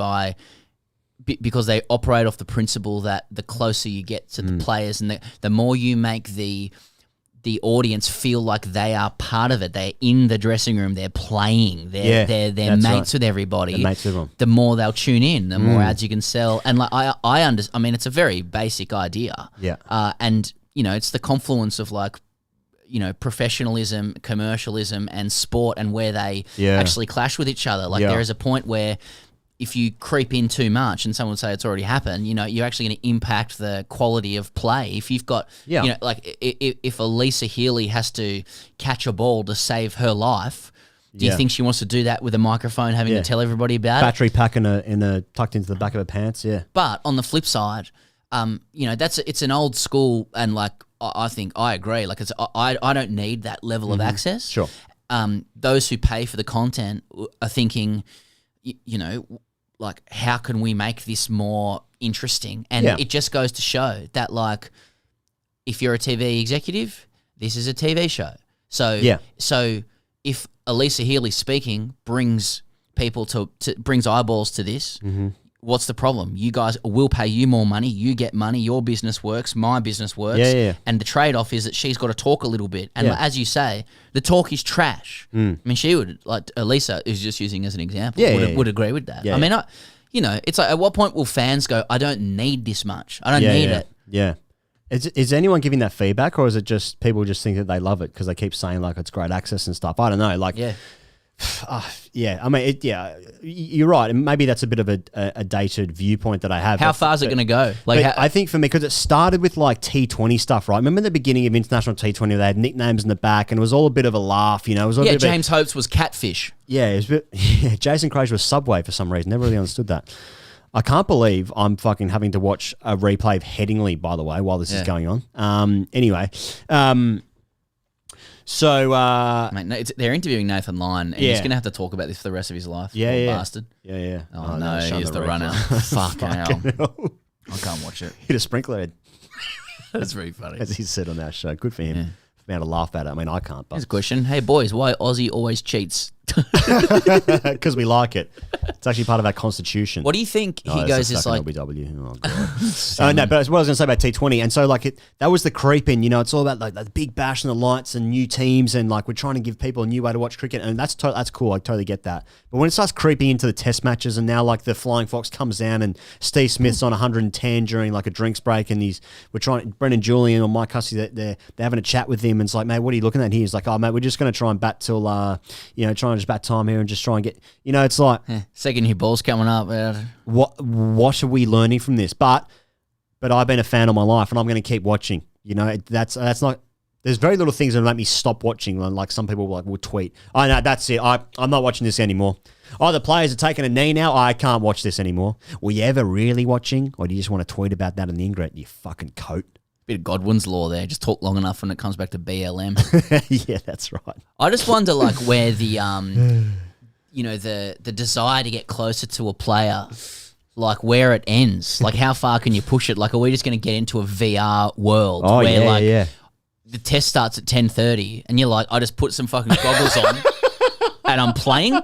because they operate off the principle that the closer you get to the players and the more you make the audience feel like they are part of it, they're in the dressing room, they're playing, they're mates with everybody. They're mates with them. The more they'll tune in, the more ads you can sell. And like I mean, it's a very basic idea. Yeah. And you know, it's the confluence of like, you know, professionalism, commercialism, and sport, and where they actually clash with each other. Like there is a point where if you creep in too much, and someone would say it's already happened, you know, you're actually going to impact the quality of play. If you've got, you know, like if Elisa Healy has to catch a ball to save her life, do you think she wants to do that with a microphone, having to tell everybody about Battery pack in a tucked into the back of her pants? Yeah. But on the flip side, you know, it's an old school, and like I think I agree. Like I don't need that level of access. Sure. Those who pay for the content are thinking, you know, like, how can we make this more interesting? And it just goes to show that, like, if you're a TV executive, this is a TV show. So if Elisa Healy speaking brings people brings eyeballs to this, what's the problem? You guys will pay you more money. You get money. Your business works. My business works. And the trade-off is that she's got to talk a little bit. And as you say, the talk is trash. I mean, she would, like Elisa is just using as an example, would agree with that. I mean, you know, it's like, at what point will fans go, I don't need this much. I don't need it. Yeah. Is anyone giving that feedback, or is it just people just think that they love it because they keep saying like it's great access and stuff? I don't know. Like, I mean, you're right. And maybe that's a bit of a dated viewpoint that I have. How far is it going to go? Like, I think for me, because it started with like T20 stuff, right? Remember the beginning of international T20, they had nicknames in the back, and it was all a bit of a laugh, you know? It was all a bit James Hopes was Catfish. Yeah, it was a bit, Jason Crozier was Subway for some reason. Never really understood that. I can't believe I'm fucking having to watch a replay of Headingley, by the way, while this is going on. Anyway. So, mate, no, they're interviewing Nathan Lyon, and he's going to have to talk about this for the rest of his life. Bastard. Oh no, here's the runner. Fucking hell. I can't watch it. Hit a sprinkler head. That's very funny. As he said on our show. Good for him. Yeah. Being able to laugh at it. I mean, I can't. Here's a question. Hey, boys, why Aussie always cheats? Because we like it. It's actually part of our constitution. What do you think he goes is like... LBW. Oh, God. No, but what I was going to say about T20, and so like that was the creep in, you know, it's all about like the big bash and the lights and new teams, and like we're trying to give people a new way to watch cricket, and that's cool. I totally get that. But when it starts creeping into the test matches, and now like the Flying Fox comes down and Steve Smith's on 110 during like a drinks break, and Brendan Julian or Mike Hussey, they're having a chat with him, and it's like, mate, what are you looking at here? He's like, oh, mate, we're just going to try and bat till, try and just bat time here and just try and get, you know, it's like... second year ball's coming up. What are we learning from this? But I've been a fan all my life, and I'm going to keep watching. You know, that's not... There's very little things that make me stop watching. Like some people will tweet, oh, no, that's it. I'm not watching this anymore. Oh, the players are taking a knee now. I can't watch this anymore. Were you ever really watching? Or do you just want to tweet about that in the Ingret, you fucking coat? Bit of Godwin's law there. Just talk long enough when it comes back to BLM. Yeah, that's right. I just wonder, like, where the the desire to get closer to a player, like where it ends. Like, how far can you push it? Like, are we just going to get into a VR world where the test starts at 10:30 and you're like, I just put some fucking goggles on and I'm playing?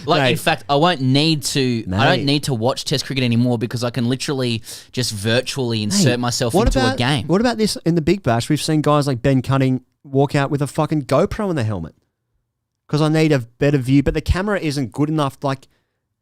Like, in fact, I don't need to watch test cricket anymore because I can literally just virtually insert myself into a game. What about this in the Big Bash? We've seen guys like Ben Cutting walk out with a fucking GoPro in the helmet because I need a better view, but the camera isn't good enough. Like,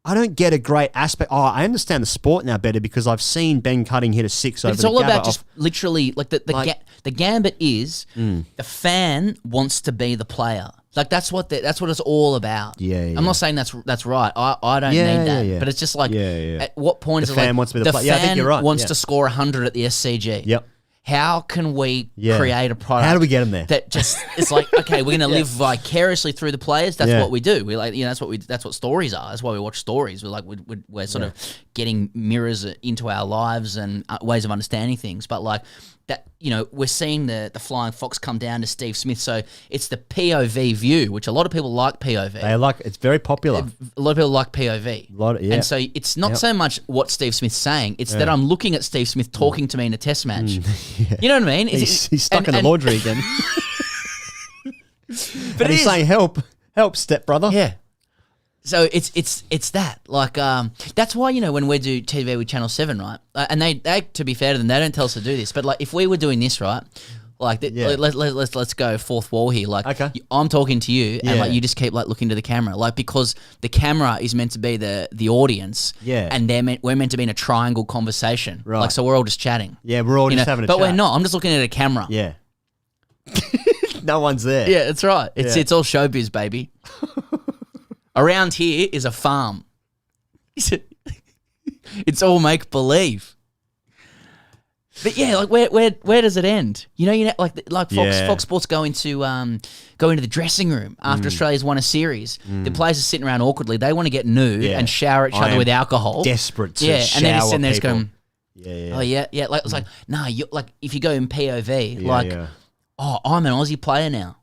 I don't get a great aspect. Oh, I understand the sport now better because I've seen Ben Cutting hit a six over the It's all about just literally, like, the gambit is the fan wants to be the player. Like, that's what it's all about. Yeah. I'm not saying that's right. I don't need that. Yeah. But it's just like, at what point is it fan like wants to be the player? fan I think you're right. wants to score 100 at the SCG? Yep. How can we create a product? How do we get them there? That just it's like, okay, we're gonna live vicariously through the players. That's what we do. We like, that's what stories are. That's why we watch stories. We're like we're sort of getting mirrors into our lives and ways of understanding things. But like, that, we're seeing the flying fox come down to Steve Smith. So it's the POV view, which a lot of people like POV. It's very popular. A lot of people like POV. And so it's not so much what Steve Smith's saying, it's that I'm looking at Steve Smith talking to me in a test match. Yeah. You know what I mean? He's stuck in the laundry again. But he's saying, help, stepbrother. Yeah. So it's that. Like, that's why, when we do TV with Channel 7, right? And they, to be fair to them, they don't tell us to do this. But, like, if we were doing this, right? Like, let's go fourth wall here. Like, okay. I'm talking to you, and, like, you just keep, like, looking to the camera. Like, because the camera is meant to be the audience. Yeah. And we're meant to be in a triangle conversation. Right. Like, so we're all just chatting. Yeah, we're all just having a chat. But we're not. I'm just looking at a camera. Yeah. No one's there. Yeah, that's right. It's all showbiz, baby. Around here is a farm. It's all make believe. But yeah, like where does it end? Like Fox Sports go into the dressing room after Australia's won a series. The players are sitting around awkwardly. They want to get nude and shower each other with alcohol. Desperate to shower and then he's sitting there just people. Going, oh yeah. Like it's like, no, you like if you go in POV, oh, I'm an Aussie player now.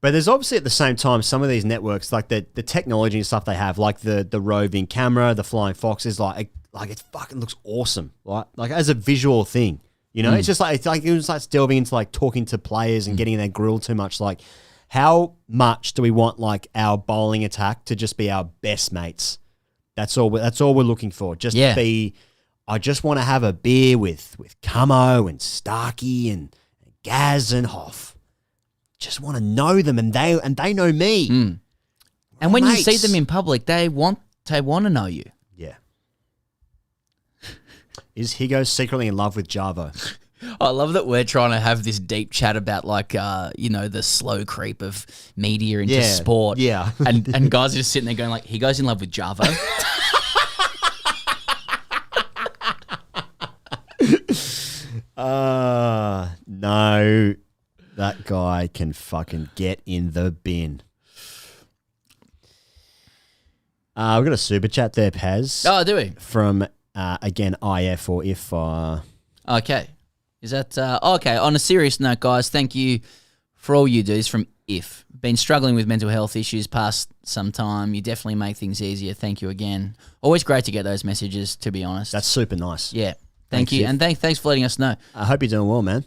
But there's obviously at the same time some of these networks, like the technology and stuff they have, like the roving camera, the flying fox is like it fucking looks awesome, right? Like as a visual thing, it's just like it was like delving into like talking to players and getting in their grill too much. Like, how much do we want like our bowling attack to just be our best mates? That's all we're looking for. Just be. I just want to have a beer with Camo and Starkey and Gaz and Hoff. Just want to know them, and they know me. And when you see them in public, they want to know you. Yeah. Is Higo secretly in love with Javo? I love that we're trying to have this deep chat about like the slow creep of media into sport. Yeah. And guys are just sitting there going like, Higo's in love with Javo. No. That guy can fucking get in the bin. We've got a super chat there, Paz. Oh, do we? From, again, IF or if... Okay. Is that... okay, on a serious note, guys, thank you for all you do. This is from If. Been struggling with mental health issues past some time. You definitely make things easier. Thank you again. Always great to get those messages, to be honest. That's super nice. Yeah. Thank you. If. And thanks for letting us know. I hope you're doing well, man.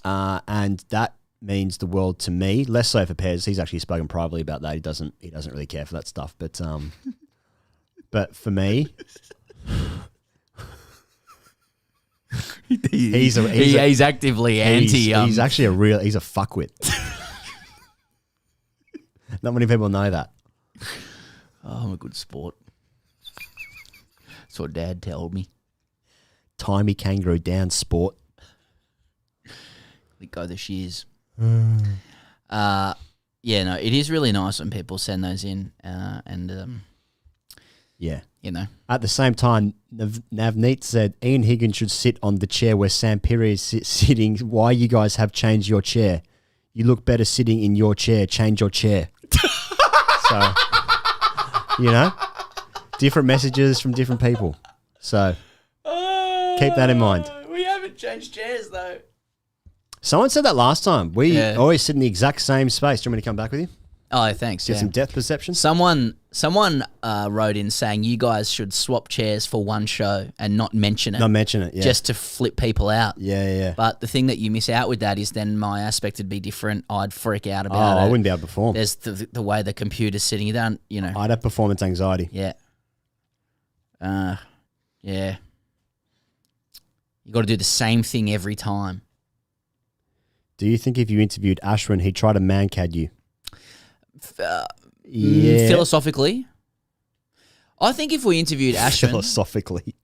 And that means the world to me. Less so for Pez. He's actually spoken privately about that. He doesn't really care for that stuff. But but for me, he's actively anti. He's actually he's a fuckwit. Not many people know that. Oh, I'm a good sport. That's what Dad told me. Timey kangaroo down, sport. We go the shears. Yeah, no, it is really nice when people send those in, yeah, At the same time, Navneet said Ian Higgins should sit on the chair where Sam Piri is sitting. Why you guys have changed your chair? You look better sitting in your chair. Change your chair. So, different messages from different people. So, keep that in mind. We haven't changed chairs though. Someone said that last time. We always sit in the exact same space. Do you want me to come back with you? Oh, thanks. Get some depth perception. Someone wrote in saying you guys should swap chairs for one show and not mention it. Not mention it, yeah. Just to flip people out. Yeah. But the thing that you miss out with that is then my aspect would be different. I'd freak out about it. I wouldn't be able to perform. There's the way the computer's sitting. You don't, I'd have performance anxiety. Yeah. Yeah. You got to do the same thing every time. Do you think if you interviewed Ashwin, he'd try to man-cad you? Yeah. Philosophically? I think if we interviewed Ashwin... Philosophically.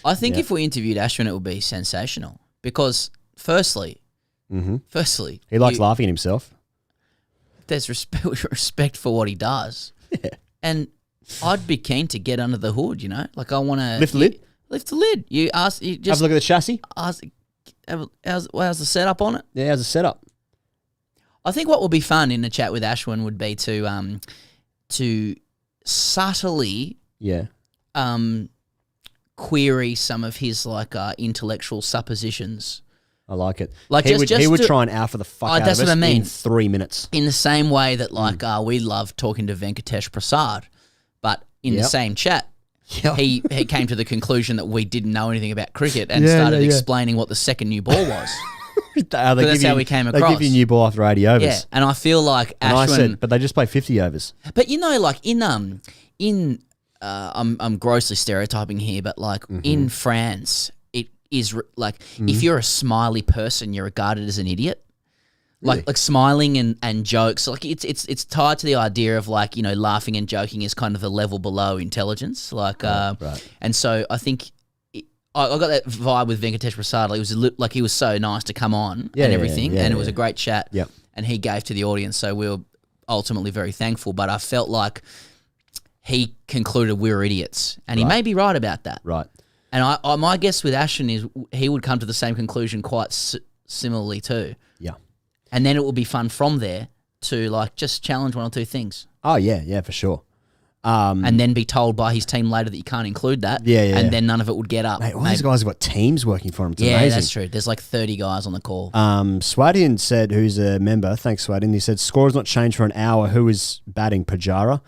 I think if we interviewed Ashwin, it would be sensational. Because, firstly... He likes laughing at himself. There's respect for what he does. Yeah. And I'd be keen to get under the hood, Like, I want to... Lift the lid? Lift the lid. You just... Have a look at the chassis? How's the setup on it? Yeah, how's the setup? I think what would be fun in a chat with Ashwin would be to subtly query some of his intellectual suppositions I like it. Like he just would try and alpha the fuck out that's of us what I mean. in 3 minutes. In the same way that we love talking to Venkatesh Prasad, but in the same chat, he came to the conclusion that we didn't know anything about cricket and started explaining what the second new ball was. That's how we came across. They give you new ball after 80 overs. Yeah, and I feel like Ashwin. And I said, but they just play 50 overs. But like I'm grossly stereotyping here, but like in France, it is if you're a smiley person, you're regarded as an idiot. Really? Like smiling and jokes, like it's tied to the idea of like, laughing and joking is kind of the level below intelligence. Like, right. And so I think I got that vibe with Venkatesh Prasad. Like he was so nice to come on and everything, and it was a great chat. Yep. And he gave to the audience, so we were ultimately very thankful. But I felt like he concluded we were idiots, and he may be right about that. Right. And my guess with Ashwin is he would come to the same conclusion quite similarly too. Yeah. And then it will be fun from there to like just challenge one or two things. Oh yeah, for sure. And then be told by his team later that you can't include that. And then none of it would get up. Mate, all these guys have got teams working for them. It's amazing. That's true. There's like 30 guys on the call. Swadian said, who's a member, thanks Swadian, he said, score has not changed for an hour. Who is batting? Pujara?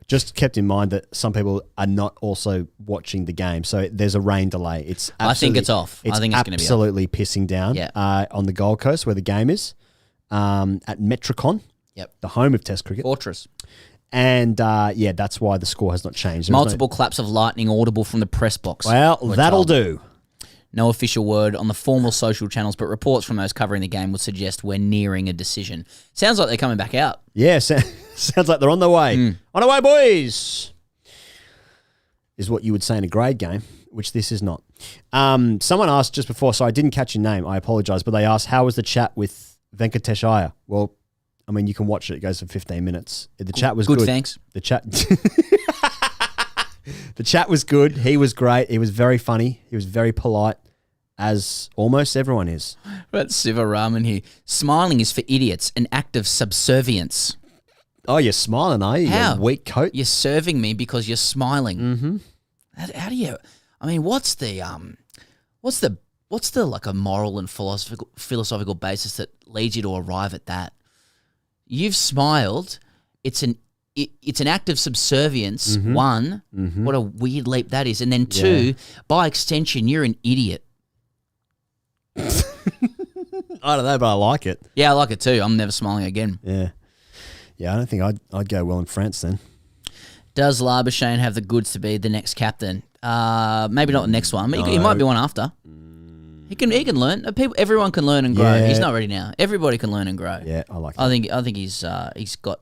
Just kept in mind that some people are not also watching the game, so there's a rain delay. I think it's off. I think it's going to be absolutely pissing down on the Gold Coast where the game is, at Metricon, the home of Test cricket. Fortress. And, that's why the score has not changed. Multiple claps of lightning audible from the press box. Well, that'll do. No official word on the formal social channels, but reports from those covering the game would suggest we're nearing a decision. Sounds like they're coming back out. Yeah, sounds like they're on their way. On our way, boys! Is what you would say in a grade game, which this is not. Someone asked just before, so I didn't catch your name, I apologise, but they asked, how was the chat with Venkatesh Iyer? Well, I mean, you can watch it. It goes for 15 minutes. The chat was good. Good, thanks. The chat... The chat was good. He was great. He was very funny. He was very polite, as almost everyone is. But Siva Raman here. Smiling is for idiots, an act of subservience. Oh, you're smiling, are you? How? You weak coat. You're serving me because you're smiling. Mm-hmm. How do you? I mean, what's the like a moral and philosophical basis that leads you to arrive at that? You've smiled. It's an act of subservience, one. Mm-hmm. What a weird leap that is. And then two, by extension, you're an idiot. I don't know, but I like it. Yeah, I like it too. I'm never smiling again. Yeah. Yeah, I don't think I'd go well in France then. Does Labuschagne have the goods to be the next captain? Maybe not the next one, but he might be one after. He can learn. Everyone can learn and grow. Yeah. He's not ready now. Everybody can learn and grow. Yeah, I like that. I think he's got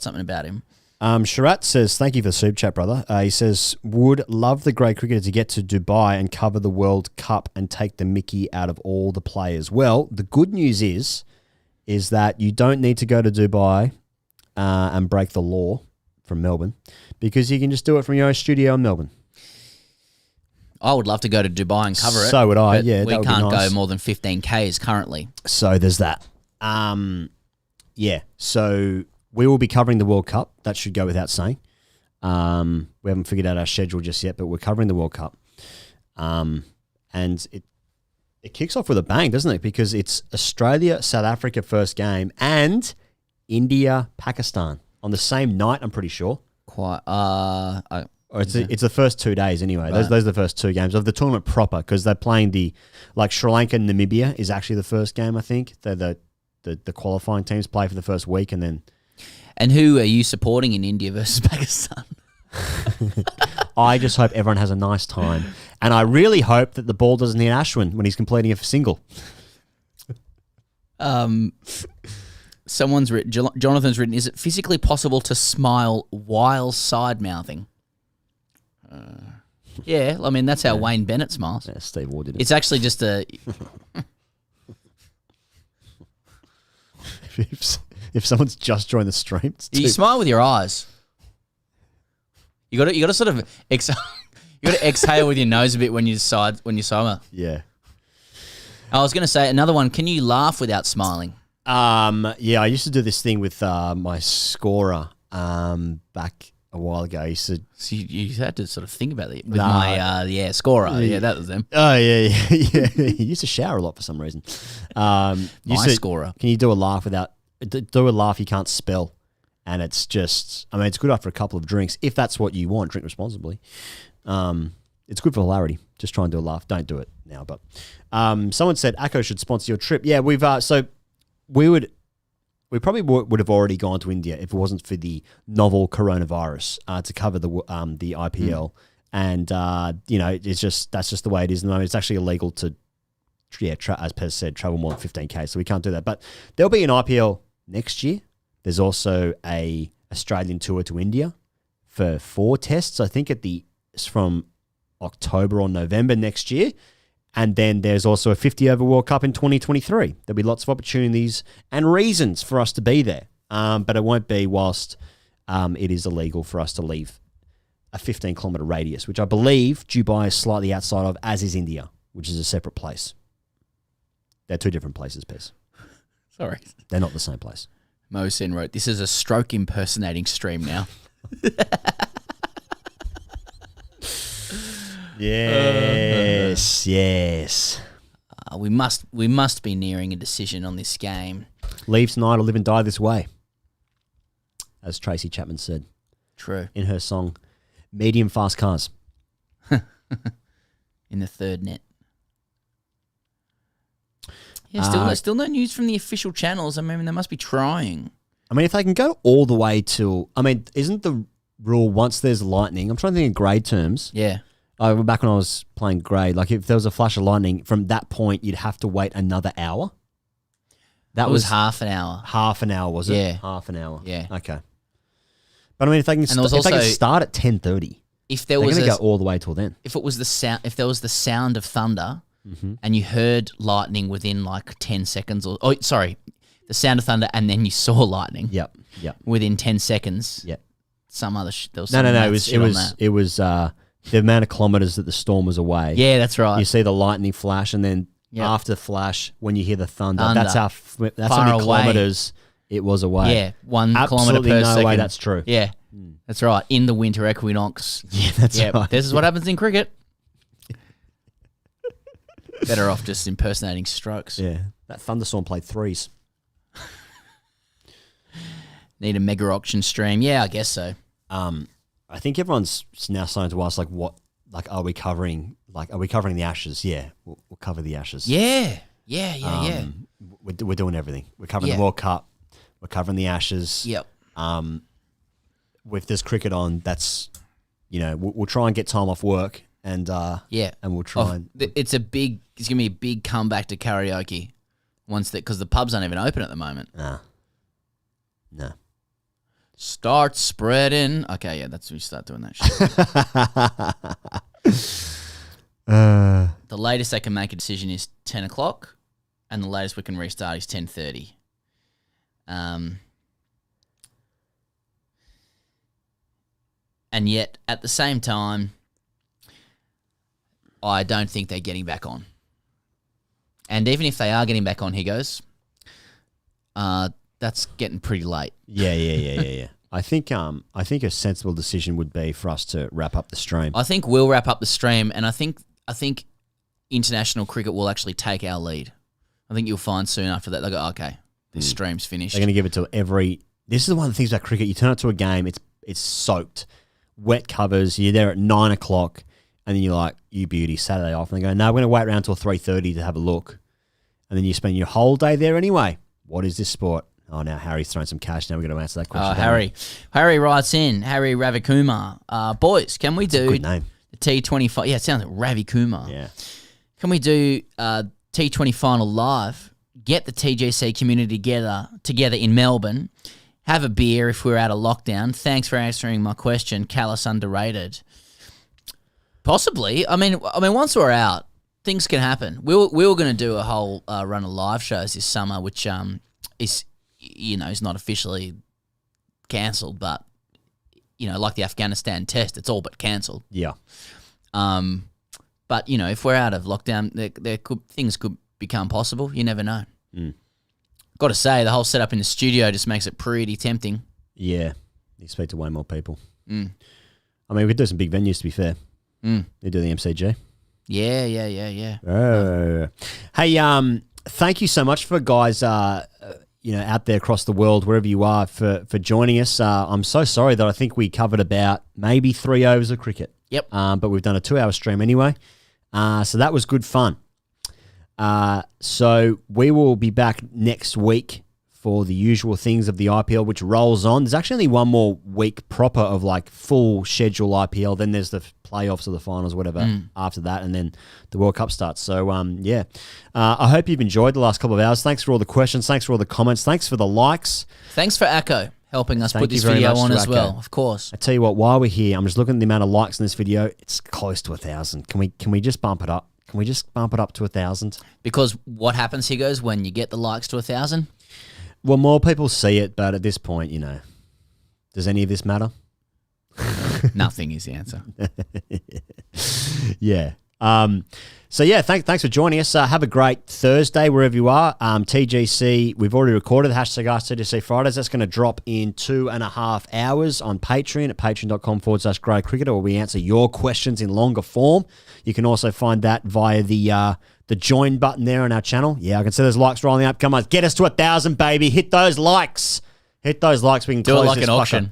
something about him. Sharat says, thank you for the super chat, brother. He says, would love the great cricketer to get to Dubai and cover the World Cup and take the mickey out of all the players. Well, the good news is that you don't need to go to Dubai and break the law from Melbourne because you can just do it from your own studio in Melbourne. I would love to go to Dubai and cover it. So would I, we can't go more than 15 Ks currently. So there's that. So we will be covering the World Cup. That should go without saying. We haven't figured out our schedule just yet, but we're covering the World Cup. And it kicks off with a bang, doesn't it? Because it's Australia, South Africa first game and India, Pakistan on the same night, I'm pretty sure. It's the first 2 days anyway. Right. Those are the first two games of the tournament proper because they're playing Sri Lanka and Namibia is actually the first game, I think. They're the qualifying teams play for the first week and then... And who are you supporting in India versus Pakistan? I just hope everyone has a nice time. And I really hope that the ball doesn't hit Ashwin when he's completing a single. Jonathan's written, is it physically possible to smile while side-mouthing? Yeah, I mean, that's how Wayne Bennett smiles. Yeah, Steve Waugh did it. It's actually just a... If someone's just joined the stream, you smile with your eyes. You got to sort of exhale with your nose a bit when you smile. Yeah. I was going to say another one. Can you laugh without smiling? I used to do this thing with my scorer back a while ago. He said, So you had to sort of think about it with my scorer. Yeah, that was them. Oh, yeah. He used to shower a lot for some reason. My scorer. Can you do a laugh without... Do a laugh you can't spell? And it's just... I mean, it's good after a couple of drinks. If that's what you want, drink responsibly. It's good for hilarity. Just try and do a laugh. Don't do it now. But someone said Acco should sponsor your trip. Yeah, we've... So we probably would have already gone to India if it wasn't for the novel coronavirus to cover the IPL. And, it's that's just the way it is at the moment. It's actually illegal to, as Pez said, travel more than 15K, so we can't do that. But there'll be an IPL next year. There's also a Australian tour to India for 4 tests. I think it's from October or November next year. And then there's also a 50-over World Cup in 2023. There'll be lots of opportunities and reasons for us to be there. But it won't be whilst it is illegal for us to leave a 15-kilometre radius, which I believe Dubai is slightly outside of, as is India, which is a separate place. They're 2 different places, Pez. Sorry. They're not the same place. Mohsen wrote, this is a stroke impersonating stream now. Yes, yes. We must be nearing a decision on this game. Leave tonight or live and die this way, as Tracy Chapman said. True. In her song, Medium Fast Cars. In the third net. Yeah, still no news from the official channels. I mean, they must be trying. I mean, if they can go all the way till... I mean, isn't the rule once there's lightning... I'm trying to think in grade terms. Yeah. Back when I was playing grade, like if there was a flash of lightning, from that point, you'd have to wait another hour. That was half an hour. Half an hour, was it? Yeah. Half an hour. Yeah. Okay. But I mean, if they can, if they can start at 10:30, they're going to go all the way till then. If there was the sound of thunder, and you heard lightning within like 10 seconds, the sound of thunder, and then you saw lightning. Yep. Within 10 seconds. Yep. Some other there was no. It was the amount of kilometers that the storm was away. Yeah, that's right. You see the lightning flash, and then after the flash, when you hear the thunder. That's how many kilometers it was away. Yeah, 1 kilometer per second. Absolutely no way that's true. Yeah, that's right. In the winter equinox. Yeah, that's right. This is what happens in cricket. Better off just impersonating strokes. Yeah, that thunderstorm played 3s. Need a mega auction stream. Yeah, I guess so. I think everyone's now starting to ask, are we covering the Ashes? Yeah, we'll cover the Ashes. Yeah. We're doing everything. We're covering the World Cup. We're covering the Ashes. Yep. With this cricket on, that's, we'll try and get time off work and we'll try it's gonna be a big comeback to karaoke because the pubs aren't even open at the moment. Nah. Start spreading. Okay, yeah, we start doing that shit. The latest they can make a decision is 10 o'clock, and the latest we can restart is 10:30. And yet, at the same time, I don't think they're getting back on. And even if they are getting back on, that's getting pretty late. Yeah. I think a sensible decision would be for us to wrap up the stream. I think we'll wrap up the stream, and I think international cricket will actually take our lead. I think you'll find soon after that they'll go, okay, this stream's finished. They're going to give it to every. This is one of the things about cricket. You turn up to a game, it's soaked, wet covers. You're there at 9 o'clock, and then you're like, you beauty, Saturday off, and they go, no, we're going to wait around till 3:30 to have a look, and then you spend your whole day there anyway. What is this sport? Oh, now Harry's thrown some cash. Now we've got to answer that question. Harry writes in, Harry Ravikumar. Boys, can we do good name. The T20? Yeah, it sounds like Ravi Kumar. Yeah. Can we do T20 final live? Get the TGC community together in Melbourne. Have a beer if we're out of lockdown. Thanks for answering my question. Callous underrated. Possibly. I mean, once we're out, things can happen. We were going to do a whole run of live shows this summer, which is not officially cancelled, but like the Afghanistan test, it's all but cancelled. Yeah. But if we're out of lockdown, things could become possible. You never know. Got to say, the whole setup in the studio just makes it pretty tempting. Yeah. You speak to way more people. I mean, we could do some big venues, to be fair. They do the MCG. Yeah. Hey, thank you so much for guys, out there across the world, wherever you are, for joining us. I'm so sorry that I think we covered about maybe 3 overs of cricket. Yep. But we've done a 2-hour stream anyway. So that was good fun. So we will be back next week for the usual things of the IPL, which rolls on. There's actually only one more week proper of like full schedule IPL. Then there's the playoffs or the finals, whatever, after that. And then the World Cup starts. So, I hope you've enjoyed the last couple of hours. Thanks for all the questions. Thanks for all the comments. Thanks for the likes. Thanks for Akko helping us put this video on as well, of course. I tell you what, while we're here, I'm just looking at the amount of likes in this video. It's close to 1,000. Can we just bump it up? Can we just bump it up to 1,000? Because what happens, Higgos, when you get the likes to 1,000? Well, more people see it, but at this point, does any of this matter? Nothing is the answer. Yeah. Thanks for joining us. Have a great Thursday wherever you are. TGC, we've already recorded the hashtag TGC Fridays. That's going to drop in 2.5 hours on Patreon at patreon.com/Grey Cricketer, where we answer your questions in longer form. You can also find that via the join button there on our channel. Yeah, I can see those likes rolling up. Come on, get us to 1,000, baby. Hit those likes. Hit those likes. We can do close it like this an auction.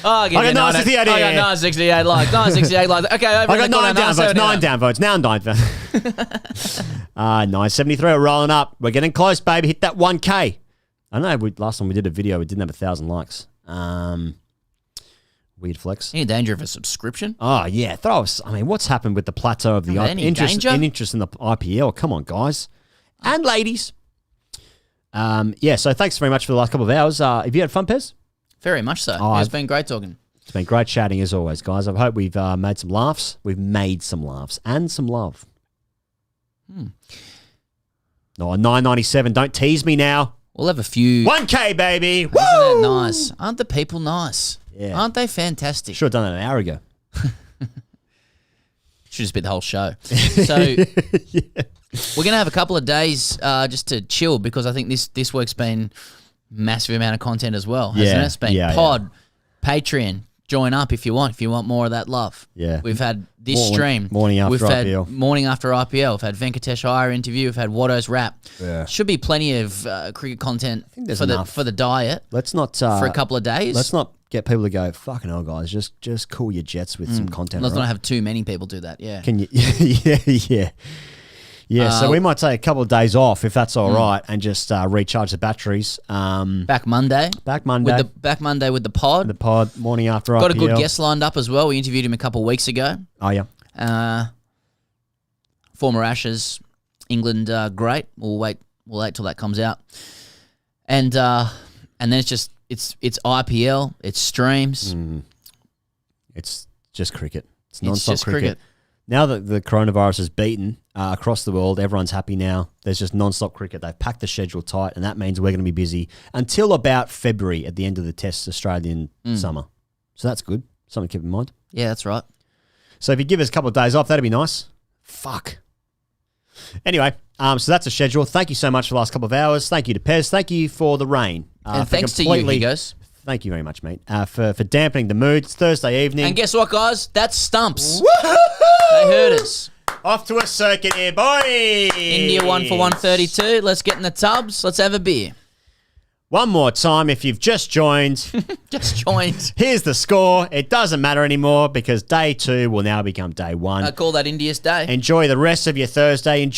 I got 968. I got 968 likes. 968 likes. Okay, I got 9 downvotes. 9 downvotes. Now 9 downvotes. 973 are rolling up. We're getting close, baby. Hit that 1K. I know last time we did a video, we didn't have 1,000 likes. Weird flex. Any danger of a subscription? Oh, yeah. What's happened with the plateau of the interest in the IPL? Come on, guys. And ladies. So thanks very much for the last couple of hours. Have you had fun, Pez? Very much so. It's been great talking. It's been great chatting as always, guys. I hope we've made some laughs. We've made some laughs and some love. No, 997. Don't tease me now. We'll have a few. 1K, baby. Isn't that nice? Aren't the people nice? Yeah. Aren't they fantastic? Should have done that an hour ago. Should just be the whole show. So we're going to have a couple of days just to chill, because I think this week's been massive amount of content as well, hasn't it? It's been pod, Patreon. Join up if you want more of that love. Yeah. We've had this stream. Morning after IPL. Morning after IPL. We've had Venkatesh Iyer interview. We've had Watto's rap. Yeah. Should be plenty of cricket content for the diet. Let's not for a couple of days. Let's not get people to go, fucking hell, guys, just cool your jets with some content. Let's not have too many people do that. Yeah. Can you? Yeah, so we might take a couple of days off if that's all right, and just recharge the batteries. Back Monday. Back Monday. Back Monday with the pod. The pod, morning after IPL. Got a good guest lined up as well. We interviewed him a couple of weeks ago. Oh, yeah. Former Ashes, England great. We'll wait till that comes out. And then it's IPL, it's streams. It's just cricket. It's non-stop cricket. Now that the coronavirus is beaten across the world, everyone's happy now. There's just non-stop cricket. They've packed the schedule tight, and that means we're going to be busy until about February at the end of the Test Australian summer. So that's good. Something to keep in mind. Yeah, that's right. So if you give us a couple of days off, that'd be nice. Fuck. Anyway, so that's a schedule. Thank you so much for the last couple of hours. Thank you to Pez. Thank you for the rain. And thanks to you, Higos. Thank you very much, mate, for dampening the mood. It's Thursday evening. And guess what, guys? That's Stumps. They heard us. Off to a circuit here, boys. India 1 for 132. Let's get in the tubs. Let's have a beer. One more time, if you've just joined. Here's the score. It doesn't matter anymore because day 2 will now become day 1. I call that India's day. Enjoy the rest of your Thursday.